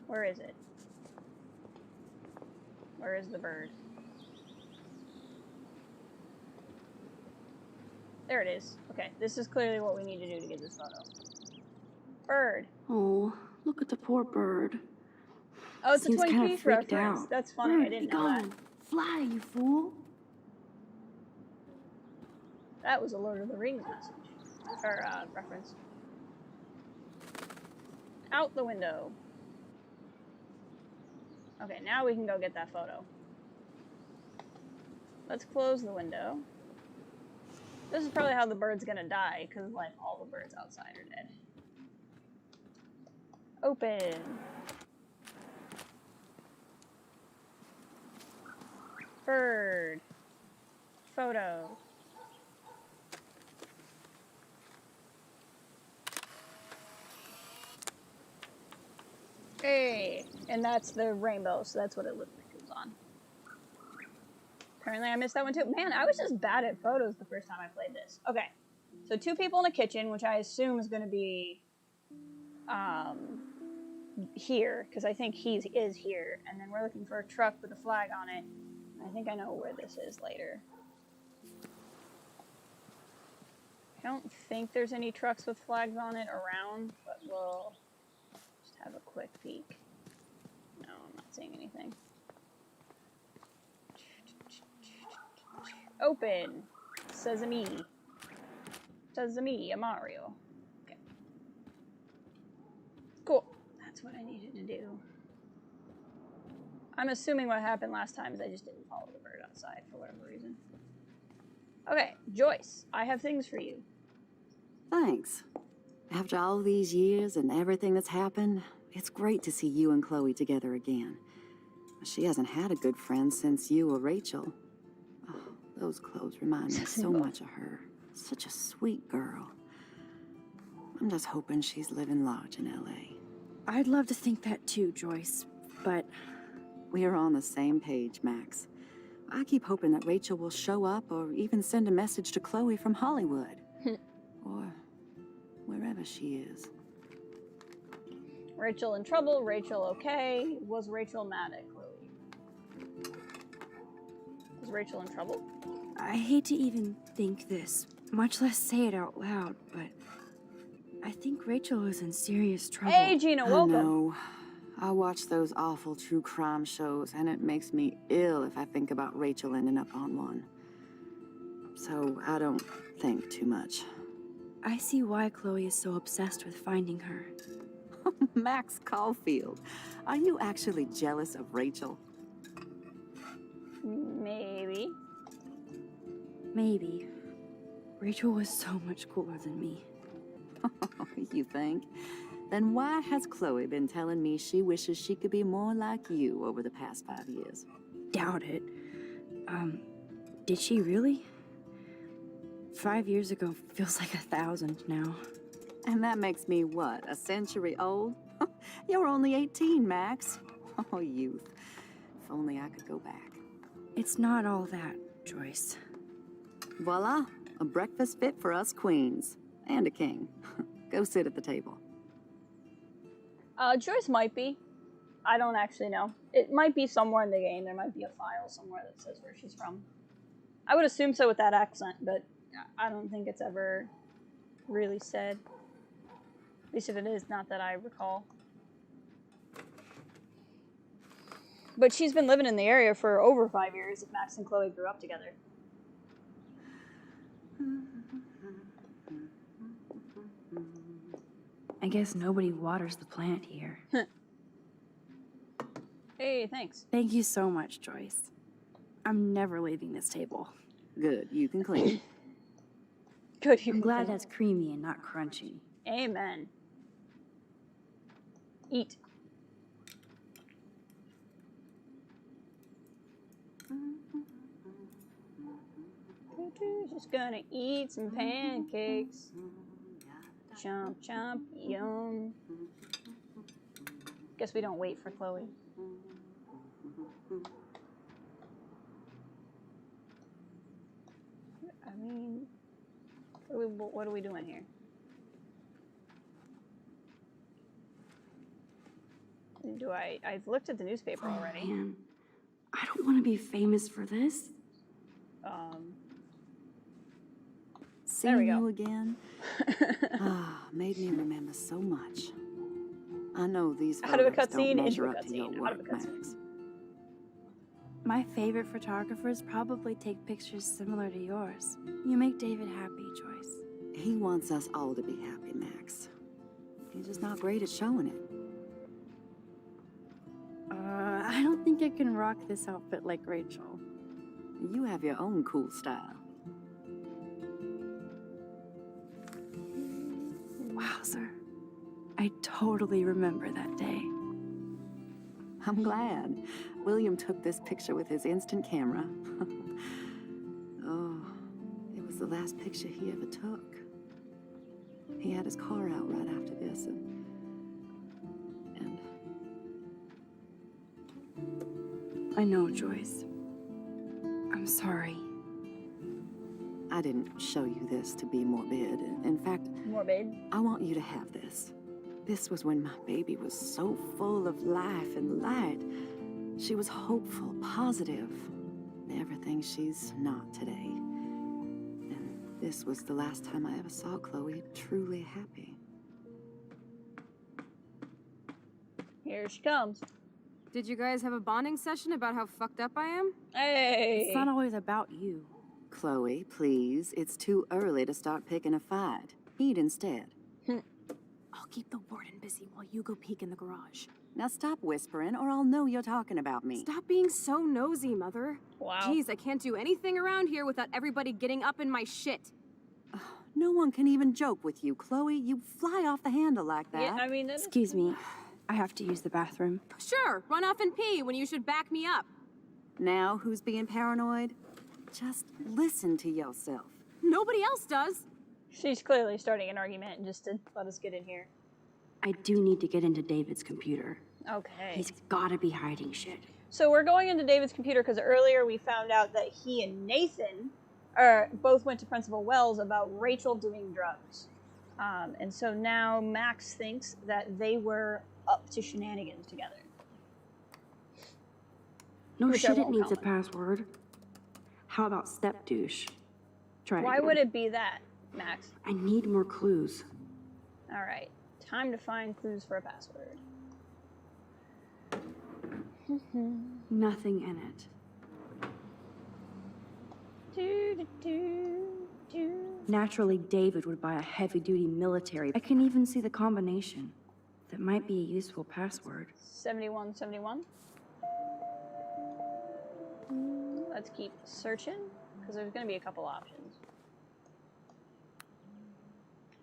Speaker 1: Where is it? Where is the bird? There it is. Okay, this is clearly what we need to do to get this photo. Bird.
Speaker 2: Oh, look at the poor bird.
Speaker 1: Oh, it's
Speaker 2: Seems
Speaker 1: a Twin
Speaker 2: kinda
Speaker 1: Peaks
Speaker 2: freaked
Speaker 1: reference.
Speaker 2: out.
Speaker 1: That's funny.
Speaker 2: Bird,
Speaker 1: I didn't
Speaker 2: be
Speaker 1: know that.
Speaker 2: gone. Fly, you fool.
Speaker 1: That was a Lord of the Rings message. Or, reference. Out the window. Okay, now we can go get that photo. Let's close the window. This is probably how the bird's gonna die, because, like, all the birds outside are dead. Open. Bird. Photo. Hey! And that's the rainbow, so that's what it looked like it was on. Apparently I missed that one too. Man, I was just bad at photos the first time I played this. Okay. So 2 people in a kitchen, which I assume is going to be here, because I think he is here. And then we're looking for a truck with a flag on it. I think I know where this is later. I don't think there's any trucks with flags on it around, but we'll just have a quick peek. No, I'm not seeing anything. Open. Sesame. Sesame, a Mario. Okay. Cool. That's what I needed to do. I'm assuming what happened last time is I just didn't follow the bird outside for whatever reason. Okay, Joyce, I have things for you.
Speaker 5: Thanks. After all these years and everything that's happened, it's great to see you and Chloe together again. She hasn't had a good friend since you or Rachel. Oh, those clothes remind me so much of her. Such a sweet girl. I'm just hoping she's living large in LA.
Speaker 2: I'd love to think that too, Joyce, but...
Speaker 5: We are on the same page, Max. I keep hoping that Rachel will show up or even send a message to Chloe from Hollywood. Or wherever she is.
Speaker 1: Rachel in trouble, Rachel okay. Was Rachel mad at Chloe? Is Rachel in trouble?
Speaker 2: I hate to even think this, much less say it out loud, but I think Rachel is in serious trouble.
Speaker 1: Hey, Gina, welcome.
Speaker 5: I know. I watch those awful true crime shows, and it makes me ill if I think about Rachel ending up on one. So I don't think too much.
Speaker 2: I see why Chloe is so obsessed with finding her.
Speaker 5: Max Caulfield, are you actually jealous of Rachel?
Speaker 1: Maybe.
Speaker 2: Maybe. Rachel was so much cooler than me.
Speaker 5: You think? Then why has Chloe been telling me she wishes she could be more like you over the past 5 years?
Speaker 2: Doubt it. Did she really? 5 years ago feels like 1,000 now.
Speaker 5: And that makes me what, a century old? You're only 18, Max. Oh, youth. If only I could go back.
Speaker 2: It's not all that, Joyce.
Speaker 5: Voila, a breakfast fit for us queens. And a king. Go sit at the table.
Speaker 1: Joyce might be. I don't actually know. It might be somewhere in the game. There might be a file somewhere that says where she's from. I would assume so with that accent, but I don't think it's ever really said. At least if it is, not that I recall. But she's been living in the area for over 5 years if Max and Chloe grew up together.
Speaker 2: I guess nobody waters the plant here.
Speaker 1: Hey, thanks.
Speaker 2: Thank you so much, Joyce. I'm never leaving this table.
Speaker 5: Good, you can clean.
Speaker 1: Good,
Speaker 2: I'm glad that's creamy and not crunchy.
Speaker 1: Amen. Eat. Just gonna eat some pancakes. Chomp, chomp, yum. Guess we don't wait for Chloe. I mean, what are we doing here? I've looked at the newspaper already.
Speaker 2: Man, I don't want to be famous for this.
Speaker 5: Seeing you again made me remember so much. I know these photos don't measure up to your work, Max.
Speaker 2: My favorite photographers probably take pictures similar to yours. You make David happy, Joyce.
Speaker 5: He wants us all to be happy, Max. He's just not great at showing it.
Speaker 2: I don't think I can rock this outfit like Rachel.
Speaker 5: You have your own cool style.
Speaker 2: Wowzer. I totally remember that day.
Speaker 5: I'm glad. William took this picture with his instant camera. Oh, it was the last picture he ever took. He had his car out right after this, and
Speaker 2: I know, Joyce. I'm sorry.
Speaker 5: I didn't show you this to be morbid. In fact,
Speaker 1: morbid?
Speaker 5: I want you to have this. This was when my baby was so full of life and light. She was hopeful, positive, everything she's not today. And this was the last time I ever saw Chloe truly happy.
Speaker 1: Here she comes.
Speaker 13: Did you guys have a bonding session about how fucked up I am?
Speaker 1: Hey!
Speaker 2: It's not always about you.
Speaker 5: Chloe, please. It's too early to start picking a fight. Eat instead.
Speaker 9: I'll keep the warden busy while you go peek in the garage.
Speaker 5: Now stop whispering, or I'll know you're talking about me.
Speaker 13: Stop being so nosy, Mother.
Speaker 1: Wow.
Speaker 13: Jeez, I can't do anything around here without everybody getting up in my shit.
Speaker 5: No one can even joke with you, Chloe. You fly off the handle like that.
Speaker 1: Yeah, I mean,
Speaker 2: excuse me. I have to use the bathroom.
Speaker 13: Sure, run off and pee when you should back me up.
Speaker 5: Now who's being paranoid? Just listen to yourself.
Speaker 13: Nobody else does.
Speaker 1: She's clearly starting an argument just to let us get in here.
Speaker 2: I do need to get into David's computer.
Speaker 1: Okay.
Speaker 2: He's gotta be hiding shit.
Speaker 1: So we're going into David's computer because earlier we found out that he and Nathan both went to Principal Wells about Rachel doing drugs. And so now Max thinks that they were up to shenanigans together.
Speaker 2: No shit, it needs a password. How about step douche? Try it.
Speaker 1: Why would it be that, Max?
Speaker 2: I need more clues.
Speaker 1: Alright. Time to find clues for a password.
Speaker 2: Nothing in it. Naturally, David would buy a heavy-duty military. I can even see the combination. That might be a useful password.
Speaker 1: 7171. Let's keep searching, because there's going to be a couple options.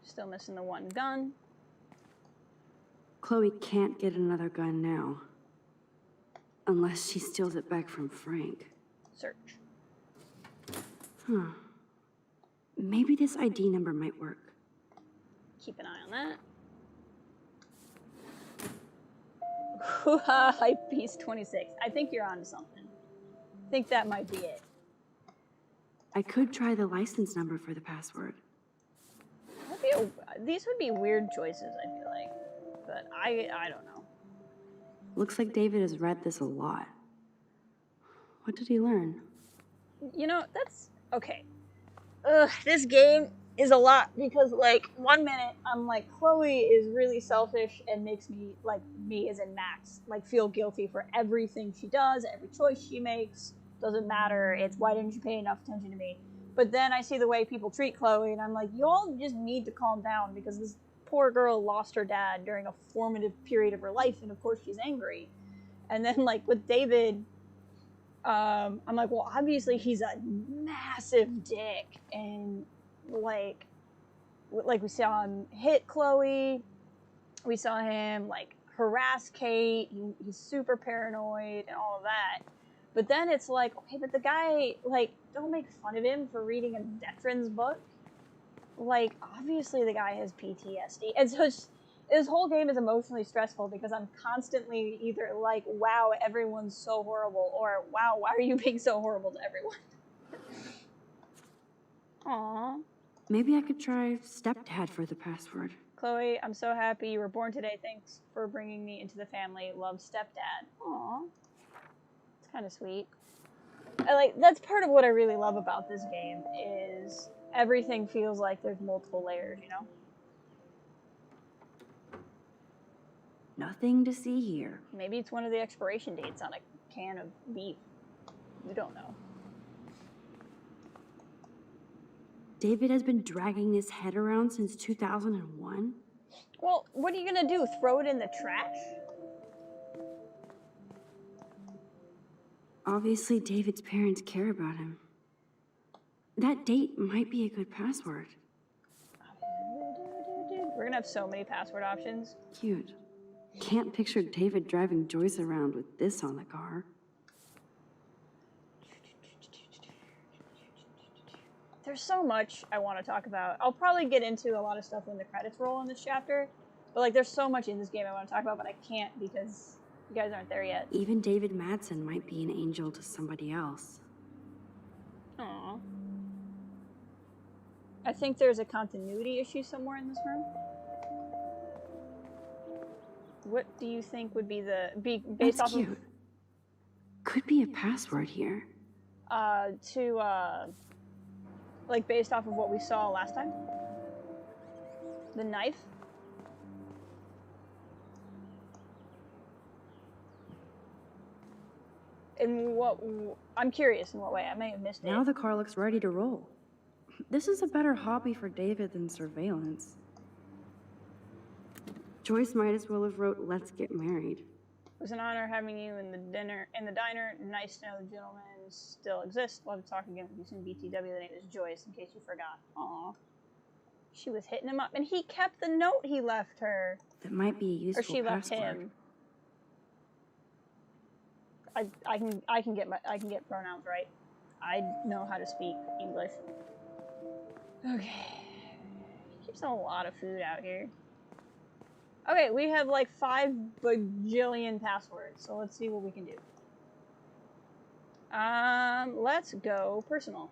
Speaker 1: Still missing the one gun.
Speaker 2: Chloe can't get another gun now. Unless she steals it back from Frank.
Speaker 1: Search.
Speaker 2: Huh. Maybe this ID number might work.
Speaker 1: Keep an eye on that. Hoo-ha, Hype Beast 26. I think you're onto something. I think that might be it.
Speaker 2: I could try the license number for the password.
Speaker 1: These would be weird choices, I feel like. But I don't know.
Speaker 2: Looks like David has read this a lot. What did he learn?
Speaker 1: You know, that's... Okay. Ugh, this game is a lot because, like, one minute I'm like, Chloe is really selfish and makes me, like, me as in Max, like, feel guilty for everything she does, every choice she makes. Doesn't matter. It's why didn't you pay enough attention to me? But then I see the way people treat Chloe, and I'm like, y'all just need to calm down because this poor girl lost her dad during a formative period of her life, and of course she's angry. And then, like, with David, I'm like, well, obviously he's a massive dick, and like we saw him hit Chloe, we saw him like harass Kate, he's super paranoid and all of that. But then it's like, okay, but the guy, like, don't make fun of him for reading a veteran's book. Like, obviously the guy has PTSD, and so this whole game is emotionally stressful because I'm constantly either like, wow, everyone's so horrible, or wow, why are you being so horrible to everyone? Aww.
Speaker 2: Maybe I could try stepdad for the password.
Speaker 1: Chloe, I'm so happy you were born today. Thanks for bringing me into the family. Love, stepdad. Aww. It's kind of sweet. That's part of what I really love about this game is everything feels like there's multiple layers, you know?
Speaker 2: Nothing to see here.
Speaker 1: Maybe it's one of the expiration dates on a can of beef. We don't know.
Speaker 2: David has been dragging his head around since 2001?
Speaker 1: Well, what are you gonna do? Throw it in the trash?
Speaker 2: Obviously, David's parents care about him. That date might be a good password.
Speaker 1: We're gonna have so many password options.
Speaker 2: Cute. Can't picture David driving Joyce around with this on the car.
Speaker 1: There's so much I want to talk about. I'll probably get into a lot of stuff when the credits roll in this chapter. But, like, there's so much in this game I want to talk about, but I can't because you guys aren't there yet.
Speaker 2: Even David Madsen might be an angel to somebody else.
Speaker 1: Aww. I think there's a continuity issue somewhere in this room. What do you think would be based
Speaker 2: That's
Speaker 1: off
Speaker 2: cute.
Speaker 1: of?
Speaker 2: Could be a password here.
Speaker 1: Like based off of what we saw last time? The knife? In what? I'm curious in what way. I may have missed it.
Speaker 2: Now the car looks ready to roll. This is a better hobby for David than surveillance. Joyce might as well have wrote, "Let's get married."
Speaker 1: It was an honor having you in the diner. Nice to know the gentleman still exists. Love to talk again with you soon. BTW. The name is Joyce, in case you forgot. Aww. She was hitting him up, and he kept the note he left her.
Speaker 2: That might be a useful
Speaker 1: Or she left
Speaker 2: password.
Speaker 1: him. I can get pronouns right. I know how to speak English. Okay. Keeps a lot of food out here. Okay, we have like 5 bajillion passwords, so let's see what we can do. Let's go personal.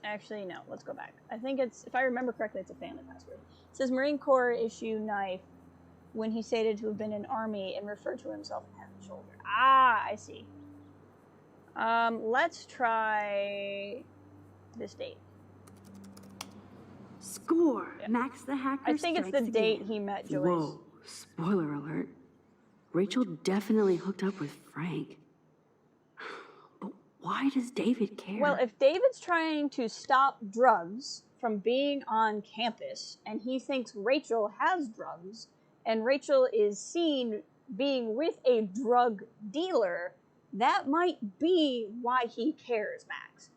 Speaker 1: Actually, no, let's go back. I think it's, if I remember correctly, it's a family password. It says Marine Corps issue knife when he stated to have been in Army and referred to himself as the shoulder. Ah, I see. Let's try this date.
Speaker 2: Score! Yeah. Max the Hacker.
Speaker 1: I think it's the date he met Joyce.
Speaker 2: Whoa, spoiler alert. Rachel definitely hooked up with Frank. But why does David care?
Speaker 1: Well, if David's trying to stop drugs from being on campus, and he thinks Rachel has drugs, and Rachel is seen being with a drug dealer, that might be why he cares, Max.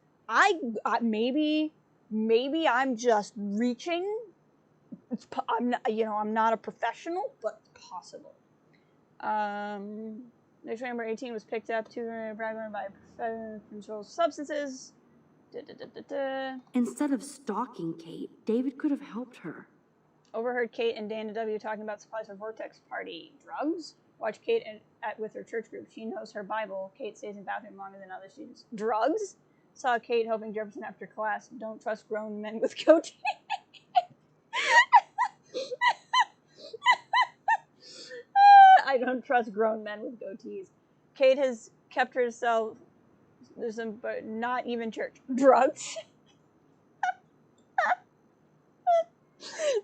Speaker 1: Maybe I'm just reaching. I'm not a professional, but it's possible. Next number 18 was picked up to by controlled substances.
Speaker 2: Instead of stalking Kate, David could have helped her.
Speaker 1: Overheard Kate and Dana W. talking about supplies for Vortex party. Drugs? Watch Kate with her church group. She knows her Bible. Kate stays in bathroom longer than other students. Drugs? Saw Kate helping Jefferson after class. Don't trust grown men with goatees. I don't trust grown men with goatees. Kate has kept herself, but not even church. Drugs?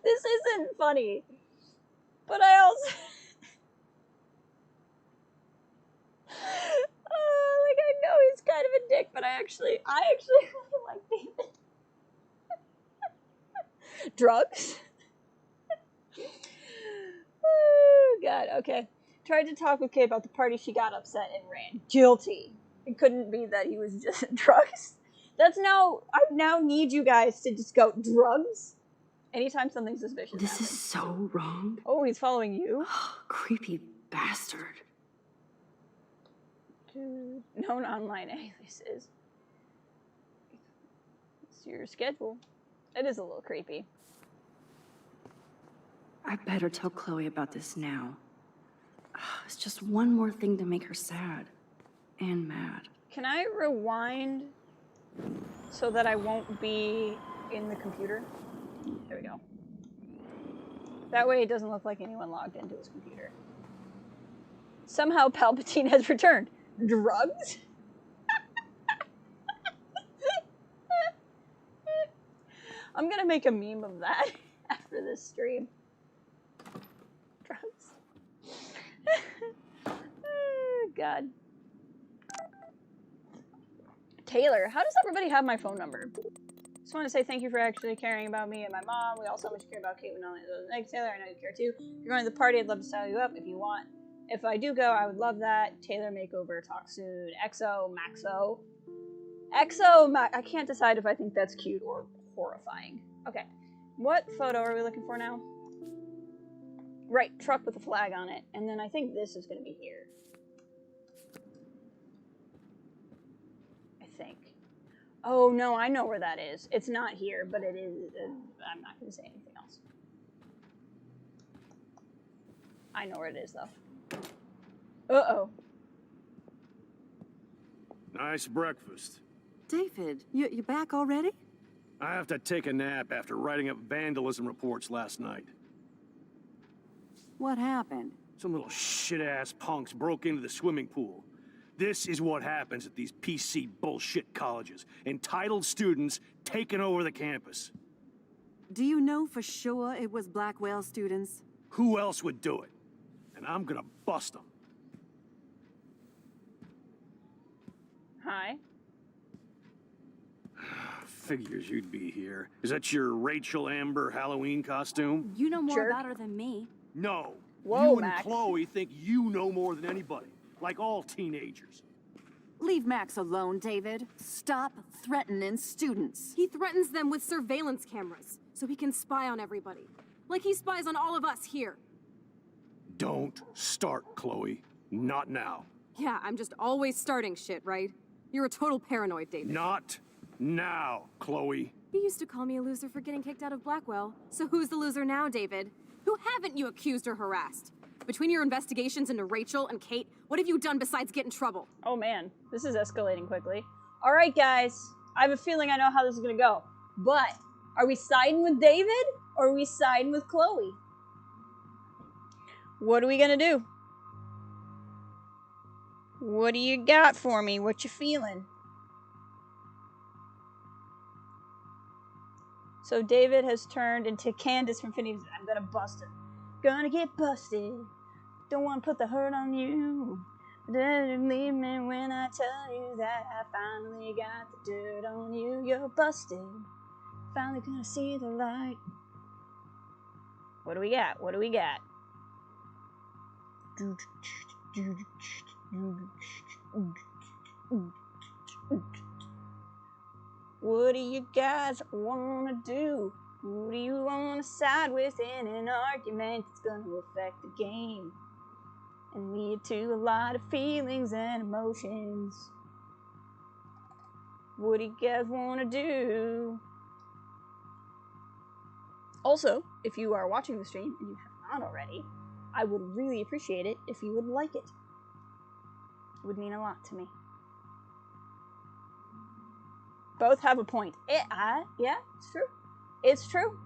Speaker 1: This isn't funny. But I also... like, I know he's kind of a dick, but I actually really like David. Drugs? Oh, God, okay. Tried to talk with Kay about the party, she got upset and ran. Guilty. It couldn't be that he was just drugs. That's now, I now need you guys to just go, drugs? Anytime something suspicious
Speaker 2: This
Speaker 1: happens.
Speaker 2: is so wrong.
Speaker 1: Oh, he's following you?
Speaker 2: Creepy bastard.
Speaker 1: Dude, known online aliases. It's your schedule. It is a little creepy.
Speaker 2: I better tell Chloe about this now. It's just one more thing to make her sad. And mad.
Speaker 1: Can I rewind so that I won't be in the computer? There we go. That way it doesn't look like anyone logged into his computer. Somehow Palpatine has returned. Drugs? I'm gonna make a meme of that after this stream. Drugs. Oh, God. Taylor, how does everybody have my phone number? Just want to say thank you for actually caring about me and my mom. We all so much care about Kate. Not only thanks, Taylor. I know you care too. If you're going to the party, I'd love to style you up if you want. If I do go, I would love that. Taylor makeover. Talk soon. XO, Maxo. XO, I can't decide if I think that's cute or horrifying. Okay. What photo are we looking for now? Right, truck with a flag on it. And then I think this is going to be here. I think. Oh, no, I know where that is. It's not here, but it is. I'm not going to say anything else. I know where it is, though. Uh-oh.
Speaker 14: Nice breakfast.
Speaker 5: David, you back already?
Speaker 14: I have to take a nap after writing up vandalism reports last night.
Speaker 5: What happened?
Speaker 14: Some little shit-ass punks broke into the swimming pool. This is what happens at these PC bullshit colleges. Entitled students taking over the campus.
Speaker 5: Do you know for sure it was Blackwell students?
Speaker 14: Who else would do it? And I'm gonna bust them.
Speaker 1: Hi.
Speaker 14: Figures you'd be here. Is that your Rachel Amber Halloween costume?
Speaker 10: You know more
Speaker 1: Jerk.
Speaker 10: about her than me.
Speaker 14: No.
Speaker 1: Whoa,
Speaker 14: you and
Speaker 1: Max.
Speaker 14: Chloe think you know more than anybody. Like all teenagers.
Speaker 5: Leave Max alone, David. Stop threatening students.
Speaker 13: He threatens them with surveillance cameras, so he can spy on everybody. Like he spies on all of us here.
Speaker 14: Don't start, Chloe. Not now.
Speaker 13: Yeah, I'm just always starting shit, right? You're a total paranoid, David.
Speaker 14: Not now, Chloe.
Speaker 13: You used to call me a loser for getting kicked out of Blackwell. So who's the loser now, David? Who haven't you accused or harassed? Between your investigations into Rachel and Kate, what have you done besides get in trouble?
Speaker 1: Oh, man. This is escalating quickly. All right, guys. I have a feeling I know how this is going to go. But are we siding with David or are we siding with Chloe? What are we going to do? What do you got for me? What you feeling? So David has turned into Candace from Phineas. I'm gonna bust him. Gonna get busted. Don't want to put the hurt on you. Don't leave me when I tell you that I finally got the dirt on you. You're busted. Finally gonna see the light. What do we got? What do we got? What do you guys want to do? Who do you want to side with in an argument that's going to affect the game and lead to a lot of feelings and emotions? What do you guys want to do? Also, if you are watching the stream and you have not already, I would really appreciate it if you would like it. It would mean a lot to me. Both have a point. Yeah, it's true. It's true.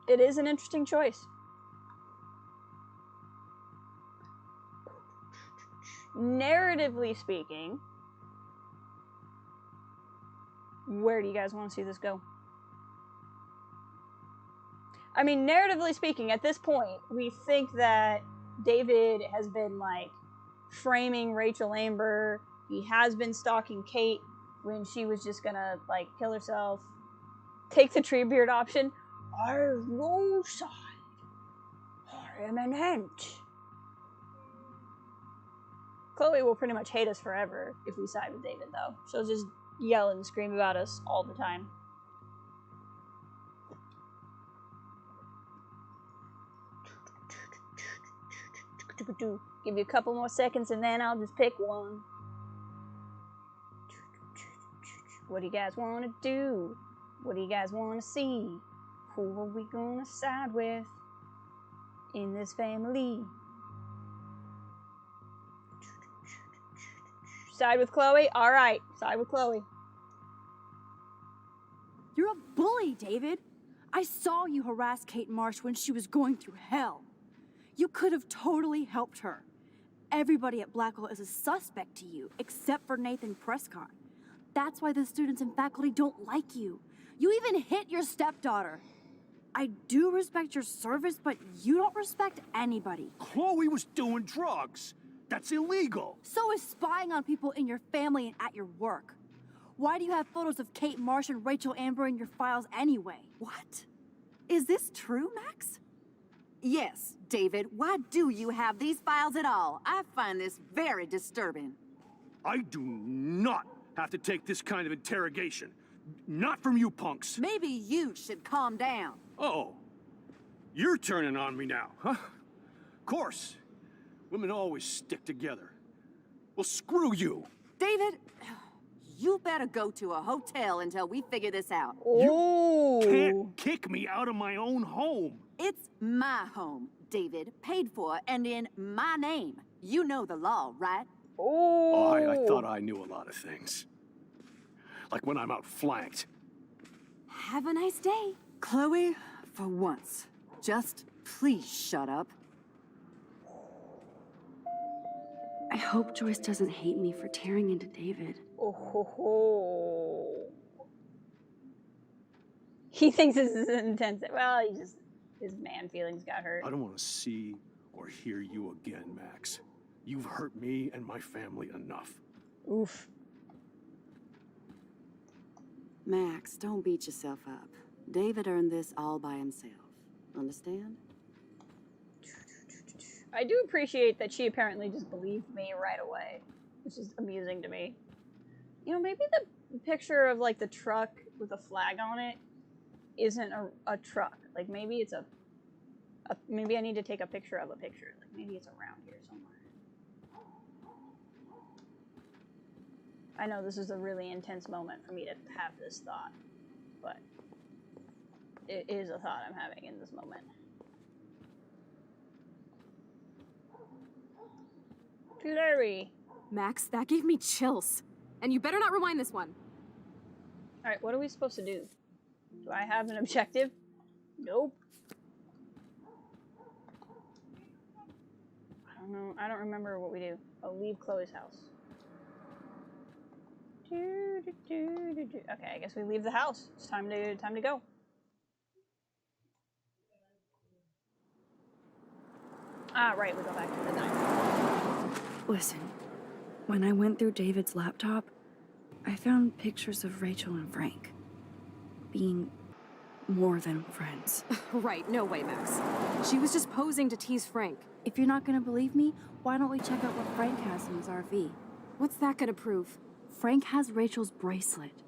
Speaker 1: It is an interesting choice. Narratively speaking, Where do you guys want to see this go? I mean, narratively speaking, at this point, we think that David has been, like, framing Rachel Amber. He has been stalking Kate when she was just gonna, like, kill herself. Take the Treebeard option. Our wrong side are imminent. Chloe will pretty much hate us forever if we side with David, though. She'll just yell and scream about us all the time. Give you a couple more seconds and then I'll just pick one. What do you guys want to do? What do you guys want to see? Who are we gonna side with in this family? Side with Chloe? Alright, side with Chloe.
Speaker 2: You're a bully, David. I saw you harass Kate Marsh when she was going through hell. You could have totally helped her. Everybody at Blackwell is a suspect to you, except for Nathan Prescott. That's why the students and faculty don't like you. You even hit your stepdaughter. I do respect your service, but you don't respect anybody.
Speaker 14: Chloe was doing drugs. That's illegal.
Speaker 2: So is spying on people in your family and at your work. Why do you have photos of Kate Marsh and Rachel Amber in your files anyway?
Speaker 5: What? Is this true, Max? Yes, David. Why do you have these files at all? I find this very disturbing.
Speaker 14: I do not have to take this kind of interrogation. Not from you punks.
Speaker 5: Maybe you should calm down.
Speaker 14: Oh, you're turning on me now, huh? Of course. Women always stick together. Well, screw you.
Speaker 5: David, you better go to a hotel until we figure this out.
Speaker 14: You can't kick me out of my own home.
Speaker 5: It's my home, David. Paid for and in my name. You know the law, right?
Speaker 14: Oh, I thought I knew a lot of things. Like when I'm outflanked.
Speaker 13: Have a nice day.
Speaker 5: Chloe, for once, just please shut up.
Speaker 2: I hope Joyce doesn't hate me for tearing into David.
Speaker 1: Oh ho ho. He thinks this is intense. Well, his man feelings got hurt.
Speaker 14: I don't want to see or hear you again, Max. You've hurt me and my family enough.
Speaker 1: Oof.
Speaker 5: Max, don't beat yourself up. David earned this all by himself. Understand?
Speaker 1: I do appreciate that she apparently just believed me right away, which is amusing to me. You know, maybe the picture of, like, the truck with a flag on it isn't a truck. Like, maybe it's maybe I need to take a picture of a picture. Like, maybe it's around here somewhere. I know this is a really intense moment for me to have this thought, but it is a thought I'm having in this moment. Larry.
Speaker 13: Max, that gave me chills. And you better not rewind this one.
Speaker 1: Alright, what are we supposed to do? Do I have an objective? Nope. I don't know. I don't remember what we do. Oh, leave Chloe's house. Okay, I guess we leave the house. It's time to go. Ah, right, we go back to the diner.
Speaker 2: Listen, when I went through David's laptop, I found pictures of Rachel and Frank being more than friends.
Speaker 13: Right, no way, Max. She was just posing to tease Frank.
Speaker 2: If you're not gonna believe me, why don't we check out what Frank has in his RV?
Speaker 13: What's that gonna prove?
Speaker 2: Frank has Rachel's bracelet.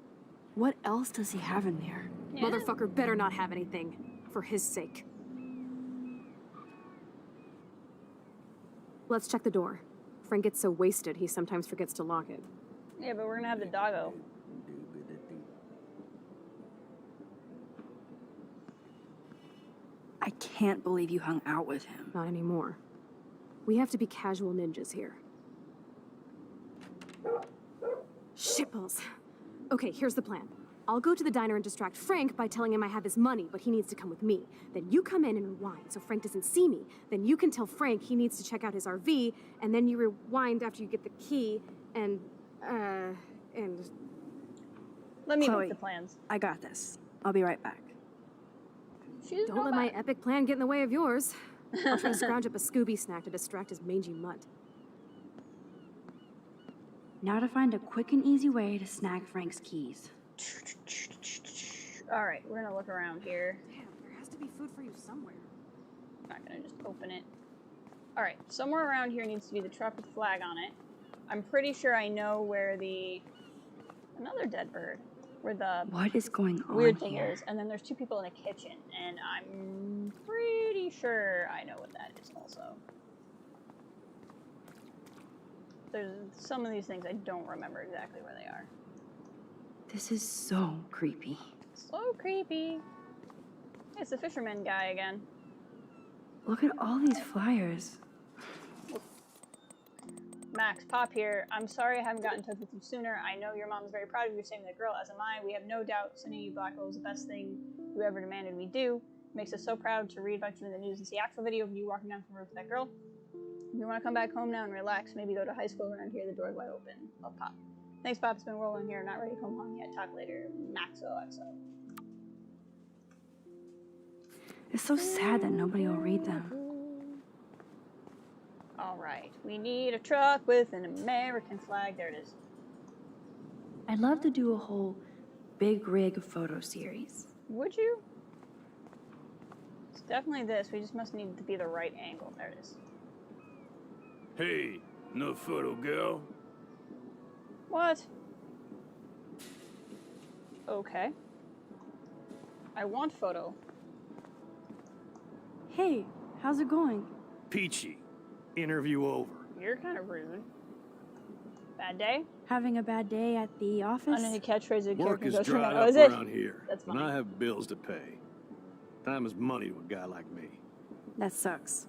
Speaker 2: What else does he have in there?
Speaker 13: Yeah. Motherfucker better not have anything. For his sake. Let's check the door. Frank gets so wasted, he sometimes forgets to lock it.
Speaker 1: Yeah, but we're gonna have the doggo.
Speaker 2: I can't believe you hung out with him.
Speaker 13: Not anymore. We have to be casual ninjas here. Shitballs. Okay, here's the plan. I'll go to the diner and distract Frank by telling him I have his money, but he needs to come with me. Then you come in and rewind so Frank doesn't see me. Then you can tell Frank he needs to check out his RV, and then you rewind after you get the key, and...
Speaker 1: Let me
Speaker 2: Chloe,
Speaker 1: make the plans.
Speaker 2: I got this. I'll be right back.
Speaker 13: Don't let my epic plan get in the way of yours. I'll try to scrounge up a Scooby snack to distract his mangy mutt.
Speaker 2: Now to find a quick and easy way to snag Frank's keys.
Speaker 1: Alright, we're gonna look around here.
Speaker 13: Damn, there has to be food for you somewhere.
Speaker 1: I'm not gonna just open it. Alright, somewhere around here needs to be the truck with the flag on it. I'm pretty sure I know where the... Another dead bird. Where the
Speaker 2: What is going on
Speaker 1: weird thing
Speaker 2: here?
Speaker 1: is. And then there's two people in a kitchen. And I'm pretty sure I know what that is also. There's some of these things I don't remember exactly where they are.
Speaker 2: This is so creepy.
Speaker 1: So creepy. It's the fisherman guy again.
Speaker 2: Look at all these flyers.
Speaker 1: Max, Pop here. I'm sorry I haven't gotten in touch with you sooner. I know your mom is very proud of you, same with the girl, as am I. We have no doubt sending you Blackwell is the best thing you ever demanded we do. It makes us so proud to read about you in the news and see actual video of you walking down from the roof with that girl. If you want to come back home now and relax, maybe go to high school around here, the door's wide open. Love, Pop. Thanks, Pop. It's been rolling here. Not ready to come home yet. Talk later. Max OXO.
Speaker 2: It's so sad that nobody will read them.
Speaker 1: Alright, we need a truck with an American flag. There it is.
Speaker 2: I'd love to do a whole big rig photo series.
Speaker 1: Would you? It's definitely this. We just must need to be the right angle. There it is.
Speaker 14: Hey, no photo girl.
Speaker 1: What? Okay. I want photo.
Speaker 2: Hey, how's it going?
Speaker 14: Peachy. Interview over.
Speaker 1: You're kind of rude. Bad day?
Speaker 2: Having a bad day at the office?
Speaker 1: Under the catchphrase of
Speaker 14: Work is
Speaker 1: goes from
Speaker 14: dried
Speaker 1: that. Oh,
Speaker 14: up
Speaker 1: is it?
Speaker 14: around here,
Speaker 1: That's
Speaker 14: and
Speaker 1: fine.
Speaker 14: I have bills to pay. Time is money to a guy like me.
Speaker 2: That sucks.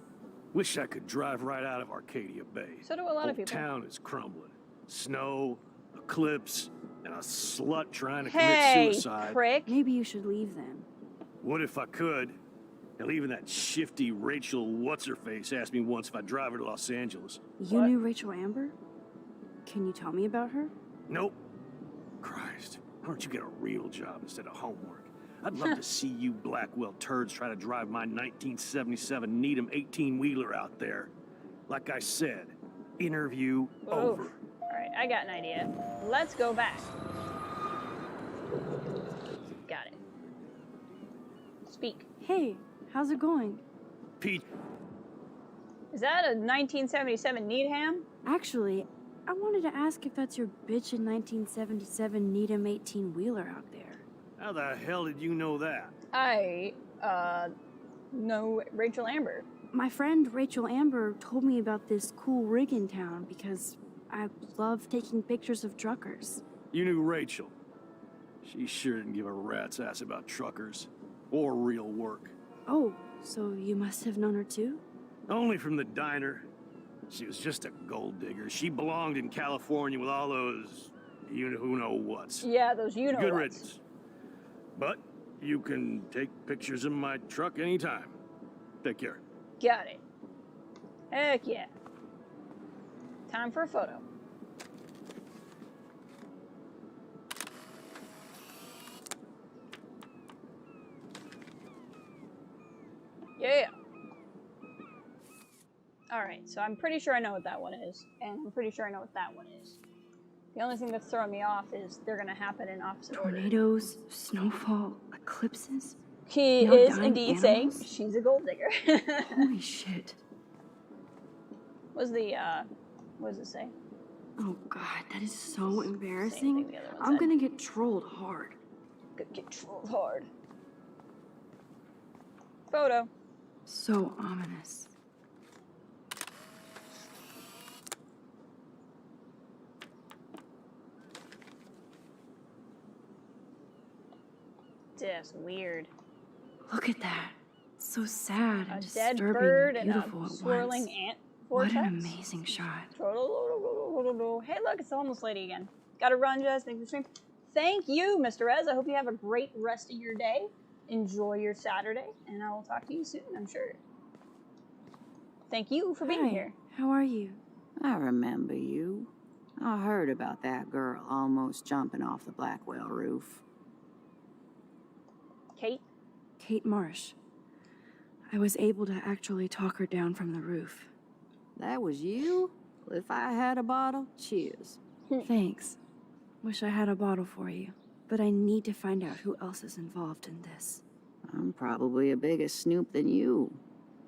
Speaker 14: Wish I could drive right out of Arcadia Bay.
Speaker 1: So do a lot of
Speaker 14: Whole
Speaker 1: people.
Speaker 14: Town is crumbling. Snow, eclipse, and a slut trying to
Speaker 1: Hey,
Speaker 14: commit suicide.
Speaker 1: prick.
Speaker 2: Maybe you should leave then.
Speaker 14: What if I could? Hell, even that shifty Rachel What's-Her-Face asked me once if I'd drive her to Los Angeles.
Speaker 2: You knew Rachel Amber? Can you tell me about her?
Speaker 14: Nope. Christ, why don't you get a real job instead of homework? I'd love to see you Blackwell turds try to drive my 1977 Needham 18-wheeler out there. Like I said, interview over.
Speaker 1: Alright, I got an idea. Let's go back. Got it. Speak.
Speaker 2: Hey, how's it going?
Speaker 14: Pete.
Speaker 1: Is that a 1977 Needham?
Speaker 2: Actually, I wanted to ask if that's your bitchin' 1977 Needham 18-wheeler out there.
Speaker 14: How the hell did you know that?
Speaker 1: I, know Rachel Amber.
Speaker 2: My friend Rachel Amber told me about this cool rig in town because I love taking pictures of truckers.
Speaker 14: You knew Rachel. She sure didn't give a rat's ass about truckers. Or real work.
Speaker 2: Oh, so you must have known her too?
Speaker 14: Only from the diner. She was just a gold digger. She belonged in California with all those you-know-who-know-whats.
Speaker 1: Yeah, those you-know-whats.
Speaker 14: Good riddance. But you can take pictures of my truck anytime. Take care.
Speaker 1: Got it. Heck yeah. Time for a photo. Yeah. Alright, so I'm pretty sure I know what that one is. And I'm pretty sure I know what that one is. The only thing that's throwing me off is they're gonna happen in opposite order.
Speaker 2: Tornadoes, snowfall, eclipses.
Speaker 1: He
Speaker 2: No
Speaker 1: is
Speaker 2: dying
Speaker 1: indeed saying
Speaker 2: animals?
Speaker 1: she's a gold digger.
Speaker 2: Holy shit.
Speaker 1: What does it say?
Speaker 2: Oh god, that is so embarrassing.
Speaker 1: thing the other one
Speaker 2: I'm
Speaker 1: said.
Speaker 2: gonna get trolled hard.
Speaker 1: Get trolled hard. Photo.
Speaker 2: So ominous.
Speaker 1: Just weird.
Speaker 2: Look at that. So sad and
Speaker 1: A dead
Speaker 2: disturbing
Speaker 1: bird
Speaker 2: and
Speaker 1: and
Speaker 2: beautiful
Speaker 1: a
Speaker 2: at
Speaker 1: swirling
Speaker 2: once.
Speaker 1: ant
Speaker 2: What
Speaker 1: vortex.
Speaker 2: an amazing shot.
Speaker 1: Hey, look, it's the homeless lady again. Gotta run, Jess. Thanks for stream. Thank you, Mr. Rez. I hope you have a great rest of your day. Enjoy your Saturday, and I will talk to you soon, I'm sure. Thank you for being
Speaker 2: Hi,
Speaker 1: here.
Speaker 2: How are you?
Speaker 5: I remember you. I heard about that girl almost jumping off the Blackwell roof.
Speaker 1: Kate?
Speaker 2: Kate Marsh. I was able to actually talk her down from the roof.
Speaker 5: That was you? Well, if I had a bottle, cheers.
Speaker 2: Thanks. Wish I had a bottle for you. But I need to find out who else is involved in this.
Speaker 5: I'm probably a bigger snoop than you.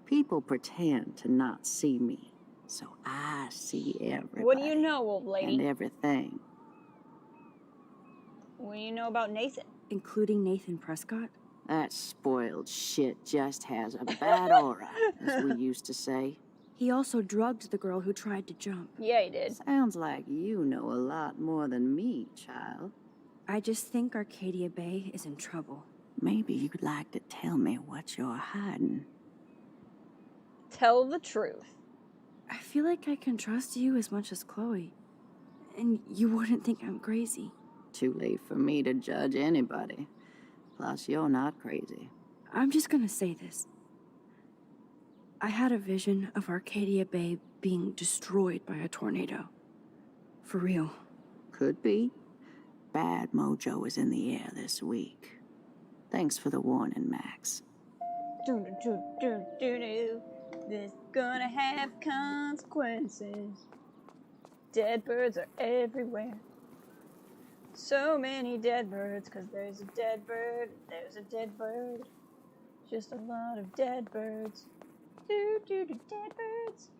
Speaker 5: People pretend to not see me, so I see everybody.
Speaker 1: What do you know, old lady?
Speaker 5: And everything.
Speaker 1: What do you know about Nathan?
Speaker 2: Including Nathan Prescott?
Speaker 5: That spoiled shit just has a bad aura, as we used to say.
Speaker 2: He also drugged the girl who tried to jump.
Speaker 1: Yeah, he did.
Speaker 5: Sounds like you know a lot more than me, child.
Speaker 2: I just think Arcadia Bay is in trouble.
Speaker 5: Maybe you'd like to tell me what you're hiding.
Speaker 1: Tell the truth.
Speaker 2: I feel like I can trust you as much as Chloe. And you wouldn't think I'm crazy.
Speaker 5: Too late for me to judge anybody. Plus, you're not crazy.
Speaker 2: I'm just gonna say this. I had a vision of Arcadia Bay being destroyed by a tornado. For real.
Speaker 5: Could be. Bad mojo is in the air this week. Thanks for the warning, Max.
Speaker 1: This gonna have consequences. Dead birds are everywhere. So many dead birds, 'cause there's a dead bird, there's a dead bird. Just a lot of dead birds. Dead birds.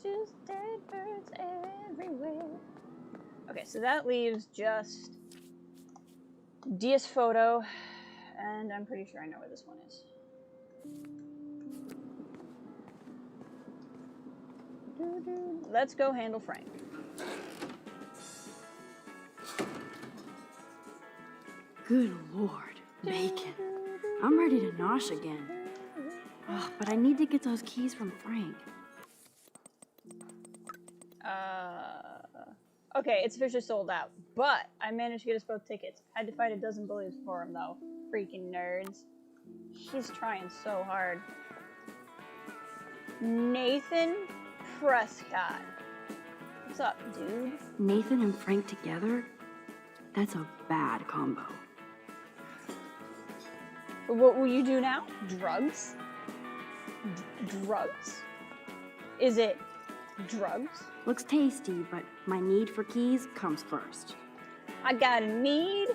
Speaker 1: Just dead birds everywhere. Okay, so that leaves just DS Photo, and I'm pretty sure I know where this one is. Let's go handle Frank.
Speaker 2: Good Lord, bacon. I'm ready to nosh again. Oh, but I need to get those keys from Frank.
Speaker 1: Okay, it's officially sold out, but I managed to get us both tickets. Had to fight a dozen bullies for him, though. Freaking nerds. He's trying so hard. Nathan Prescott. What's up, dude?
Speaker 2: Nathan and Frank together? That's a bad combo.
Speaker 1: But what will you do now? Drugs? Drugs? Is it drugs?
Speaker 2: Looks tasty, but my need for keys comes first.
Speaker 1: I got a need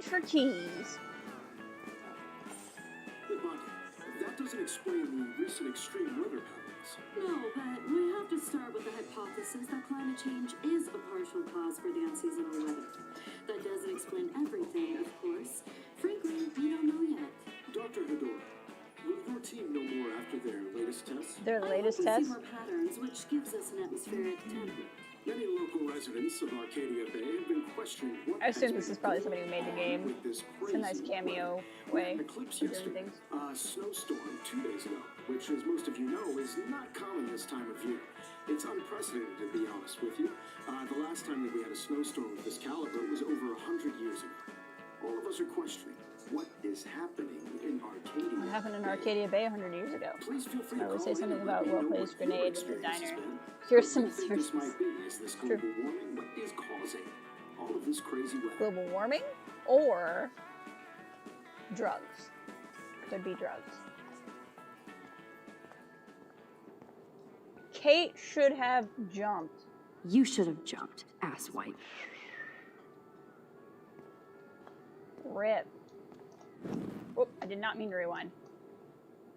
Speaker 1: for keys.
Speaker 3: That doesn't explain the recent extreme weather patterns.
Speaker 15: No, but we have to start with the hypothesis that climate change is a partial cause for the unseasonal weather. That doesn't explain everything, of course. Frankly, we don't know yet.
Speaker 3: Dr. Hedora, will your team know more after their latest tests?
Speaker 1: Their latest
Speaker 15: I
Speaker 1: test?
Speaker 15: see more patterns, which gives us an atmospheric template.
Speaker 3: Many local residents of Arcadia Bay have been questioning what
Speaker 1: I assume this is probably somebody who made the game. It's a nice cameo way
Speaker 3: eclipse
Speaker 1: of doing
Speaker 3: yesterday.
Speaker 1: things.
Speaker 3: A snowstorm 2 days ago, which, as most of you know, is not common this time of year. It's unprecedented, to be honest with you. The last time that we had a snowstorm of this caliber was over 100 years ago. All of us are questioning what is happening in Arcadia.
Speaker 1: What happened in Arcadia Bay 100 years ago?
Speaker 3: Please feel free
Speaker 1: I
Speaker 3: to
Speaker 1: would
Speaker 3: call
Speaker 1: say
Speaker 3: in
Speaker 1: something
Speaker 3: and let
Speaker 1: about
Speaker 3: me know
Speaker 1: well-placed
Speaker 3: what your
Speaker 1: grenade in the
Speaker 3: experience has
Speaker 1: diner.
Speaker 3: been.
Speaker 1: Here's
Speaker 3: What
Speaker 1: some
Speaker 3: do you think this
Speaker 1: answers.
Speaker 3: might be? Is this global warming? What is causing all of this crazy weather?
Speaker 1: Global warming or drugs? Could be drugs. Kate should have jumped.
Speaker 2: You should have jumped, asswipe.
Speaker 1: Rip. Oh, I did not mean to rewind.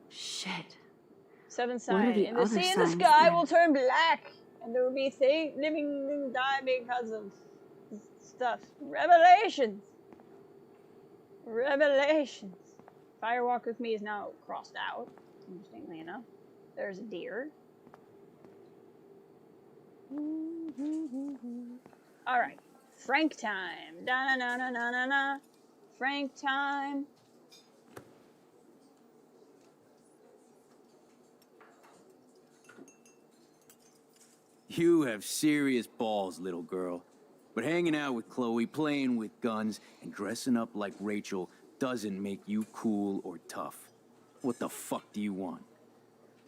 Speaker 2: Shit.
Speaker 1: Seven
Speaker 2: What are
Speaker 1: sign.
Speaker 2: the
Speaker 1: And the
Speaker 2: other
Speaker 1: sea and the
Speaker 2: signs
Speaker 1: sky
Speaker 2: then?
Speaker 1: will turn black, and there will be living and die because of stuff. Revelations. Revelations. Fire Walk with Me is now crossed out. Interestingly enough, there's a deer. All right, Frank time. Da na na na na na na. Frank time.
Speaker 6: You have serious balls, little girl. But hanging out with Chloe, playing with guns, and dressing up like Rachel doesn't make you cool or tough. What the fuck do you want?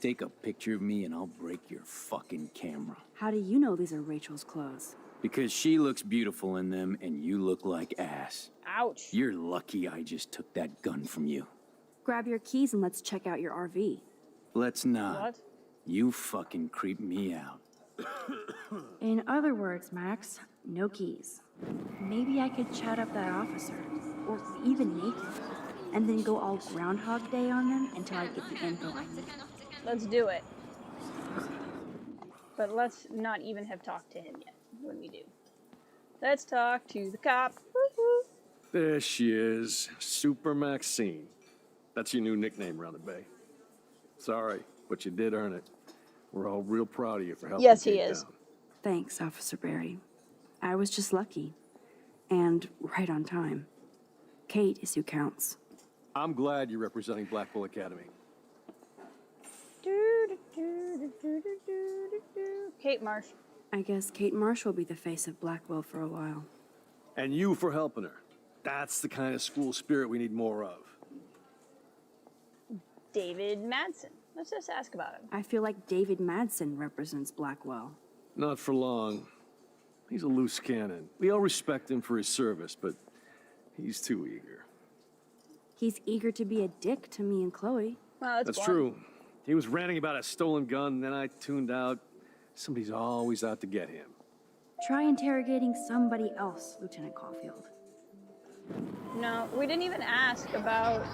Speaker 6: take a picture of me and I'll break your fucking camera.
Speaker 2: How do you know these are Rachel's clothes?
Speaker 6: Because she looks beautiful in them and you look like ass.
Speaker 1: Ouch.
Speaker 6: You're lucky I just took that gun from you.
Speaker 2: Grab your keys and let's check out your RV.
Speaker 6: Let's not.
Speaker 1: What?
Speaker 6: You fucking creep me out.
Speaker 2: In other words, Max, no keys. Maybe I could chat up that officer, or even Nathan, and then go all Groundhog Day on them until I get the info I need.
Speaker 1: Let's do it. But let's not even have talked to him yet when we do. Let's talk to the cop. Woo-hoo.
Speaker 14: There she is, Super Maxine. That's your new nickname around the bay. Sorry, but you did earn it. We're all real proud of you for helping
Speaker 1: Yes, he
Speaker 14: Kate
Speaker 1: is.
Speaker 14: down.
Speaker 2: Thanks, Officer Barry. I was just lucky. And right on time. Kate is who counts.
Speaker 14: I'm glad you're representing Blackwell Academy.
Speaker 1: Kate Marsh.
Speaker 2: I guess Kate Marsh will be the face of Blackwell for a while.
Speaker 14: And you for helping her. That's the kind of school spirit we need more of.
Speaker 1: David Madsen. Let's just ask about him.
Speaker 2: I feel like David Madsen represents Blackwell.
Speaker 14: Not for long. He's a loose cannon. We all respect him for his service, but he's too eager.
Speaker 2: He's eager to be a dick to me and Chloe.
Speaker 1: Well,
Speaker 14: That's true. He was ranting about a stolen gun, then I tuned out. Somebody's always out to get him.
Speaker 2: Try interrogating somebody else, Lieutenant Caulfield.
Speaker 1: No, we didn't even ask about...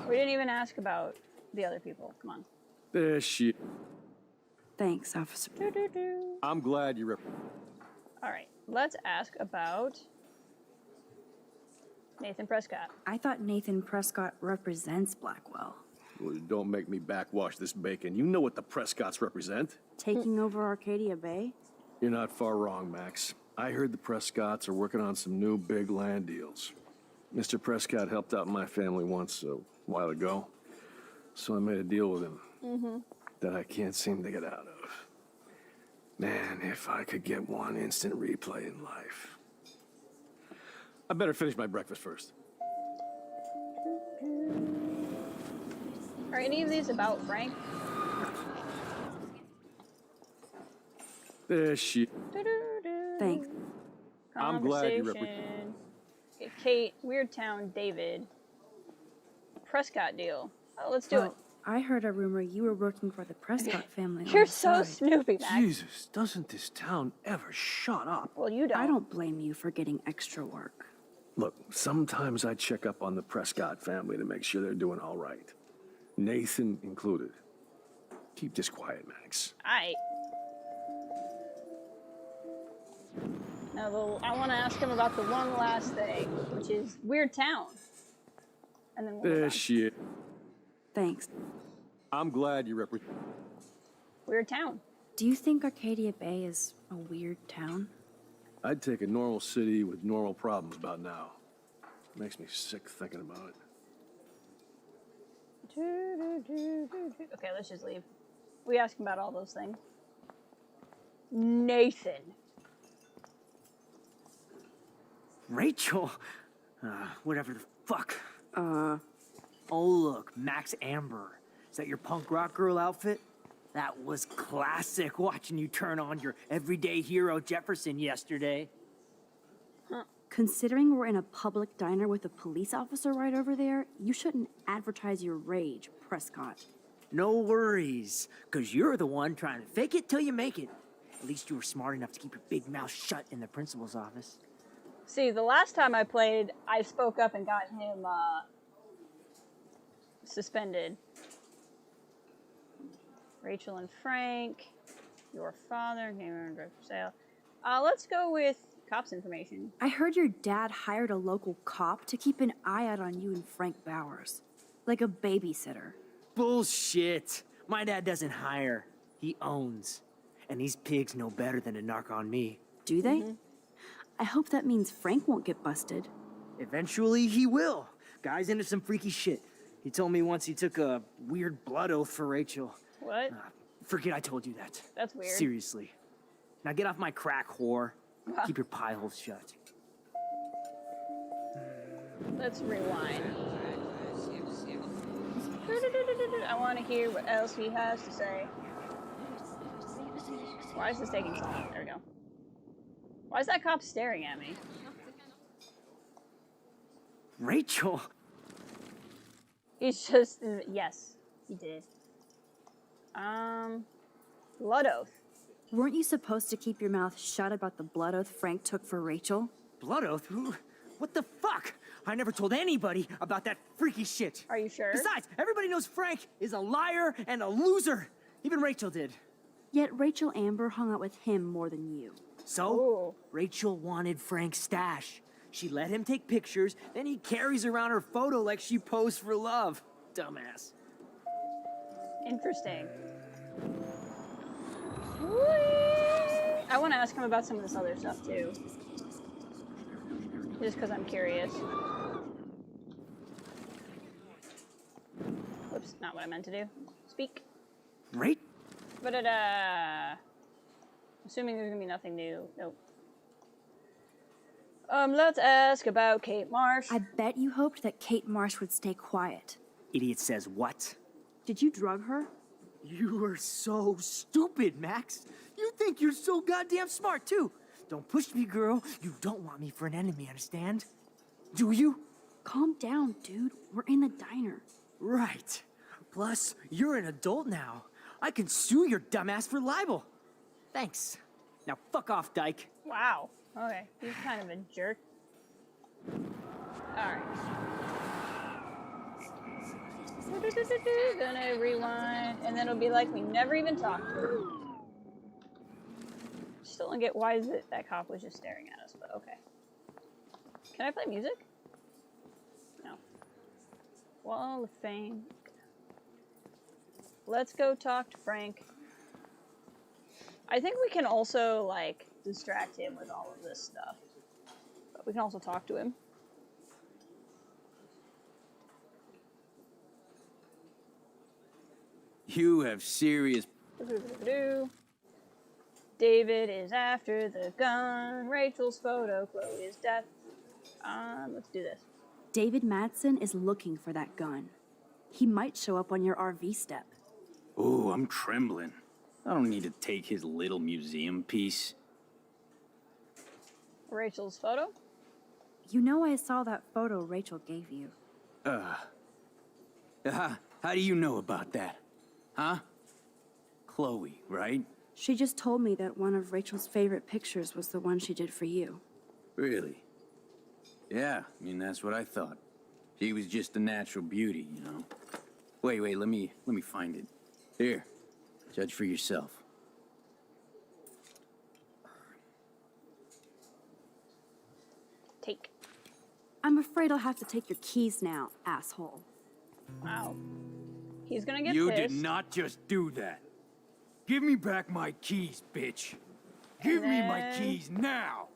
Speaker 1: We didn't even ask about the other people. Come on.
Speaker 14: There she...
Speaker 2: Thanks, Officer.
Speaker 14: I'm glad you
Speaker 1: Alright, let's ask about Nathan Prescott.
Speaker 2: I thought Nathan Prescott represents Blackwell.
Speaker 14: Well, don't make me backwash this bacon. You know what the Prescotts represent.
Speaker 2: Taking over Arcadia Bay?
Speaker 14: You're not far wrong, Max. I heard the Prescotts are working on some new big land deals. Mr. Prescott helped out my family once a while ago, so I made a deal with him that I can't seem to get out of. Man, if I could get one instant replay in life. I better finish my breakfast first.
Speaker 1: Are any of these about Frank?
Speaker 14: There she...
Speaker 2: Thanks.
Speaker 14: I'm glad you
Speaker 1: Conversation. Okay, Kate, Weird Town, David. Prescott deal. Oh, let's do it.
Speaker 2: I heard a rumor you were working for the Prescott family. on
Speaker 1: You're
Speaker 2: the
Speaker 1: so
Speaker 2: side.
Speaker 1: snoopy, Max.
Speaker 14: Jesus, doesn't this town ever shut up?
Speaker 1: Well, you don't.
Speaker 2: I don't blame you for getting extra work.
Speaker 14: Look, sometimes I check up on the Prescott family to make sure they're doing all right. Nathan included. Keep this quiet, Max.
Speaker 1: Now, I want to ask him about the one last thing, which is Weird Town. And then we'll move
Speaker 14: There
Speaker 1: on.
Speaker 14: she is.
Speaker 2: Thanks.
Speaker 14: I'm glad you represent.
Speaker 1: Weird Town.
Speaker 2: Do you think Arcadia Bay is a weird town?
Speaker 14: I'd take a normal city with normal problems about now. Makes me sick thinking about it.
Speaker 1: Okay, let's just leave. We asked him about all those things. Nathan.
Speaker 16: Rachel? Whatever the fuck. Oh, look, Max Amber. Is that your punk rock girl outfit? That was classic, watching you turn on your everyday hero Jefferson yesterday.
Speaker 2: Considering we're in a public diner with a police officer right over there, you shouldn't advertise your rage, Prescott.
Speaker 16: No worries, because you're the one trying to fake it till you make it. At least you were smart enough to keep your big mouth shut in the principal's office.
Speaker 1: See, the last time I played, I spoke up and got him suspended. Rachel and Frank, your father, name and address for sale. Let's go with cops information.
Speaker 2: I heard your dad hired a local cop to keep an eye out on you and Frank Bowers. Like a babysitter.
Speaker 16: Bullshit. My dad doesn't hire. He owns. And these pigs know better than to narc on me.
Speaker 2: Do they? I hope that means Frank won't get busted.
Speaker 16: Eventually he will. Guy's into some freaky shit. He told me once he took a weird blood oath for Rachel.
Speaker 1: What?
Speaker 16: Forget I told you that.
Speaker 1: That's weird.
Speaker 16: Seriously. Now get off my crack, whore. Keep your pie holes shut.
Speaker 1: Let's rewind. I want to hear what else he has to say. Why is this taking so long? There we go. Why is that cop staring at me?
Speaker 16: Rachel!
Speaker 1: He's just... yes, he did. Blood oath.
Speaker 2: Weren't you supposed to keep your mouth shut about the blood oath Frank took for Rachel?
Speaker 16: Blood oath? Who? What the fuck? I never told anybody about that freaky shit.
Speaker 1: Are you sure?
Speaker 16: Besides, everybody knows Frank is a liar and a loser. Even Rachel did.
Speaker 2: Yet Rachel Amber hung out with him more than you.
Speaker 16: So,
Speaker 1: Ooh.
Speaker 16: Rachel wanted Frank's stash. She let him take pictures, then he carries around her photo like she posed for love. Dumbass.
Speaker 1: Interesting. I want to ask him about some of this other stuff too. Just because I'm curious. Whoops, not what I meant to do. Speak.
Speaker 16: Right?
Speaker 1: Assuming there's gonna be nothing new. Nope. Let's ask about Kate Marsh.
Speaker 2: I bet you hoped that Kate Marsh would stay quiet.
Speaker 16: Idiot says what?
Speaker 2: Did you drug her?
Speaker 16: You are so stupid, Max. You think you're so goddamn smart, too. Don't push me, girl. You don't want me for an enemy, understand? Do you?
Speaker 2: Calm down, dude. We're in the diner.
Speaker 16: Right. Plus, you're an adult now. I can sue your dumbass for libel. Thanks. Now fuck off, dyke.
Speaker 1: Wow. Okay. He's kind of a jerk. Alright. Gonna rewind, and then it'll be like we never even talked to her. Still don't get why is it that cop was just staring at us, but okay. Can I play music? No. Wall of Fame. Let's go talk to Frank. I think we can also, like, distract him with all of this stuff. But we can also talk to him.
Speaker 6: You have serious...
Speaker 1: David is after the gun. Rachel's photo. Chloe's death. Let's do this.
Speaker 2: David Madsen is looking for that gun. He might show up on your RV step.
Speaker 6: Ooh, I'm trembling. I don't need to take his little museum piece.
Speaker 1: Rachel's photo?
Speaker 2: You know I saw that photo Rachel gave you.
Speaker 6: How do you know about that? Huh? Chloe, right?
Speaker 2: She just told me that one of Rachel's favorite pictures was the one she did for you.
Speaker 6: Really? Yeah, I mean, that's what I thought. She was just a natural beauty, you know? Wait, let me find it. Here, judge for yourself.
Speaker 1: Take.
Speaker 2: I'm afraid I'll have to take your keys now, asshole.
Speaker 1: Wow. He's gonna get
Speaker 6: You
Speaker 1: pissed.
Speaker 6: did not just do that. Give me back my keys, bitch. Give me my keys now.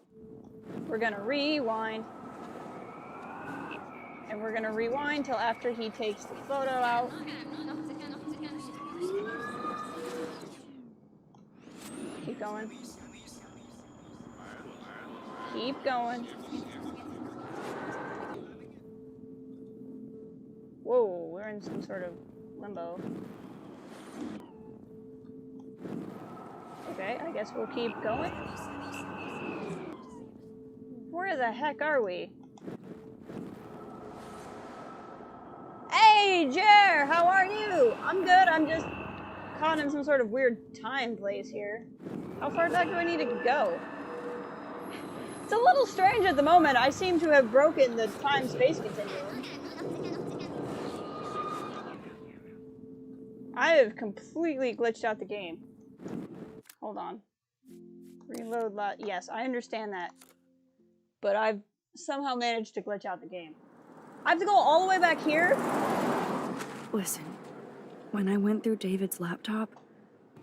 Speaker 1: We're gonna rewind. And we're gonna rewind till after he takes the photo out. Keep going. Keep going. Whoa, we're in some sort of limbo. Okay, I guess we'll keep going. Where the heck are we? Hey, Jer, how are you? I'm good, I'm just caught in some sort of weird time place here. How far back do I need to go? It's a little strange at the moment. I seem to have broken the time-space continuum. I have completely glitched out the game. Hold on. Reload lot. Yes, I understand that. But I've somehow managed to glitch out the game. I have to go all the way back here?
Speaker 2: Listen, when I went through David's laptop,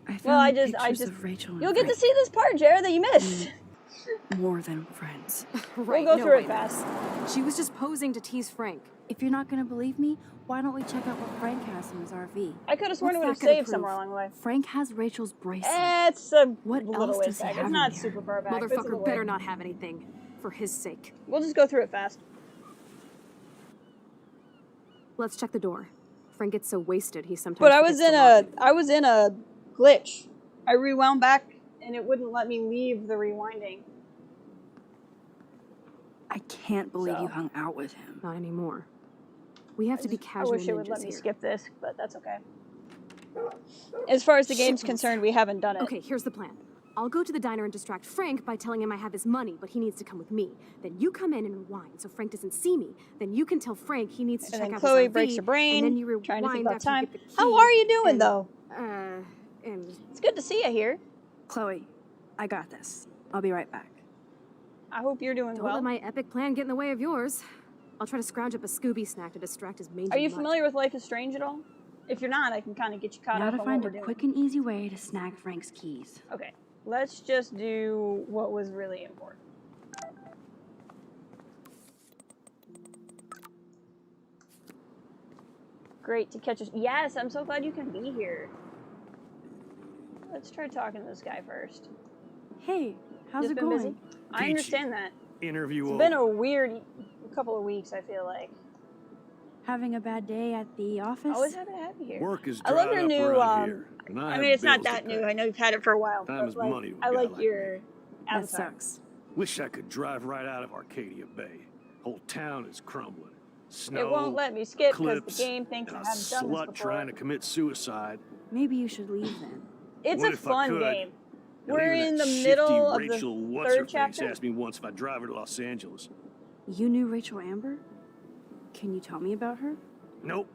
Speaker 2: I found pictures of Rachel and
Speaker 1: You'll get to
Speaker 2: Frank.
Speaker 1: see this part, Jared, that you missed.
Speaker 2: More than friends.
Speaker 13: Right,
Speaker 1: We'll go through
Speaker 13: way,
Speaker 1: it fast.
Speaker 13: Max. She was just posing to tease Frank.
Speaker 2: If you're not gonna believe me, why don't we check out what Frank has in his RV?
Speaker 1: I could have sworn it would have
Speaker 2: What's that gonna
Speaker 1: saved
Speaker 2: prove?
Speaker 1: somewhere along the way.
Speaker 2: Frank has Rachel's bracelet.
Speaker 1: It's a
Speaker 2: What
Speaker 1: little
Speaker 2: else
Speaker 1: ways
Speaker 2: does he
Speaker 1: back.
Speaker 2: have
Speaker 1: It's
Speaker 2: in
Speaker 1: not
Speaker 2: here?
Speaker 1: super far back. but it's a little
Speaker 13: Motherfucker better
Speaker 1: way.
Speaker 13: not have anything. For his sake.
Speaker 1: We'll just go through it fast.
Speaker 13: Let's check the door. Frank gets so wasted he sometimes
Speaker 1: But
Speaker 13: forgets to log in.
Speaker 1: I was in a glitch. I rewound back and it wouldn't let me leave the rewinding.
Speaker 2: I can't believe you hung out with him.
Speaker 13: Not anymore. We have to be casual
Speaker 1: I wish it would
Speaker 13: ninjas
Speaker 1: let me
Speaker 13: here.
Speaker 1: skip this, but that's okay. As far as the game's concerned, we haven't done it.
Speaker 13: Okay, here's the plan. I'll go to the diner and distract Frank by telling him I have his money, but he needs to come with me. Then you come in and rewind so Frank doesn't see me. Then you can tell Frank he needs to
Speaker 1: And
Speaker 13: check
Speaker 1: then
Speaker 13: out
Speaker 1: Chloe
Speaker 13: his RV,
Speaker 1: breaks her brain,
Speaker 13: and then you rewind
Speaker 1: trying to think about
Speaker 13: after you
Speaker 1: time.
Speaker 13: get the key.
Speaker 1: How are you doing,
Speaker 13: and,
Speaker 1: though?
Speaker 13: And
Speaker 1: it's good to see you here.
Speaker 2: Chloe, I got this. I'll be right back.
Speaker 1: I hope you're doing
Speaker 13: Don't
Speaker 1: well.
Speaker 13: let my epic plan get in the way of yours. I'll try to scrounge up a Scooby snack to distract his mangy
Speaker 1: Are you
Speaker 13: mutt.
Speaker 1: familiar with Life is Strange at all? If you're not, I can kind of get you caught
Speaker 2: Now
Speaker 1: up
Speaker 2: to
Speaker 1: on
Speaker 2: find
Speaker 1: what
Speaker 2: a
Speaker 1: we're doing.
Speaker 2: quick and easy way to snag Frank's keys.
Speaker 1: Okay, let's just do what was really important. Great to catch us. Yes, I'm so glad you can be here. Let's try talking to this guy first.
Speaker 2: Hey, how's
Speaker 1: Just
Speaker 2: it
Speaker 1: been
Speaker 2: going?
Speaker 1: busy? I understand that.
Speaker 14: Interview
Speaker 1: It's
Speaker 14: over.
Speaker 1: been a weird couple of weeks, I feel like.
Speaker 2: Having a bad day at the office?
Speaker 1: Always happy to have you here.
Speaker 14: Work is
Speaker 1: I love
Speaker 14: dried
Speaker 1: your
Speaker 14: up
Speaker 1: new,
Speaker 14: around here, and
Speaker 1: I
Speaker 14: have
Speaker 1: mean, it's not
Speaker 14: bills to
Speaker 1: that new.
Speaker 14: pay.
Speaker 1: I know you've had it for a while.
Speaker 14: Time
Speaker 1: but
Speaker 14: is
Speaker 1: like,
Speaker 14: money to a
Speaker 1: I
Speaker 14: guy
Speaker 1: like
Speaker 14: like
Speaker 1: your
Speaker 14: me.
Speaker 1: avatar.
Speaker 2: That sucks.
Speaker 14: Wish I could drive right out of Arcadia Bay. Whole town is crumbling. Snow,
Speaker 1: It won't let me skip because
Speaker 14: eclipse,
Speaker 1: the game thinks
Speaker 14: and
Speaker 1: I
Speaker 14: a
Speaker 1: haven't done this
Speaker 14: slut
Speaker 1: before.
Speaker 14: trying to commit suicide.
Speaker 2: Maybe you should leave then.
Speaker 1: It's
Speaker 14: What
Speaker 1: a
Speaker 14: if I
Speaker 1: fun
Speaker 14: could?
Speaker 1: game.
Speaker 14: Now,
Speaker 1: We're
Speaker 14: even
Speaker 1: in
Speaker 14: that
Speaker 1: the
Speaker 14: shifty
Speaker 1: middle of
Speaker 14: Rachel
Speaker 1: the
Speaker 14: What's-Her-Face
Speaker 1: third chapter.
Speaker 14: asked me once if I'd drive her to Los Angeles.
Speaker 2: You knew Rachel Amber? Can you tell me about her?
Speaker 14: Nope.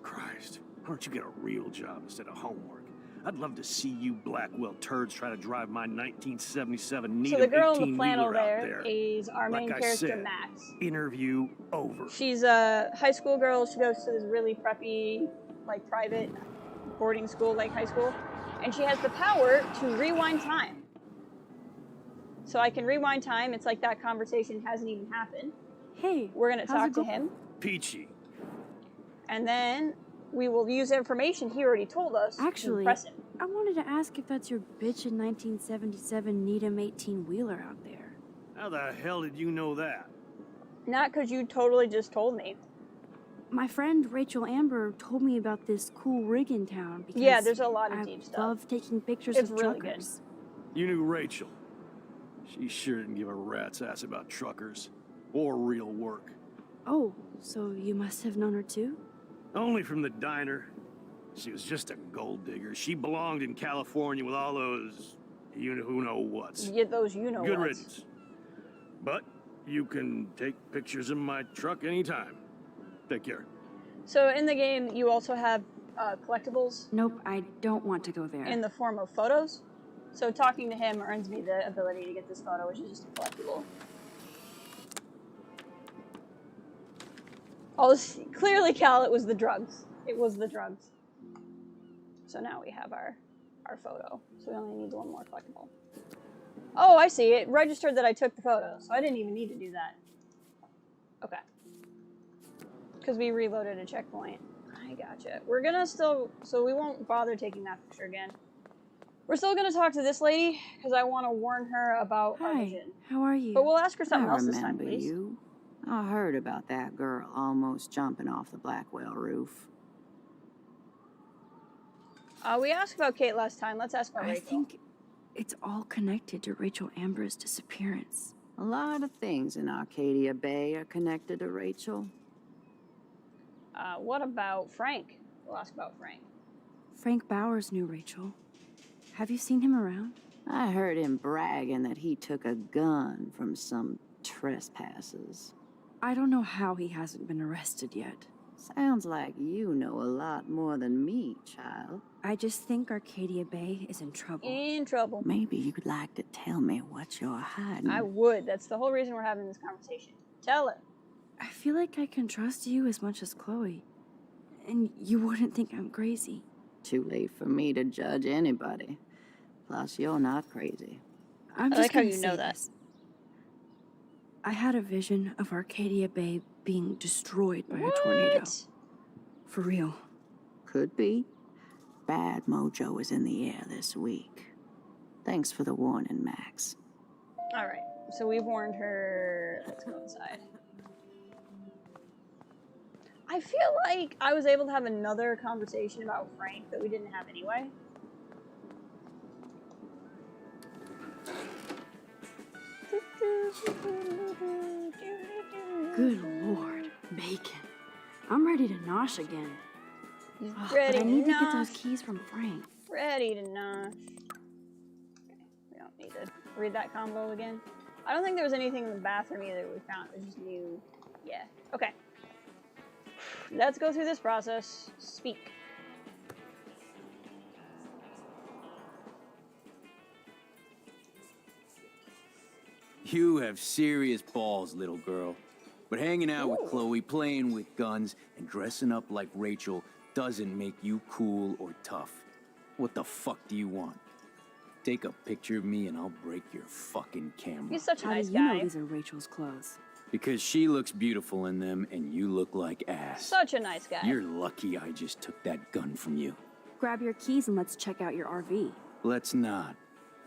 Speaker 14: Christ, why don't you get a real job instead of homework? I'd love to see you Blackwell turds try to drive my 1977
Speaker 1: So
Speaker 14: Needham
Speaker 1: the girl in the
Speaker 14: 18-wheeler
Speaker 1: flannel
Speaker 14: out
Speaker 1: there
Speaker 14: there.
Speaker 1: is our main
Speaker 14: Like I
Speaker 1: character,
Speaker 14: said,
Speaker 1: Max.
Speaker 14: Interview over.
Speaker 1: She's a high school girl. She goes to this really preppy, like private boarding school, like high school. And she has the power to rewind time. So I can rewind time. It's like that conversation hasn't even happened.
Speaker 2: Hey,
Speaker 1: we're going to talk to him.
Speaker 14: Peachy.
Speaker 1: And then we will use information he already told us to
Speaker 2: Actually,
Speaker 1: impress him.
Speaker 2: I wanted to ask if that's your bitchin' 1977 Needham 18-wheeler out there.
Speaker 14: How the hell did you know that?
Speaker 1: Not because you totally just told me.
Speaker 2: My friend Rachel Amber told me about this cool rig in town because
Speaker 1: Yeah, there's a lot of deep stuff.
Speaker 2: I love taking pictures
Speaker 1: It's
Speaker 2: of
Speaker 1: really
Speaker 2: truckers.
Speaker 14: You knew Rachel. She sure didn't give a rat's ass about truckers or real work.
Speaker 2: Oh, so you must have known her too?
Speaker 14: Only from the diner. She was just a gold digger. She belonged in California with all those you-know-who-know-whats.
Speaker 1: You get those
Speaker 14: Good
Speaker 1: you-know-whats.
Speaker 14: riddance. But you can take pictures of my truck anytime. Take care.
Speaker 1: So in the game, you also have collectibles.
Speaker 2: Nope, I don't want to go there.
Speaker 1: In the form of photos. So talking to him earns me the ability to get this photo, which is just a collectible. Oh, clearly, Cal, it was the drugs. It was the drugs. So now we have our photo. So we only need one more collectible. Oh, I see. It registered that I took the photo, so I didn't even need to do that. Okay. Because we reloaded a checkpoint. I gotcha. We're gonna still... So we won't bother taking that picture again. We're still gonna talk to this lady, because I want to warn her about our vision.
Speaker 2: How are you?
Speaker 1: But we'll ask her something
Speaker 5: I
Speaker 1: else this time,
Speaker 5: remember
Speaker 1: please.
Speaker 5: you. I heard about that girl almost jumping off the Blackwell roof.
Speaker 1: We asked about Kate last time. Let's ask about
Speaker 2: I
Speaker 1: Rachel.
Speaker 2: think it's all connected to Rachel Amber's disappearance.
Speaker 5: A lot of things in Arcadia Bay are connected to Rachel.
Speaker 1: What about Frank? We'll ask about Frank.
Speaker 2: Frank Bowers knew Rachel. Have you seen him around?
Speaker 5: I heard him bragging that he took a gun from some trespassers.
Speaker 2: I don't know how he hasn't been arrested yet.
Speaker 5: Sounds like you know a lot more than me, child.
Speaker 2: I just think Arcadia Bay is in trouble.
Speaker 1: In trouble.
Speaker 5: Maybe you'd like to tell me what you're hiding.
Speaker 1: I would. That's the whole reason we're having this conversation. Tell her.
Speaker 2: I feel like I can trust you as much as Chloe. And you wouldn't think I'm crazy.
Speaker 5: Too late for me to judge anybody. Plus, you're not crazy.
Speaker 2: I'm
Speaker 1: I
Speaker 2: just
Speaker 1: like how
Speaker 2: gonna
Speaker 1: you know
Speaker 2: say
Speaker 1: that.
Speaker 2: this. I had a vision of Arcadia Bay being destroyed by a tornado. For real.
Speaker 5: Could be. Bad mojo is in the air this week. Thanks for the warning, Max.
Speaker 1: Alright. So we've warned her. Let's go inside. I I feel like I was able to have another conversation about Frank that we didn't have anyway.
Speaker 2: Good lord, bacon. I'm ready to nosh again.
Speaker 1: He's
Speaker 2: Ugh,
Speaker 1: ready
Speaker 2: but I need
Speaker 1: to
Speaker 2: to get those
Speaker 1: nosh.
Speaker 2: keys from Frank.
Speaker 1: Ready to nosh. Okay, we don't need to read that combo again. I don't think there was anything in the bathroom either we found. It was just new. Yeah. Okay. Let's go through this process. Speak.
Speaker 6: You have serious balls, little girl. But hanging out with Chloe, playing with guns, and dressing up like Rachel doesn't make you cool or tough. What the fuck do you want? Take a picture of me and I'll break your fucking camera.
Speaker 1: He's such a nice
Speaker 2: How do you
Speaker 1: guy.
Speaker 2: know these are Rachel's clothes?
Speaker 6: Because she looks beautiful in them and you look like ass.
Speaker 1: Such a nice guy.
Speaker 6: You're lucky I just took that gun from you.
Speaker 2: Grab your keys and let's check out your RV.
Speaker 6: Let's not.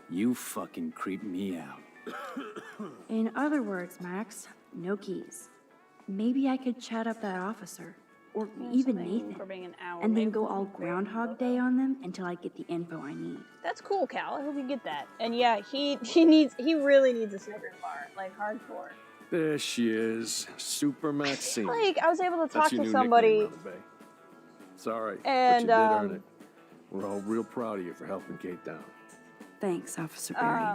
Speaker 6: You fucking creep me out.
Speaker 2: In other words, Max, no keys. Maybe I could chat up that officer, or even Nathan,
Speaker 1: for being an hour.
Speaker 2: and then
Speaker 1: Maybe
Speaker 2: go
Speaker 1: we'll
Speaker 2: all
Speaker 1: compare
Speaker 2: Groundhog Day on them until I get the info I need.
Speaker 1: That's cool, Cal. I hope you get that. And yeah, he really needs a Snickers bar, like hardcore.
Speaker 14: There she is, Super Maxine.
Speaker 1: Like I was able to
Speaker 14: That's
Speaker 1: talk
Speaker 14: your
Speaker 1: to
Speaker 14: new
Speaker 1: somebody.
Speaker 14: nickname around the bay. It's all right,
Speaker 1: And,
Speaker 14: but you did earn it. We're all real proud of you for helping Kate down.
Speaker 2: Thanks, Officer Berry.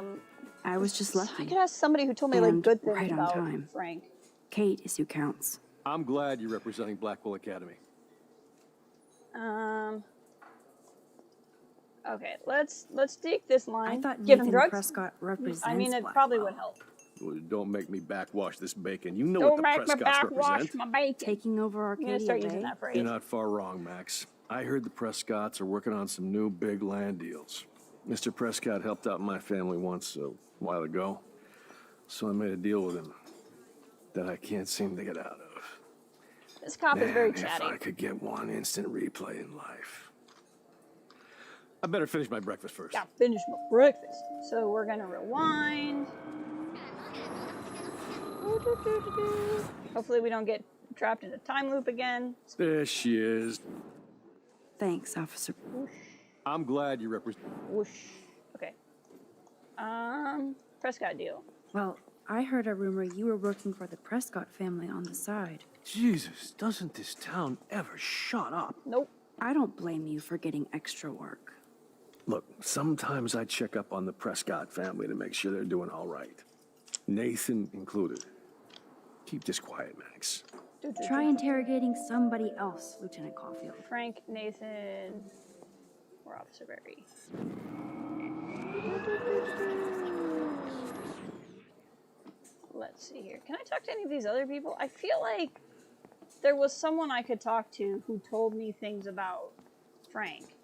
Speaker 2: I was just lucky.
Speaker 1: I could ask somebody who told me like
Speaker 2: And
Speaker 1: good things
Speaker 2: right on
Speaker 1: about
Speaker 2: time.
Speaker 1: Frank.
Speaker 2: Kate is who counts.
Speaker 14: I'm glad you're representing Blackwell Academy.
Speaker 1: Okay, let's take this line.
Speaker 2: I thought
Speaker 1: Give him
Speaker 2: Nathan
Speaker 1: drugs.
Speaker 2: Prescott represents
Speaker 1: I mean, it
Speaker 2: Blackwell.
Speaker 1: probably would help.
Speaker 14: Well, don't make me backwash this bacon. You know
Speaker 1: Don't
Speaker 14: what the
Speaker 1: make me
Speaker 14: Prescotts
Speaker 1: backwash
Speaker 14: represent.
Speaker 1: my bacon.
Speaker 2: Taking over
Speaker 1: I'm gonna
Speaker 2: Arcadia
Speaker 1: start
Speaker 2: Bay.
Speaker 1: using that phrase.
Speaker 14: You're not far wrong, Max. I heard the Prescotts are working on some new big land deals. Mr. Prescott helped out my family once a while ago, so I made a deal with him that I can't seem to get out of.
Speaker 1: This cop is very
Speaker 14: Man,
Speaker 1: chatty.
Speaker 14: If I could get one instant replay in life. I better finish my breakfast first.
Speaker 1: Gotta finish my breakfast. So we're gonna rewind. Hopefully we don't get trapped in a time loop again.
Speaker 14: There she is.
Speaker 2: Thanks, Officer.
Speaker 14: I'm glad you represent.
Speaker 1: Whoosh. Okay. Prescott deal.
Speaker 2: Well, I heard a rumor you were working for the Prescott family on the side.
Speaker 14: Jesus, doesn't this town ever shut up?
Speaker 1: Nope.
Speaker 2: I don't blame you for getting extra work.
Speaker 14: Look, sometimes I check up on the Prescott family to make sure they're doing all right. Nathan included. Keep this quiet, Max.
Speaker 2: Try interrogating somebody else, Lieutenant Caulfield.
Speaker 1: Frank, Nathan, or Officer Berry. Let's see here. Can I talk to any of these other people? I feel like there was someone I could talk to who told me things about Frank.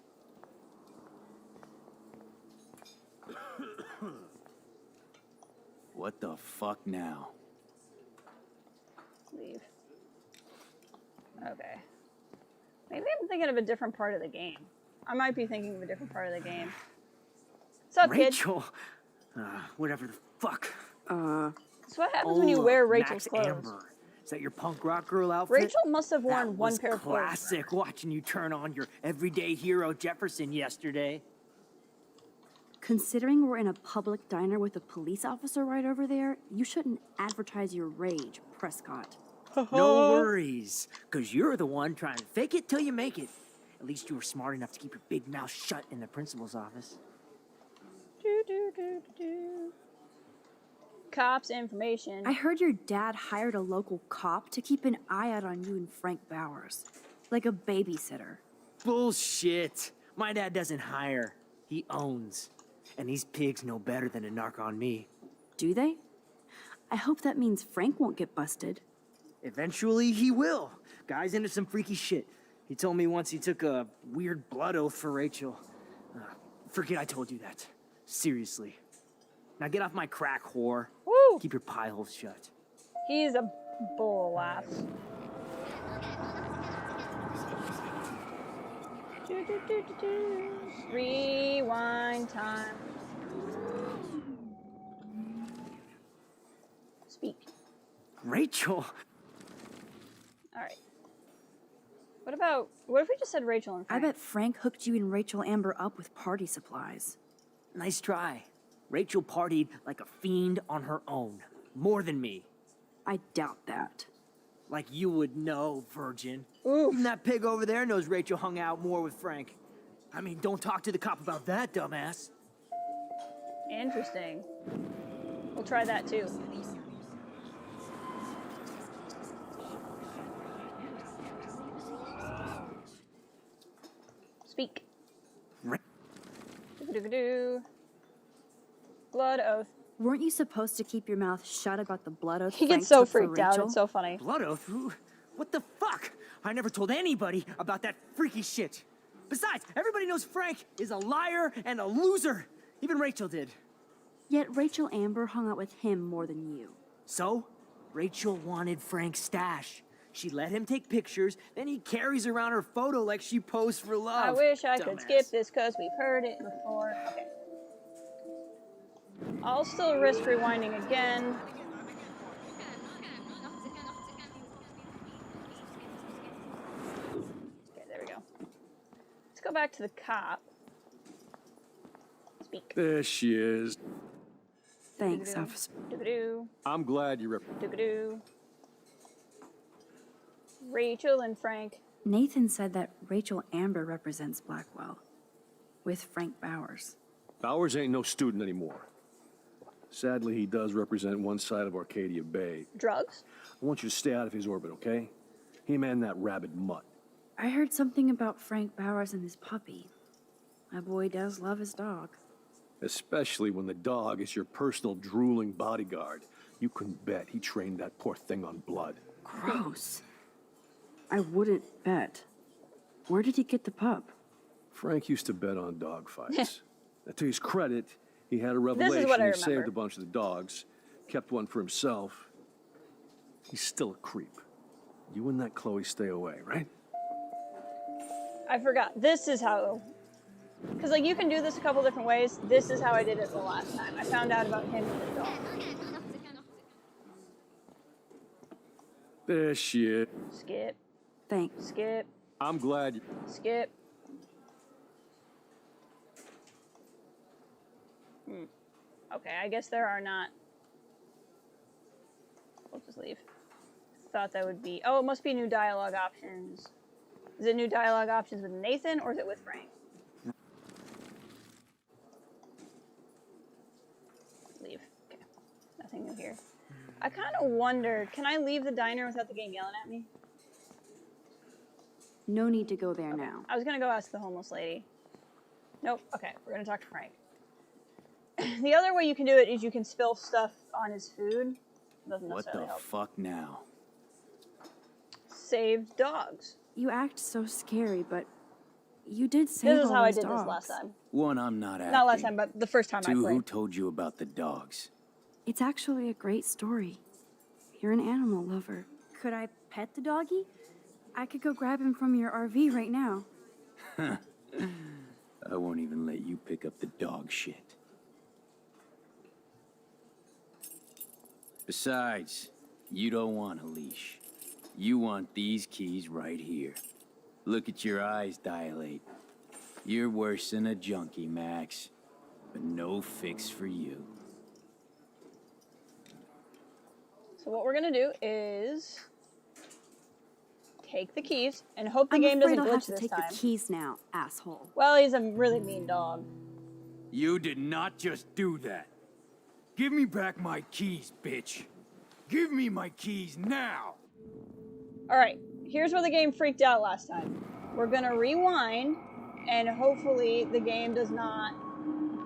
Speaker 6: What the fuck now?
Speaker 1: Leave. Okay. Maybe I'm thinking of a different part of the game. I might be thinking of a different part of the game. What's up, kid?
Speaker 16: Rachel? Whatever the fuck.
Speaker 1: That's what happens when you wear Rachel's
Speaker 16: Max
Speaker 1: clothes.
Speaker 16: Amber. Is that your punk rock girl outfit?
Speaker 1: Rachel must have worn
Speaker 16: That
Speaker 1: one
Speaker 16: was
Speaker 1: pair of clothes.
Speaker 16: classic watching you turn on your everyday hero Jefferson yesterday.
Speaker 2: Considering we're in a public diner with a police officer right over there, you shouldn't advertise your rage, Prescott.
Speaker 16: No worries, because you're the one trying to fake it till you make it. At least you were smart enough to keep your big mouth shut in the principal's office.
Speaker 1: Cops information.
Speaker 2: I heard your dad hired a local cop to keep an eye out on you and Frank Bowers. Like a babysitter.
Speaker 16: Bullshit. My dad doesn't hire. He owns. And these pigs know better than to narc on me.
Speaker 2: Do they? I hope that means Frank won't get busted.
Speaker 16: Eventually, he will. Guy's into some freaky shit. He told me once he took a weird blood oath for Rachel. Forget I told you that. Seriously. Now get off my crack, whore.
Speaker 1: Woo!
Speaker 16: Keep your pie holes shut.
Speaker 1: He's a bull laugh. Rewind time. Speak.
Speaker 16: Rachel!
Speaker 1: Alright. What if we just said Rachel and Frank?
Speaker 2: I bet Frank hooked you and Rachel Amber up with party supplies.
Speaker 16: Nice try. Rachel partied like a fiend on her own. More than me.
Speaker 2: I doubt that.
Speaker 16: Like you would know, virgin.
Speaker 1: Oof.
Speaker 16: Even that pig over there knows Rachel hung out more with Frank. I mean, don't talk to the cop about that, dumbass.
Speaker 1: Interesting. We'll try that too. Speak. Do-do-do-do. Blood oath.
Speaker 2: Weren't you supposed to keep your mouth shut about the blood oath?
Speaker 1: He
Speaker 2: Frank
Speaker 1: gets so
Speaker 2: took for
Speaker 1: freaked out.
Speaker 2: Rachel?
Speaker 1: It's so funny.
Speaker 16: Blood oath? What the fuck? I never told anybody about that freaky shit. Besides, everybody knows Frank is a liar and a loser. Even Rachel did.
Speaker 2: Yet Rachel Amber hung out with him more than you.
Speaker 16: So, Rachel wanted Frank's stash. She let him take pictures, then he carries around her photo like she posed for love.
Speaker 1: I wish I could
Speaker 16: Dumbass.
Speaker 1: skip this because we've heard it before. Okay. I'll still risk rewinding again. Okay, there we go. Let's go back to the cop. Speak.
Speaker 14: There she is.
Speaker 2: Thanks, officer.
Speaker 1: Doo-ba-doo.
Speaker 14: I'm glad you
Speaker 1: Doo-ba-doo. Rachel and Frank.
Speaker 2: Nathan said that Rachel Amber represents Blackwell, with Frank Bowers.
Speaker 14: Bowers ain't no student anymore. Sadly, he does represent one side of Arcadia Bay.
Speaker 1: Drugs?
Speaker 14: I want you to stay out of his orbit, okay? Him and that rabid mutt.
Speaker 2: I heard something about Frank Bowers and his puppy. My boy does love his dog.
Speaker 14: Especially when the dog is your personal drooling bodyguard. You can bet he trained that poor thing on blood.
Speaker 2: Gross. I wouldn't bet. Where did he get the pup?
Speaker 14: Frank used to bet on dog fights. Now, to his credit, he had a
Speaker 1: This is
Speaker 14: revelation.
Speaker 1: what I
Speaker 14: He
Speaker 1: remember.
Speaker 14: saved a bunch of the dogs, kept one for himself. He's still a creep. You and that Chloe stay away, right?
Speaker 1: I forgot. This is how... Because, like, you can do this a couple different ways. This is how I did it the last time. I found out about him and the dog.
Speaker 14: There she is.
Speaker 1: Skip.
Speaker 2: Thanks.
Speaker 1: Skip.
Speaker 14: I'm glad you...
Speaker 1: Skip. Okay, I guess there are not... We'll just leave. Thought that would be... Oh, it must be new dialogue options. Is it new dialogue options with Nathan, or is it with Frank? Leave. Okay. Nothing new here. I kind of wonder, can I leave the diner without the game yelling at me?
Speaker 2: No need to go there now.
Speaker 1: I was going to go ask the homeless lady. Nope. Okay, we're going to talk to Frank. The other way you can do it is you can spill stuff on his food. Doesn't
Speaker 6: What
Speaker 1: necessarily
Speaker 6: the
Speaker 1: help.
Speaker 6: fuck now?
Speaker 1: Save dogs.
Speaker 2: You act so scary, but you did save
Speaker 1: This is
Speaker 2: all
Speaker 1: how I
Speaker 2: those
Speaker 1: did
Speaker 2: dogs.
Speaker 1: this last time.
Speaker 6: One, I'm not acting.
Speaker 1: Not last time, but the first time I
Speaker 6: Two,
Speaker 1: played.
Speaker 6: who told you about the dogs?
Speaker 2: It's actually a great story. You're an animal lover. Could I pet the doggy? I could go grab him from your RV right now.
Speaker 6: I won't even let you pick up the dog shit. Besides, you don't want a leash. You want these keys right here. Look at your eyes dilate. You're worse than a junkie, Max. But no fix for you.
Speaker 1: So what we're going to do is take the keys and hope the
Speaker 2: I'm
Speaker 1: game
Speaker 2: afraid
Speaker 1: doesn't
Speaker 2: I'll have
Speaker 1: glitch
Speaker 2: to
Speaker 1: this
Speaker 2: take
Speaker 1: time.
Speaker 2: your keys now, asshole.
Speaker 1: Well, he's a really mean dog.
Speaker 6: You did not just do that. Give me back my keys, bitch. Give me my keys now.
Speaker 1: Alright, here's where the game freaked out last time. We're going to rewind, and hopefully the game does not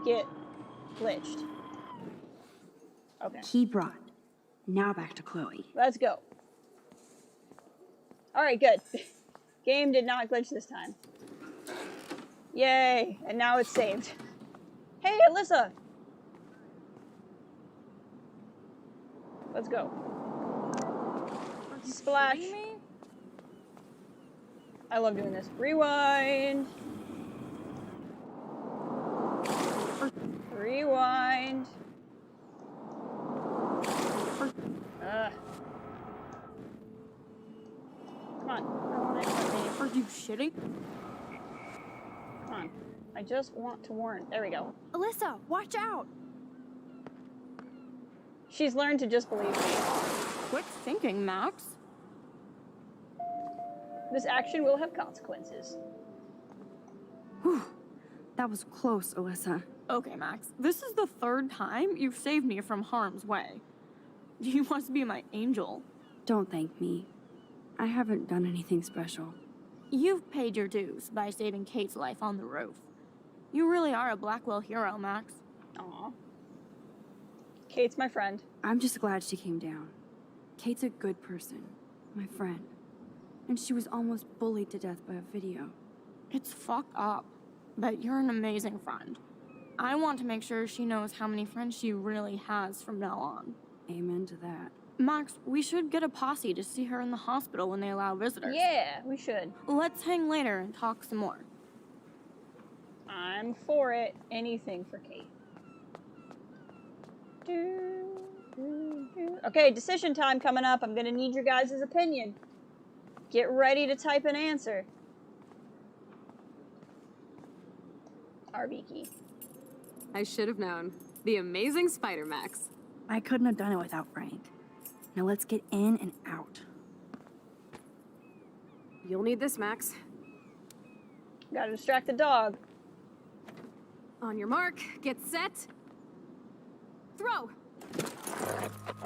Speaker 1: get glitched. Okay.
Speaker 2: Key brought. Now back to Chloe.
Speaker 1: Let's go. Alright, good. Game did not glitch this time. Yay, and now it's saved. Hey, Alyssa! Let's go. Splash. I love doing this. Rewind. Rewind. Ugh. Come on. I want it.
Speaker 17: You shitting?
Speaker 1: Come on. I just want to warn. There we go.
Speaker 17: Alyssa, watch out!
Speaker 1: She's learned to just believe me.
Speaker 17: Quick thinking, Max.
Speaker 1: This action will have consequences.
Speaker 2: Whew. That was close, Alyssa.
Speaker 17: Okay, Max. This is the 3rd time you've saved me from harm's way. You must be my angel.
Speaker 2: Don't thank me. I haven't done anything special.
Speaker 17: You've paid your dues by saving Kate's life on the roof. You really are a Blackwell hero, Max.
Speaker 1: Aw. Kate's my friend.
Speaker 2: I'm just glad she came down. Kate's a good person. My friend. And she was almost bullied to death by a video.
Speaker 17: It's fucked up, but you're an amazing friend. I want to make sure she knows how many friends she really has from now on.
Speaker 2: Amen to that.
Speaker 17: Max, we should get a posse to see her in the hospital when they allow visitors.
Speaker 1: Yeah, we should.
Speaker 17: Let's hang later and talk some more.
Speaker 1: I'm for it. Anything for Kate. Okay, decision time coming up. I'm gonna need your guys' opinion. Get ready to type an answer. RB key.
Speaker 13: I should have known. The amazing Spider Max.
Speaker 2: I couldn't have done it without Frank. Now let's get in and out.
Speaker 13: You'll need this, Max.
Speaker 1: Gotta distract the dog.
Speaker 13: On your mark, get set. Throw!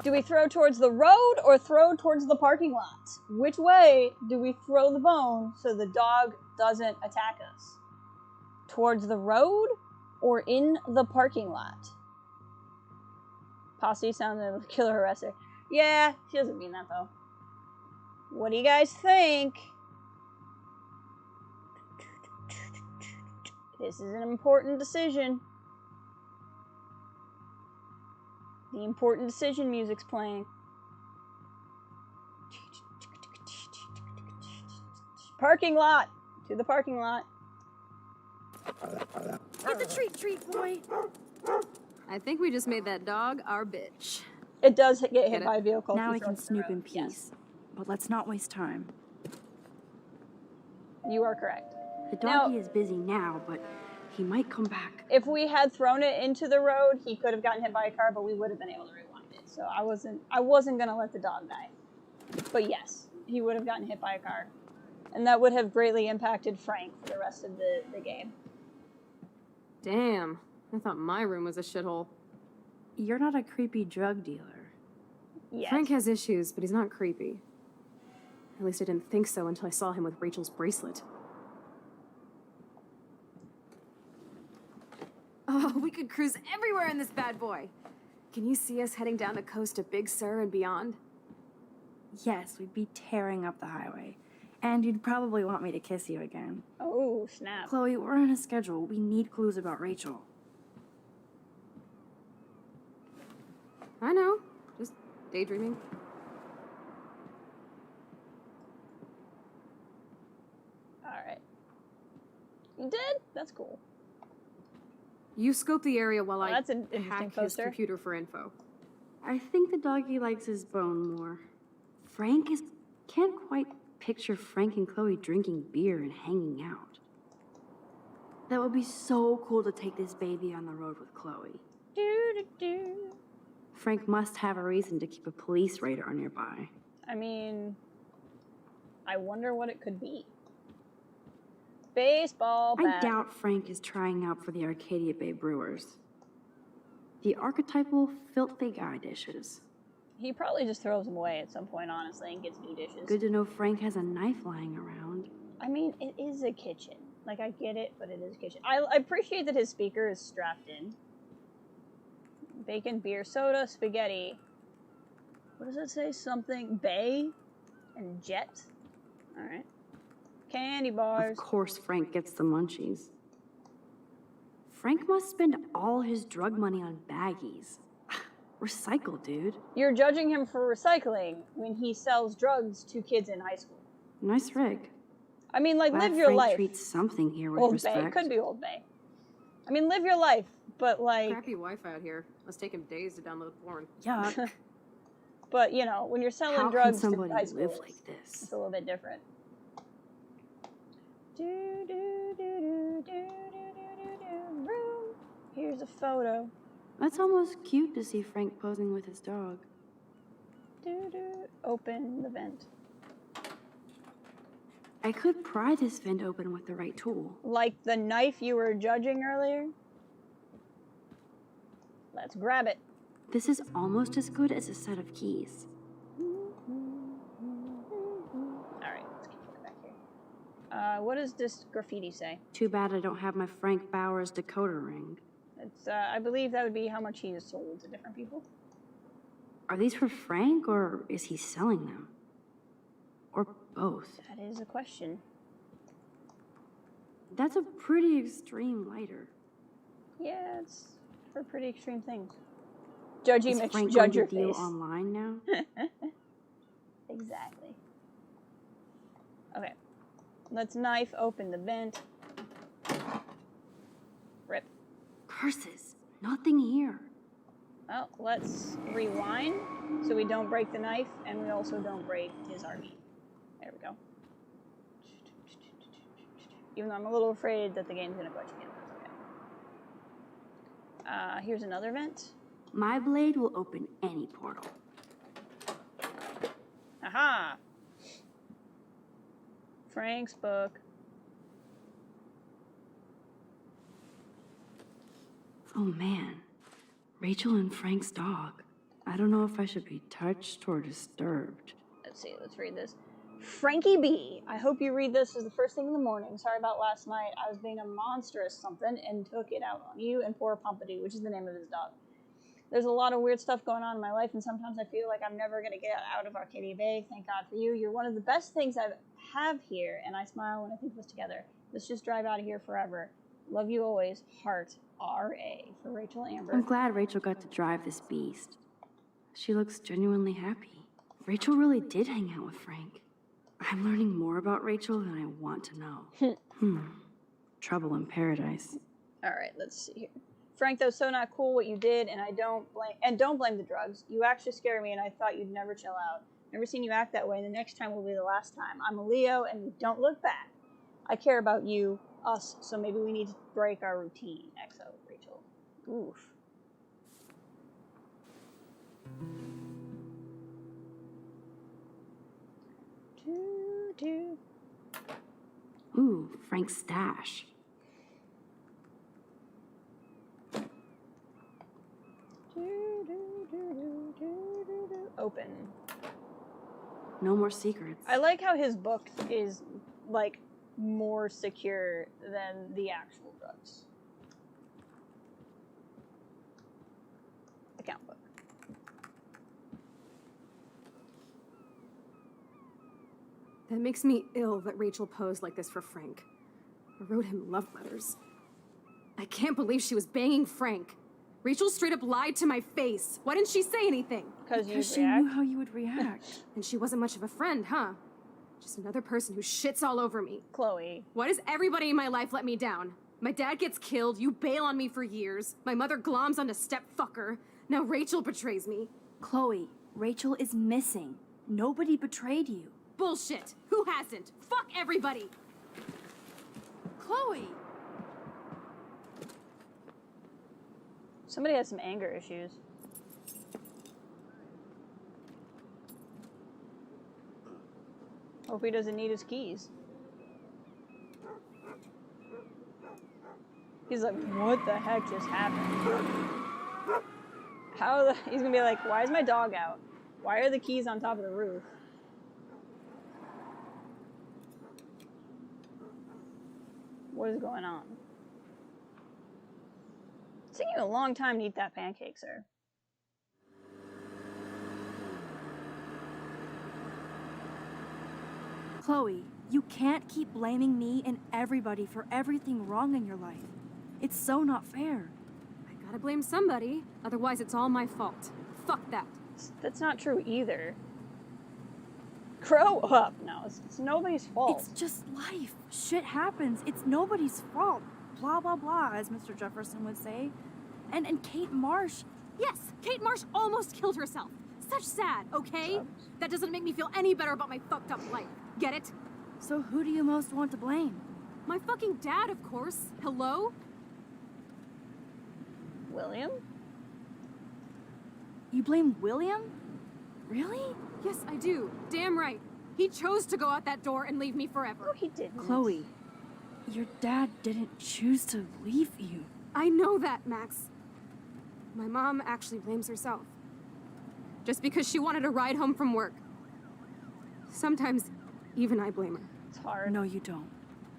Speaker 1: Do we throw towards the road or throw towards the parking lot? Which way do we throw the bone so the dog doesn't attack us? Towards the road or in the parking lot? Posse sounded like a killer harasser. Yeah, she doesn't mean that though. What do you guys think? This is an important decision. The important decision music's playing. Parking lot! To the parking lot.
Speaker 13: Get the treat, boy! I think we just made that dog our bitch.
Speaker 1: It does get hit by a vehicle.
Speaker 2: Now we can snoop in peace. Yes. But let's not waste time.
Speaker 1: You are correct.
Speaker 2: The doggy is busy now, but he might come back.
Speaker 1: If we had thrown it into the road, he could have gotten hit by a car, but we would have been able to rewind it. So I wasn't gonna let the dog die. But yes, he would have gotten hit by a car. And that would have greatly impacted Frank for the rest of the game.
Speaker 13: Damn, I thought my room was a shithole.
Speaker 2: You're not a creepy drug dealer.
Speaker 1: Yes.
Speaker 13: Frank has issues, but he's not creepy. At least I didn't think so until I saw him with Rachel's bracelet. Oh, we could cruise everywhere in this bad boy. Can you see us heading down the coast to Big Sur and beyond?
Speaker 2: Yes, we'd be tearing up the highway. And you'd probably want me to kiss you again.
Speaker 1: Oh, snap.
Speaker 2: Chloe, we're on a schedule. We need clues about Rachel.
Speaker 13: I know. Just daydreaming.
Speaker 1: Alright. You did? That's cool.
Speaker 13: You scope the area while I
Speaker 1: that's an interesting
Speaker 13: hack his
Speaker 1: poster.
Speaker 13: computer for info.
Speaker 2: I think the doggy likes his bone more. Can't quite picture Frank and Chloe drinking beer and hanging out. That would be so cool to take this baby on the road with Chloe. Frank must have a reason to keep a police radar nearby.
Speaker 1: I mean, I wonder what it could be. Baseball bat.
Speaker 2: I doubt Frank is trying out for the Arcadia Bay Brewers. The archetypal filthy guy dishes.
Speaker 1: He probably just throws them away at some point, honestly, and gets new dishes.
Speaker 2: Good to know Frank has a knife lying around.
Speaker 1: I mean, it is a kitchen. Like, I get it, but it is a kitchen. I appreciate that his speaker is strapped in. Bacon, beer, soda, spaghetti. What does it say? Something bay and jet. All right. Candy bars.
Speaker 2: Of course Frank gets the munchies. Frank must spend all his drug money on baggies. Recycle, dude.
Speaker 1: You're judging him for recycling when he sells drugs to kids in high school.
Speaker 2: Nice rig.
Speaker 1: I mean, like,
Speaker 2: Glad
Speaker 1: live your
Speaker 2: Frank
Speaker 1: life.
Speaker 2: treats something here with
Speaker 1: Old
Speaker 2: respect.
Speaker 1: Bay. Could be Old Bay. I mean, live your life, but like...
Speaker 13: Crappy Wi-Fi out here. Must take him days to download porn.
Speaker 2: Yuck.
Speaker 1: But, you know, when you're selling
Speaker 2: How
Speaker 1: drugs
Speaker 2: can
Speaker 1: to
Speaker 2: somebody
Speaker 1: high school,
Speaker 2: live like this?
Speaker 1: it's a little bit different. Room. Here's a photo.
Speaker 2: That's almost cute to see Frank posing with his dog.
Speaker 1: Open the vent.
Speaker 2: I could pry this vent open with the right tool.
Speaker 1: Like the knife you were judging earlier? Let's grab it.
Speaker 2: This is almost as good as a set of keys.
Speaker 1: Alright, let's keep going back here. What does this graffiti say?
Speaker 2: Too bad I don't have my Frank Bowers decoder ring.
Speaker 1: It's, I believe that would be how much he has sold to different people.
Speaker 2: Are these for Frank, or is he selling them? Or both?
Speaker 1: That is a question.
Speaker 2: That's a pretty extreme lighter.
Speaker 1: Yeah, it's for pretty extreme things. Judgy
Speaker 2: Is
Speaker 1: Mitch,
Speaker 2: Frank
Speaker 1: judge your
Speaker 2: going to deal
Speaker 1: face.
Speaker 2: online now?
Speaker 1: Exactly. Okay. Let's knife open the vent. Rip.
Speaker 2: Curses. Nothing here.
Speaker 1: Well, let's rewind so we don't break the knife and we also don't break his RV. There we go. Even though I'm a little afraid that the game's gonna glitch again, that's okay. Here's another vent.
Speaker 2: My blade will open any portal.
Speaker 1: Aha! Frank's book.
Speaker 2: Oh man. Rachel and Frank's dog. I don't know if I should be touched or disturbed.
Speaker 1: Let's see, let's read this. Frankie B, I hope you read this as the first thing in the morning. Sorry about last night. I was being a monstrous something and took it out on you and poor Pompadour, which is the name of his dog. There's a lot of weird stuff going on in my life, and sometimes I feel like I'm never going to get out of Arcadia Bay. Thank God for you. You're one of the best things I have here, and I smile when I think of us together. Let's just drive out of here forever. Love you always. Heart. R.A. for Rachel Amber.
Speaker 2: I'm glad Rachel got to drive this beast. She looks genuinely happy. Rachel really did hang out with Frank. I'm learning more about Rachel than I want to know. Trouble in paradise.
Speaker 1: All right, let's see here. Frank, that was so not cool what you did, and don't blame the drugs. You actually scare me, and I thought you'd never chill out. Never seen you act that way, and the next time will be the last time. I'm a Leo, and we don't look back. I care about you, us, so maybe we need to break our routine. XO, Rachel. Oof.
Speaker 2: Ooh, Frank's stash.
Speaker 1: Open.
Speaker 2: No more secrets.
Speaker 1: I like how his book is, like, more secure than the actual drugs. Account book.
Speaker 13: That makes me ill that Rachel posed like this for Frank. I wrote him love letters. I can't believe she was banging Frank. Rachel straight up lied to my face. Why didn't she say anything?
Speaker 2: Because she knew how you would react.
Speaker 13: And she wasn't much of a friend, huh? Just another person who shits all over me.
Speaker 1: Chloe.
Speaker 13: Why does everybody in my life let me down? My dad gets killed, you bail on me for years. My mother gloms on a step-fucker. Now Rachel betrays me.
Speaker 10: Chloe, Rachel is missing. Nobody betrayed you.
Speaker 13: Bullshit! Who hasn't? Fuck everybody!
Speaker 10: Chloe!
Speaker 1: Somebody has some anger issues. Hope he doesn't need his keys. He's like, what the heck just happened? He's gonna be like, why is my dog out? Why are the keys on top of the roof? What is going on? It's taking you a long time to eat that pancake, sir.
Speaker 10: Chloe, you can't keep blaming me and everybody for everything wrong in your life. It's so not fair.
Speaker 13: I gotta blame somebody, otherwise it's all my fault. Fuck that.
Speaker 1: That's not true either. Grow up. No, it's nobody's fault.
Speaker 10: It's just life. Shit happens. It's nobody's fault. Blah, blah, blah, as Mr. Jefferson would say. And Kate Marsh.
Speaker 13: Yes, Kate Marsh almost killed herself. Such sad, okay? That doesn't make me feel any better about my fucked up life. Get it?
Speaker 10: So who do you most want to blame?
Speaker 13: My fucking dad, of course. Hello?
Speaker 1: William?
Speaker 2: You blame William? Really?
Speaker 13: Yes, I do. Damn right. He chose to go out that door and leave me forever.
Speaker 1: No, he didn't.
Speaker 2: Chloe, your dad didn't choose to leave you.
Speaker 13: I know that, Max. My mom actually blames herself. Just because she wanted a ride home from work. Sometimes, even I blame her.
Speaker 1: It's hard.
Speaker 2: No, you don't.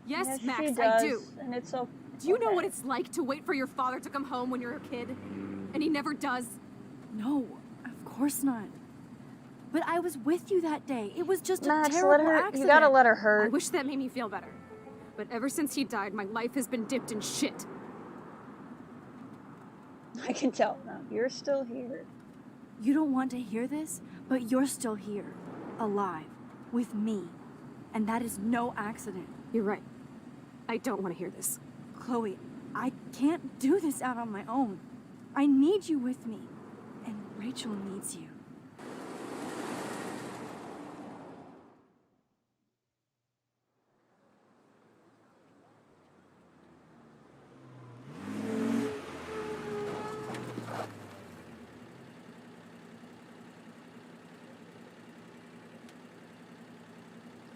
Speaker 13: Yes,
Speaker 1: she
Speaker 13: Max,
Speaker 1: does,
Speaker 13: I do.
Speaker 1: And it's so...
Speaker 13: Do you know what it's like to wait for your father to come home when you're a kid? And he never does?
Speaker 2: No, of course not. But I was with you that day. It was just
Speaker 1: Max,
Speaker 2: a terrible
Speaker 1: let her,
Speaker 2: accident.
Speaker 1: You gotta let her hurt.
Speaker 13: I wish that made me feel better. But ever since he died, my life has been dipped in shit.
Speaker 1: I can tell now. You're still here.
Speaker 2: You don't want to hear this, but you're still here. Alive. With me. And that is no accident.
Speaker 13: You're right. I don't want to hear this.
Speaker 2: Chloe, I can't do this out on my own. I need you with me. And Rachel needs you.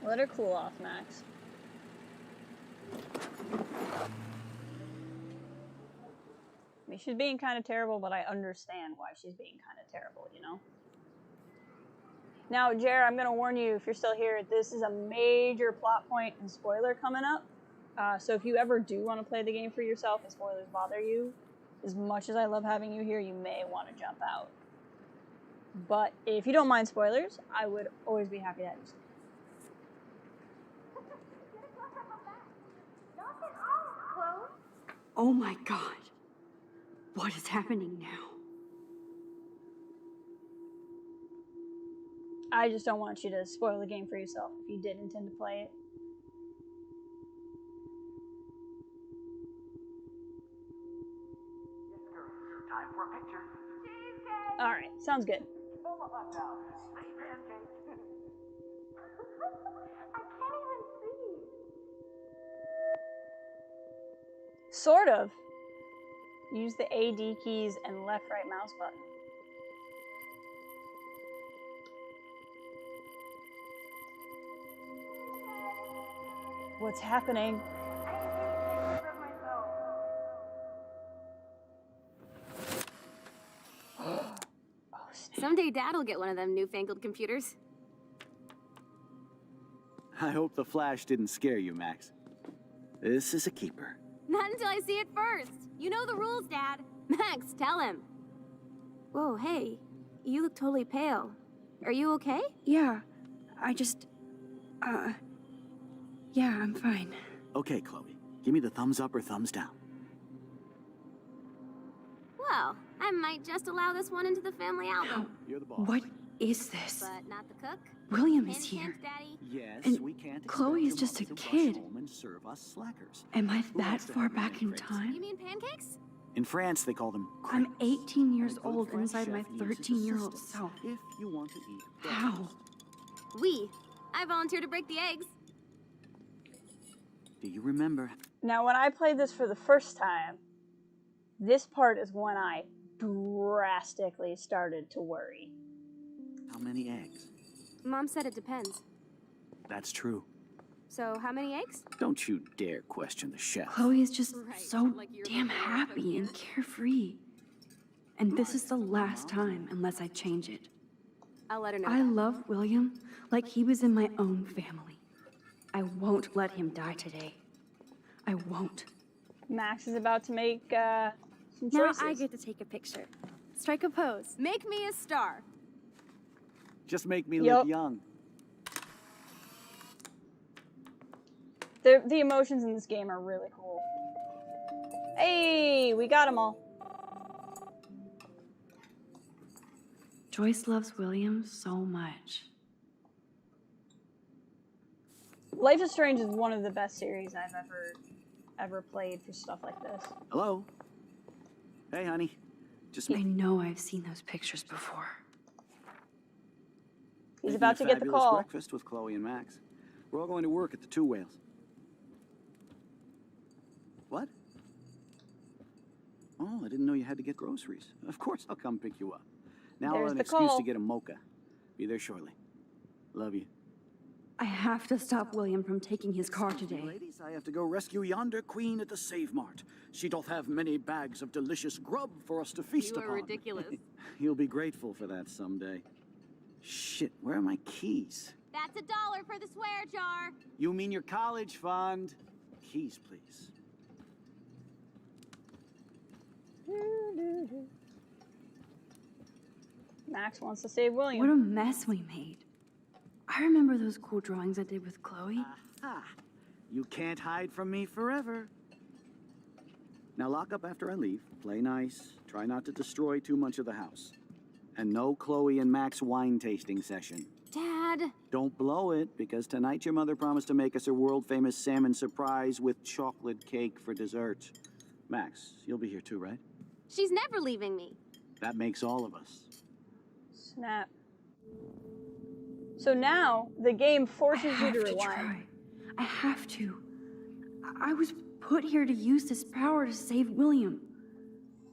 Speaker 1: Let her cool off, Max. I mean, she's being kind of terrible, but I understand why she's being kind of terrible, you know? Now, Jer, I'm going to warn you, if you're still here, this is a major plot point and spoiler coming up. So if you ever do want to play the game for yourself and spoilers bother you, as much as I love having you here, you may want to jump out. But if you don't mind spoilers, I would always be happy to have you stay.
Speaker 2: Oh my God. What is happening now?
Speaker 1: I just don't want you to spoil the game for yourself if you did intend to play it.
Speaker 11: Time for a picture.
Speaker 1: Alright, sounds good. Sort of. Use the AD keys and left-right mouse button. What's happening?
Speaker 9: Someday Dad'll get one of them newfangled computers.
Speaker 18: I hope the flash didn't scare you, Max. This is a keeper.
Speaker 9: Not until I see it first. You know the rules, Dad. Max, tell him. Whoa, hey. You look totally pale. Are you okay?
Speaker 2: Yeah, I just... yeah, I'm fine.
Speaker 18: Okay, Chloe. Give me the thumbs up or thumbs down.
Speaker 9: Well, I might just allow this one into the family album.
Speaker 18: You're the boss.
Speaker 2: What is this?
Speaker 9: But not the cook.
Speaker 2: William is
Speaker 9: Hint,
Speaker 2: here.
Speaker 9: hint, Daddy.
Speaker 18: Yes,
Speaker 2: And
Speaker 18: we can't
Speaker 2: Chloe is
Speaker 18: expect
Speaker 2: just a
Speaker 18: your mother to
Speaker 2: kid.
Speaker 18: rush home and serve us slackers.
Speaker 2: Am I
Speaker 18: Who
Speaker 2: that
Speaker 18: wants to
Speaker 2: far
Speaker 18: have a
Speaker 2: back in
Speaker 18: man
Speaker 2: time?
Speaker 9: You mean pancakes?
Speaker 18: In France, they call them
Speaker 2: I'm
Speaker 18: crepes.
Speaker 2: 18 years
Speaker 18: And a good
Speaker 2: old
Speaker 18: French
Speaker 2: inside my
Speaker 18: chef uses
Speaker 2: 13-year-old
Speaker 18: assistants
Speaker 2: self.
Speaker 18: If you want to eat
Speaker 2: How?
Speaker 18: breakfast.
Speaker 9: I volunteer to break the eggs.
Speaker 18: Do you remember?
Speaker 1: Now, when I played this for the first time, this part is when I drastically started to worry.
Speaker 18: How many eggs?
Speaker 9: Mom said it depends.
Speaker 18: That's true.
Speaker 9: So, how many eggs?
Speaker 18: Don't you dare question the chef.
Speaker 2: Chloe is just
Speaker 9: Right,
Speaker 2: so
Speaker 9: like you're
Speaker 2: damn
Speaker 9: the one
Speaker 2: happy and carefree. And this is the last time unless I change it.
Speaker 9: I'll let her know.
Speaker 2: I love William like he was in my own family. I won't let him die today. I won't.
Speaker 1: Max is about to make some
Speaker 10: Now
Speaker 1: choices.
Speaker 10: I get to take a picture. Strike a pose.
Speaker 9: Make me a star.
Speaker 18: Just make me
Speaker 1: Yup.
Speaker 18: look young.
Speaker 1: The emotions in this game are really cool. Hey, we got them all.
Speaker 2: Joyce loves William so much.
Speaker 1: Life is Strange is one of the best series I've ever played for stuff like this.
Speaker 18: Hello? Hey, honey. Just
Speaker 2: I know I've seen those pictures before.
Speaker 1: He's
Speaker 18: making
Speaker 1: about
Speaker 18: a
Speaker 1: to get the
Speaker 18: fabulous
Speaker 1: call.
Speaker 18: breakfast with Chloe and Max. We're all going to work at the Two Whales. Oh, I didn't know you had to get groceries. Of course I'll come pick you up. Now
Speaker 1: There's
Speaker 18: an
Speaker 1: the
Speaker 18: excuse
Speaker 1: call.
Speaker 18: to get a mocha. Be there shortly. Love you.
Speaker 2: I have to stop William from taking his car
Speaker 18: Excuse me,
Speaker 2: today.
Speaker 18: ladies, I have to go rescue yonder queen at the Save Mart. She doth have many bags of delicious grub for us to feast
Speaker 13: You are
Speaker 18: upon.
Speaker 13: ridiculous.
Speaker 18: You'll be grateful for that someday. Shit, where are my keys?
Speaker 4: That's $1 for the swear jar.
Speaker 18: You mean your college fund? Keys, please.
Speaker 1: Max wants to save William.
Speaker 2: What a mess we made. I remember those cool drawings I did with Chloe.
Speaker 18: Aha! You can't hide from me forever. Now lock up after I leave. Play nice. Try not to destroy too much of the house. And no Chloe and Max wine tasting session.
Speaker 10: Dad!
Speaker 18: Don't blow it, because tonight your mother promised to make us a world-famous salmon surprise with chocolate cake for dessert. Max, you'll be here too, right?
Speaker 10: She's never leaving me.
Speaker 18: That makes all of us.
Speaker 1: Snap. So now the game forces you to rewind.
Speaker 2: Try. I have to. I was put here to use this power to save William.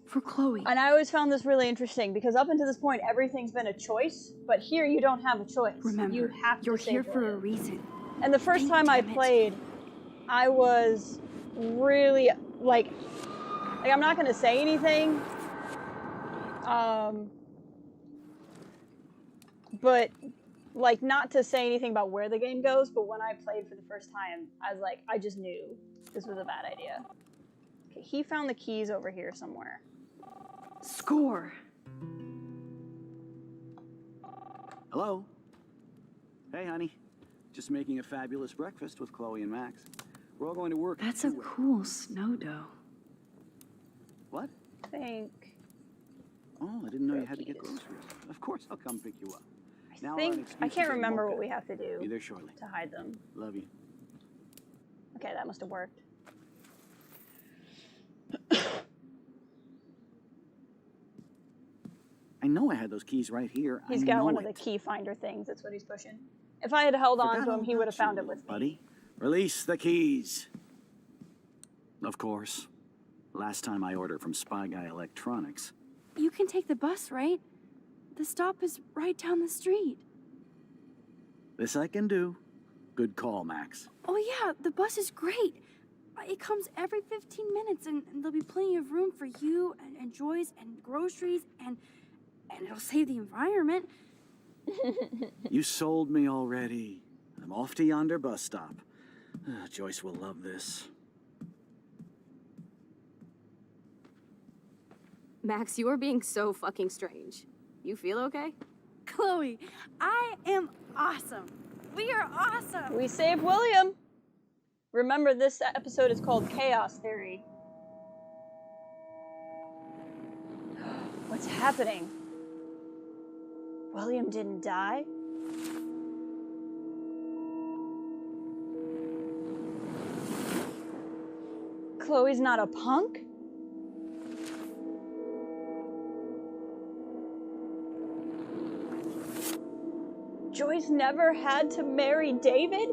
Speaker 2: For Chloe.
Speaker 1: And I always found this really interesting because up until this point, everything's been a choice, but here you don't have a choice.
Speaker 2: Remember,
Speaker 1: you have to
Speaker 2: you're
Speaker 1: save
Speaker 2: here for
Speaker 1: William.
Speaker 2: a reason.
Speaker 1: And the first time I played, I was really like I'm not gonna say anything. But like not to say anything about where the game goes, but when I played for the first time, I was like, I just knew this was a bad idea. Okay, he found the keys over here somewhere.
Speaker 2: Score.
Speaker 18: Hello? Hey, honey. Just making a fabulous breakfast with Chloe and Max. We're all going to work.
Speaker 2: That's a cool snow dough.
Speaker 18: What?
Speaker 1: Think.
Speaker 18: Oh, I didn't know you had to get groceries. Of course I'll come pick you up.
Speaker 1: I can't remember what we have to do
Speaker 18: Be there shortly.
Speaker 1: to hide them.
Speaker 18: Love you.
Speaker 1: Okay, that must have worked.
Speaker 18: I know I had those keys right here.
Speaker 1: He's got one of the key finder things. That's what he's pushing. If I had held on to him, he would have found it with me.
Speaker 18: Buddy, release the keys. Of course. Last time I ordered from Spy Guy Electronics.
Speaker 2: You can take the bus, right? The stop is right down the street.
Speaker 18: This I can do. Good call, Max.
Speaker 2: Oh yeah, the bus is great. It comes every 15 minutes and there'll be plenty of room for you and Joyce and groceries and it'll save the environment.
Speaker 18: You sold me already. I'm off to yonder bus stop. Joyce will love this.
Speaker 13: Max, you are being so fucking strange. You feel okay?
Speaker 2: Chloe, I am awesome. We are awesome.
Speaker 1: We saved William. Remember, this episode is called Chaos Theory. What's happening? William didn't die? Chloe's not a punk? Joyce never had to marry David?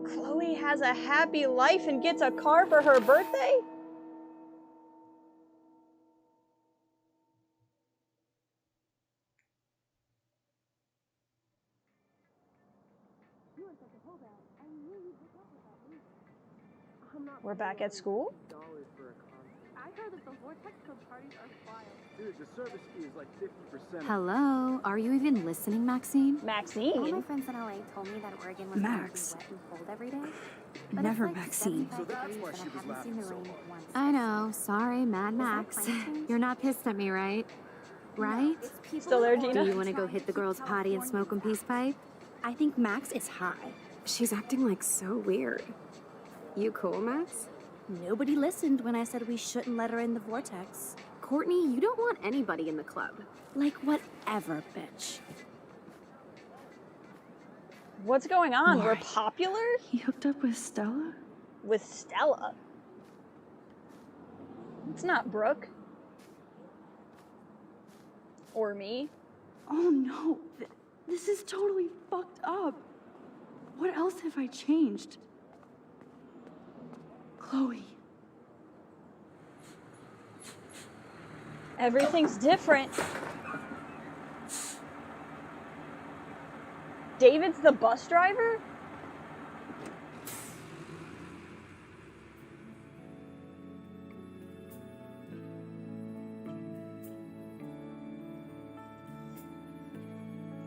Speaker 1: Chloe has a happy life and gets a car for her birthday? We're back at school?
Speaker 17: I heard that the Vortex Club parties are wild.
Speaker 18: Dude, the service fee is like 50%.
Speaker 9: Hello? Are you even listening, Maxine?
Speaker 10: All
Speaker 1: Maxine?
Speaker 10: my friends in LA told me that Oregon was
Speaker 2: Max.
Speaker 10: wet and cold every day. But
Speaker 2: Never
Speaker 10: it's like
Speaker 2: Maxine.
Speaker 10: 75 degrees and I haven't seen the rain once.
Speaker 9: I know. Sorry, Mad
Speaker 10: that
Speaker 9: Max.
Speaker 10: climate change?
Speaker 9: You're not pissed at me, right? Right?
Speaker 1: Still there,
Speaker 9: Do
Speaker 1: Gina?
Speaker 9: you want to go hit the girls' potty and smoke a peace pipe? I think Max is high.
Speaker 13: She's acting like so weird. You cool, Max?
Speaker 2: Nobody listened when I said we shouldn't let her in the vortex.
Speaker 13: Courtney, you don't want anybody in the club.
Speaker 2: Like whatever, bitch.
Speaker 1: What's going on?
Speaker 2: Why?
Speaker 1: We're popular?
Speaker 2: He hooked up with Stella?
Speaker 1: With Stella? It's not Brooke. Or me.
Speaker 2: Oh no, this is totally fucked up. What else have I changed? Chloe.
Speaker 1: Everything's different. David's the bus driver?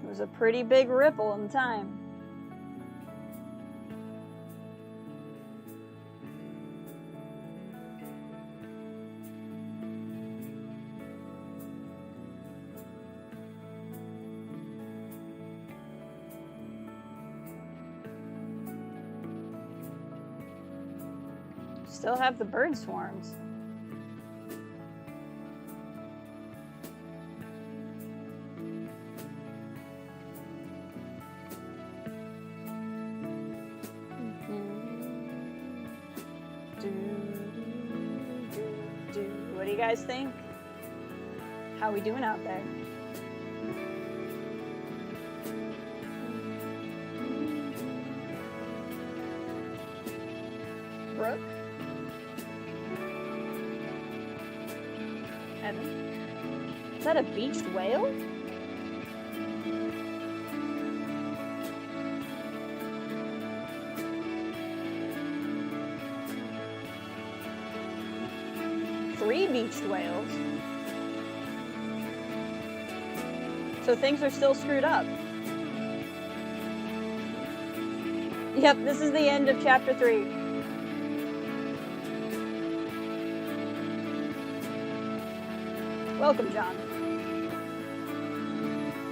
Speaker 1: It was a pretty big ripple in time. Still have the bird swarms. What do you guys think? How we doing out there? Brooke? Evan? Is that a beached whale? Three beached whales. So things are still screwed up. Yep, this is the end of chapter 3. Welcome, John.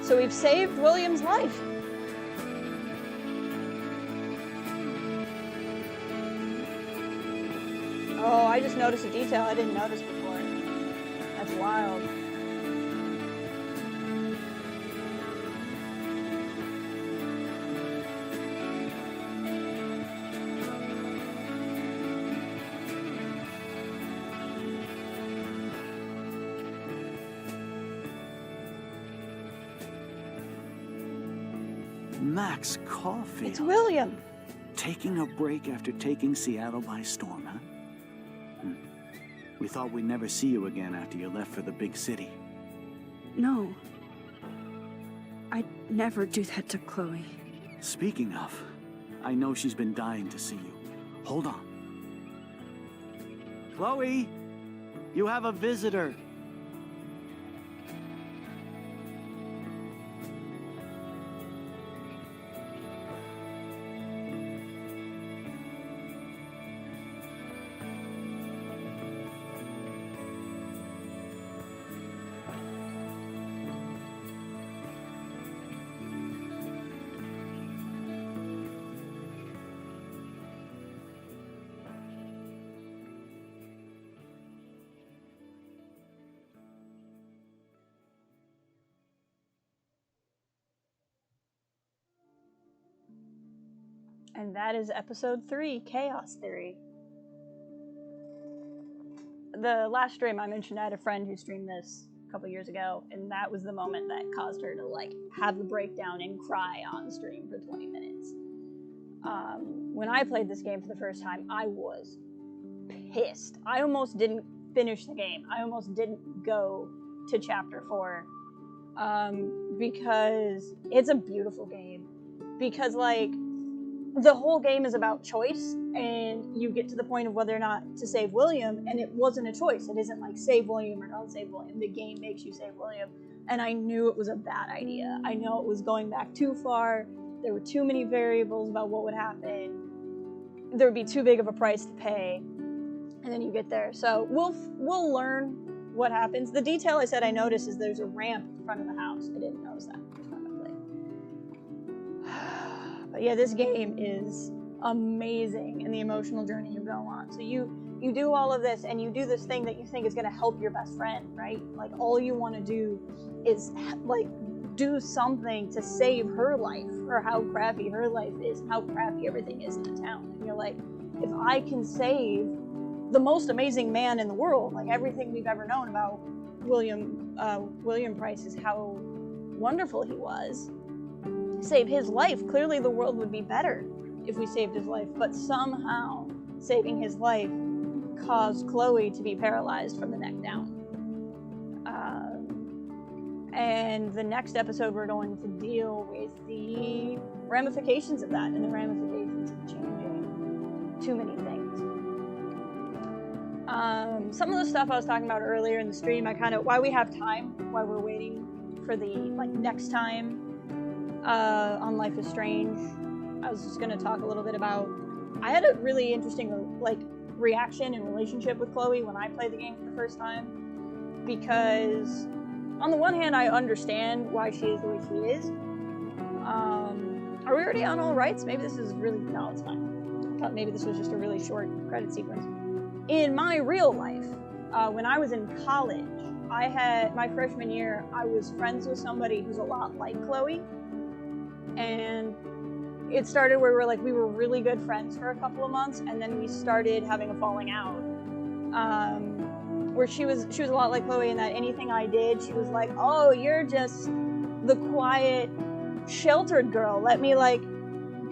Speaker 1: So we've saved William's life. Oh, I just noticed a detail I didn't notice before. That's wild.
Speaker 18: Max Caulfield.
Speaker 1: It's William.
Speaker 18: Taking a break after taking Seattle by storm, huh? We thought we'd never see you again after you left for the big city.
Speaker 2: No. I'd never do that to Chloe.
Speaker 18: Speaking of, I know she's been dying to see you. Hold on. Chloe, you have a visitor.
Speaker 1: And that is episode 3, Chaos Theory. The last stream I mentioned, I had a friend who streamed this a couple years ago, and that was the moment that caused her to have the breakdown and cry on stream for 20 minutes. When I played this game for the first time, I was pissed. I almost didn't finish the game. I almost didn't go to chapter 4 because it's a beautiful game. Because the whole game is about choice, and you get to the point of whether or not to save William, and it wasn't a choice. It isn't save William or don't save William. The game makes you save William, and I knew it was a bad idea. I know it was going back too far. There were too many variables about what would happen. There would be too big of a price to pay, and then you get there. So we'll learn what happens. The detail I said I noticed is there's a ramp in front of the house. I didn't notice that. But yeah, this game is amazing in the emotional journey you go on. So you do all of this, and you do this thing that you think is going to help your best friend, right? All you want to do is do something to save her life, or how crappy her life is, and how crappy everything is in the town. And you're like, if I can save the most amazing man in the world, everything we've ever known about William Price is how wonderful he was. save his life. Clearly the world would be better if we saved his life, but somehow saving his life caused Chloe to be paralyzed from the neck down. And the next episode we're going to deal with the ramifications of that and the ramifications of changing too many things. Some of the stuff I was talking about earlier in the stream, why we have time, why we're waiting for the next time on Life is Strange. I was just going to talk a little bit about, I had a really interesting reaction and relationship with Chloe when I played the game for the first time, because on the one hand I understand why she is the way she is. Are we already on all rights? Maybe this is really, no, it's fine. I thought maybe this was just a really short credit sequence. In my real life, when I was in college, my freshman year, I was friends with somebody who's a lot like Chloe, and it started where we were really good friends for a couple of months, and then we started having a falling out. Where she was a lot like Chloe in that anything I did, she was like, "Oh, you're just the quiet, sheltered girl. Let me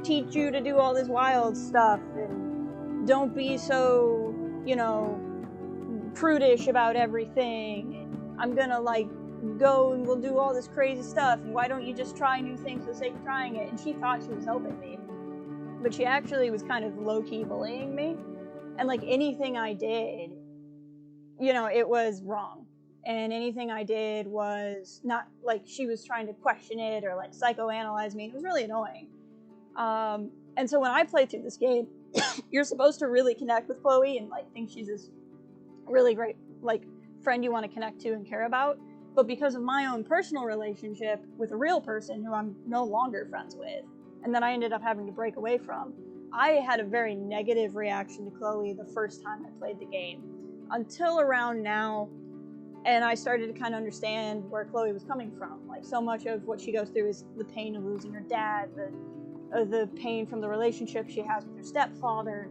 Speaker 1: teach you to do all this wild stuff, and don't be so, prudish about everything. I'm gonna go and we'll do all this crazy stuff, and why don't you just try new things for the sake of trying it?" And she thought she was helping me, but she actually was kind of low-key bullying me, and anything I did, it was wrong, and anything I did was not, she was trying to question it or psychoanalyze me, and it was really annoying. And so when I played through this game, you're supposed to really connect with Chloe and think she's this really great friend you want to connect to and care about. But because of my own personal relationship with a real person who I'm no longer friends with, and then I ended up having to break away from, I had a very negative reaction to Chloe the first time I played the game. Until around now, and I started to kind of understand where Chloe was coming from. So much of what she goes through is the pain of losing her dad, the pain from the relationship she has with her stepfather.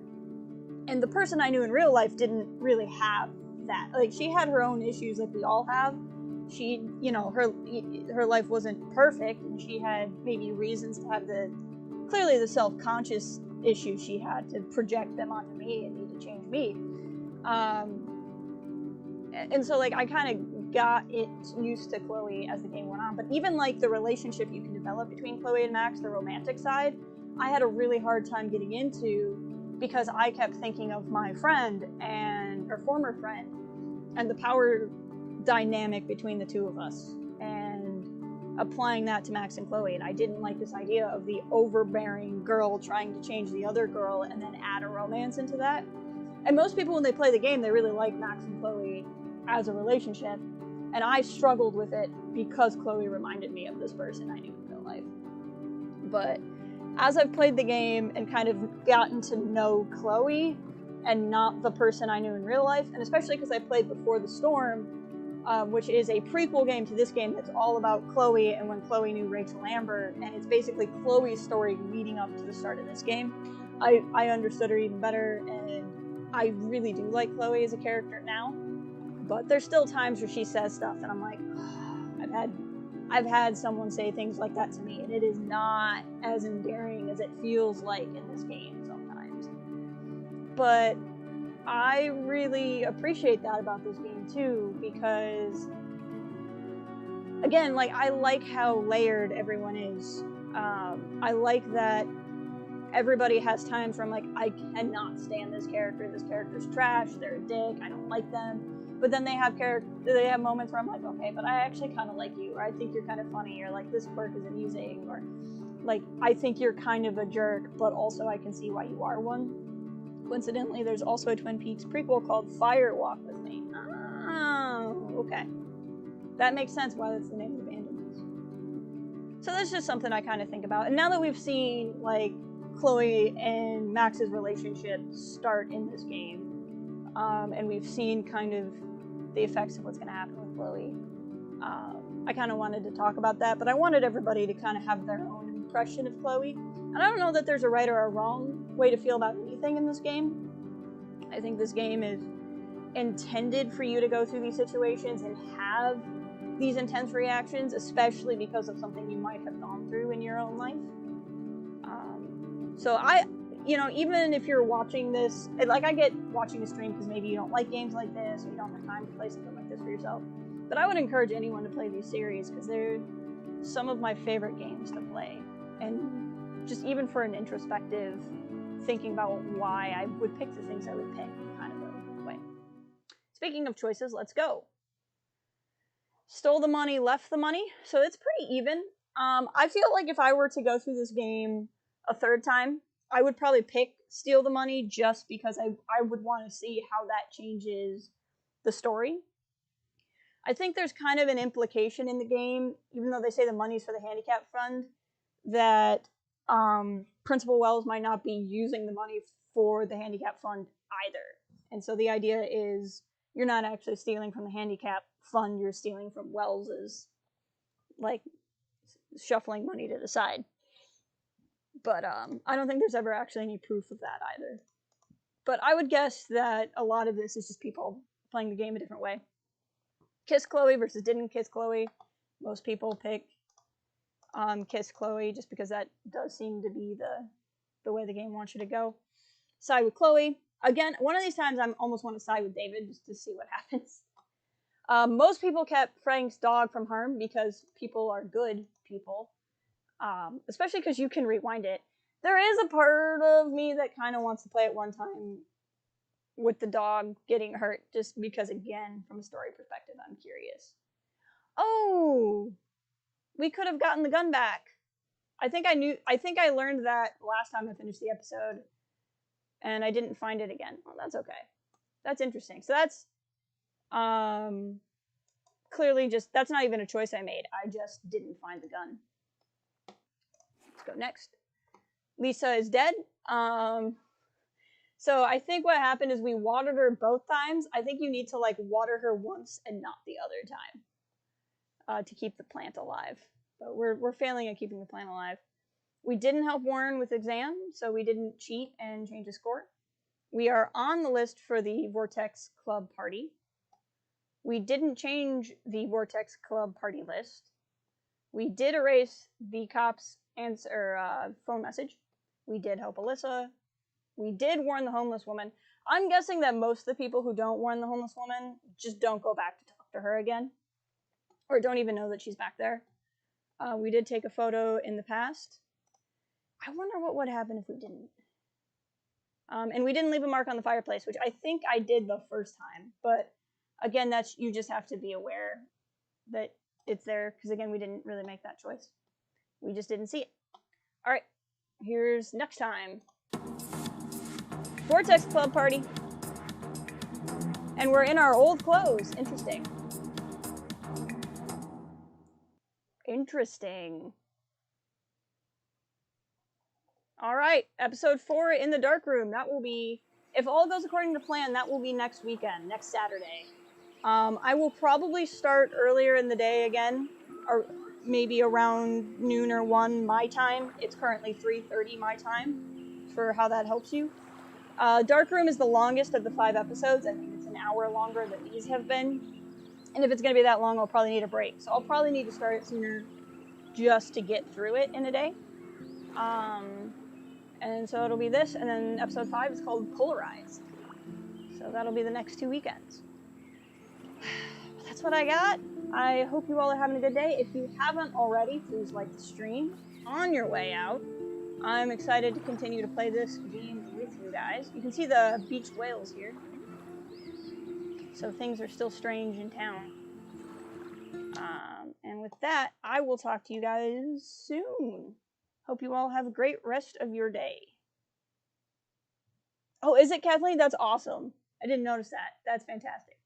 Speaker 1: And the person I knew in real life didn't really have that. She had her own issues like we all have. She, her life wasn't perfect, and she had maybe reasons to have clearly the self-conscious issues she had to project them onto me and need to change me. And so I kind of got used to Chloe as the game went on. But even the relationship you can develop between Chloe and Max, the romantic side, I had a really hard time getting into, because I kept thinking of my friend and her former friend and the power dynamic between the two of us, and applying that to Max and Chloe. And I didn't like this idea of the overbearing girl trying to change the other girl and then add a romance into that. And most people, when they play the game, they really like Max and Chloe as a relationship, and I struggled with it because Chloe reminded me of this person I knew in real life. But as I've played the game and kind of gotten to know Chloe and not the person I knew in real life, and especially because I played Before the Storm, which is a prequel game to this game that's all about Chloe and when Chloe knew Rachel Amber, and it's basically Chloe's story leading up to the start of this game. I understood her even better, and I really do like Chloe as a character now. But there's still times where she says stuff and I'm like, oh, I've had someone say things like that to me, and it is not as endearing as it feels like in this game sometimes. But I really appreciate that about this game too, because again, I like how layered everyone is. I like that everybody has times where I'm like, I cannot stand this character's trash, they're a dick, I don't like them. But then they have moments where I'm like, okay, but I actually kind of like you, or I think you're kind of funny, or this quirk is amusing, or I think you're kind of a jerk, but also I can see why you are one. Coincidentally, there's also a Twin Peaks prequel called Fire Walk with Me. Oh, okay. That makes sense why that's the name of the band in this. So that's just something I kind of think about. And now that we've seen, Chloe and Max's relationship start in this game, and we've seen kind of the effects of what's going to happen with Chloe, I kind of wanted to talk about that, but I wanted everybody to kind of have their own impression of Chloe. And I don't know that there's a right or a wrong way to feel about anything in this game. I think this game is intended for you to go through these situations and have these intense reactions, especially because of something you might have gone through in your own life. So even if you're watching this, like I get watching the stream because maybe you don't like games like this or you don't have time to play something like this for yourself. But I would encourage anyone to play these series because they're some of my favorite games to play. And just even for an introspective thinking about why I would pick the things I would pick kind of a way. Speaking of choices, let's go. Stole the money, left the money. So it's pretty even. I feel like if I were to go through this game a third time, I would probably pick steal the money just because I would want to see how that changes the story. I think there's kind of an implication in the game, even though they say the money's for the handicap fund, that Principal Wells might not be using the money for the handicap fund either. And so the idea is you're not actually stealing from the handicap fund, you're stealing from Wells's, like, shuffling money to the side. But I don't think there's ever actually any proof of that either. But I would guess that a lot of this is just people playing the game a different way. Kiss Chloe versus didn't kiss Chloe. Most people pick kiss Chloe just because that does seem to be the way the game wants you to go. Side with Chloe. Again, one of these times I almost want to side with David just to see what happens. Most people kept Frank's dog from harm because people are good people. Especially because you can rewind it. There is a part of me that kind of wants to play it one time with the dog getting hurt, just because, again, from a story perspective, I'm curious. Oh! We could have gotten the gun back. I think I learned that last time I finished the episode, and I didn't find it again. Well, that's okay. That's interesting. So that's, clearly that's not even a choice I made. I just didn't find the gun. Let's go next. Lisa is dead. So I think what happened is we watered her both times. I think you need to like water her once and not the other time to keep the plant alive. But we're failing at keeping the plant alive. We didn't help Warren with exam, so we didn't cheat and change the score. We are on the list for the Vortex Club party. We didn't change the Vortex Club party list. We did erase the cop's phone message. We did help Alyssa. We did warn the homeless woman. I'm guessing that most of the people who don't warn the homeless woman just don't go back to talk to her again. Or don't even know that she's back there. We did take a photo in the past. I wonder what would happen if we didn't. And we didn't leave a mark on the fireplace, which I think I did the first time. But again, you just have to be aware that it's there, because again, we didn't really make that choice. We just didn't see it. All right, here's next time. Vortex Club party. And we're in our old clothes. Interesting. Interesting. All right, episode 4 in the dark room. That will be, if all goes according to plan, that will be next weekend, next Saturday. I will probably start earlier in the day again, or maybe around noon or 1 my time. It's currently 3:30 my time, for how that helps you. Dark Room is the longest of the 5 episodes. I think it's an hour longer than these have been. And if it's going to be that long, I'll probably need a break. So I'll probably need to start it sooner just to get through it in a day. And so it'll be this, and then episode 5 is called Polarized. So that'll be the next 2 weekends. That's what I got. I hope you all are having a good day. If you haven't already, please like the stream on your way out. I'm excited to continue to play this game with you guys. You can see the beached whales here. So things are still strange in town. And with that, I will talk to you guys soon. Hope you all have a great rest of your day. Oh, is it Kathleen? That's awesome. I didn't notice that. That's fantastic.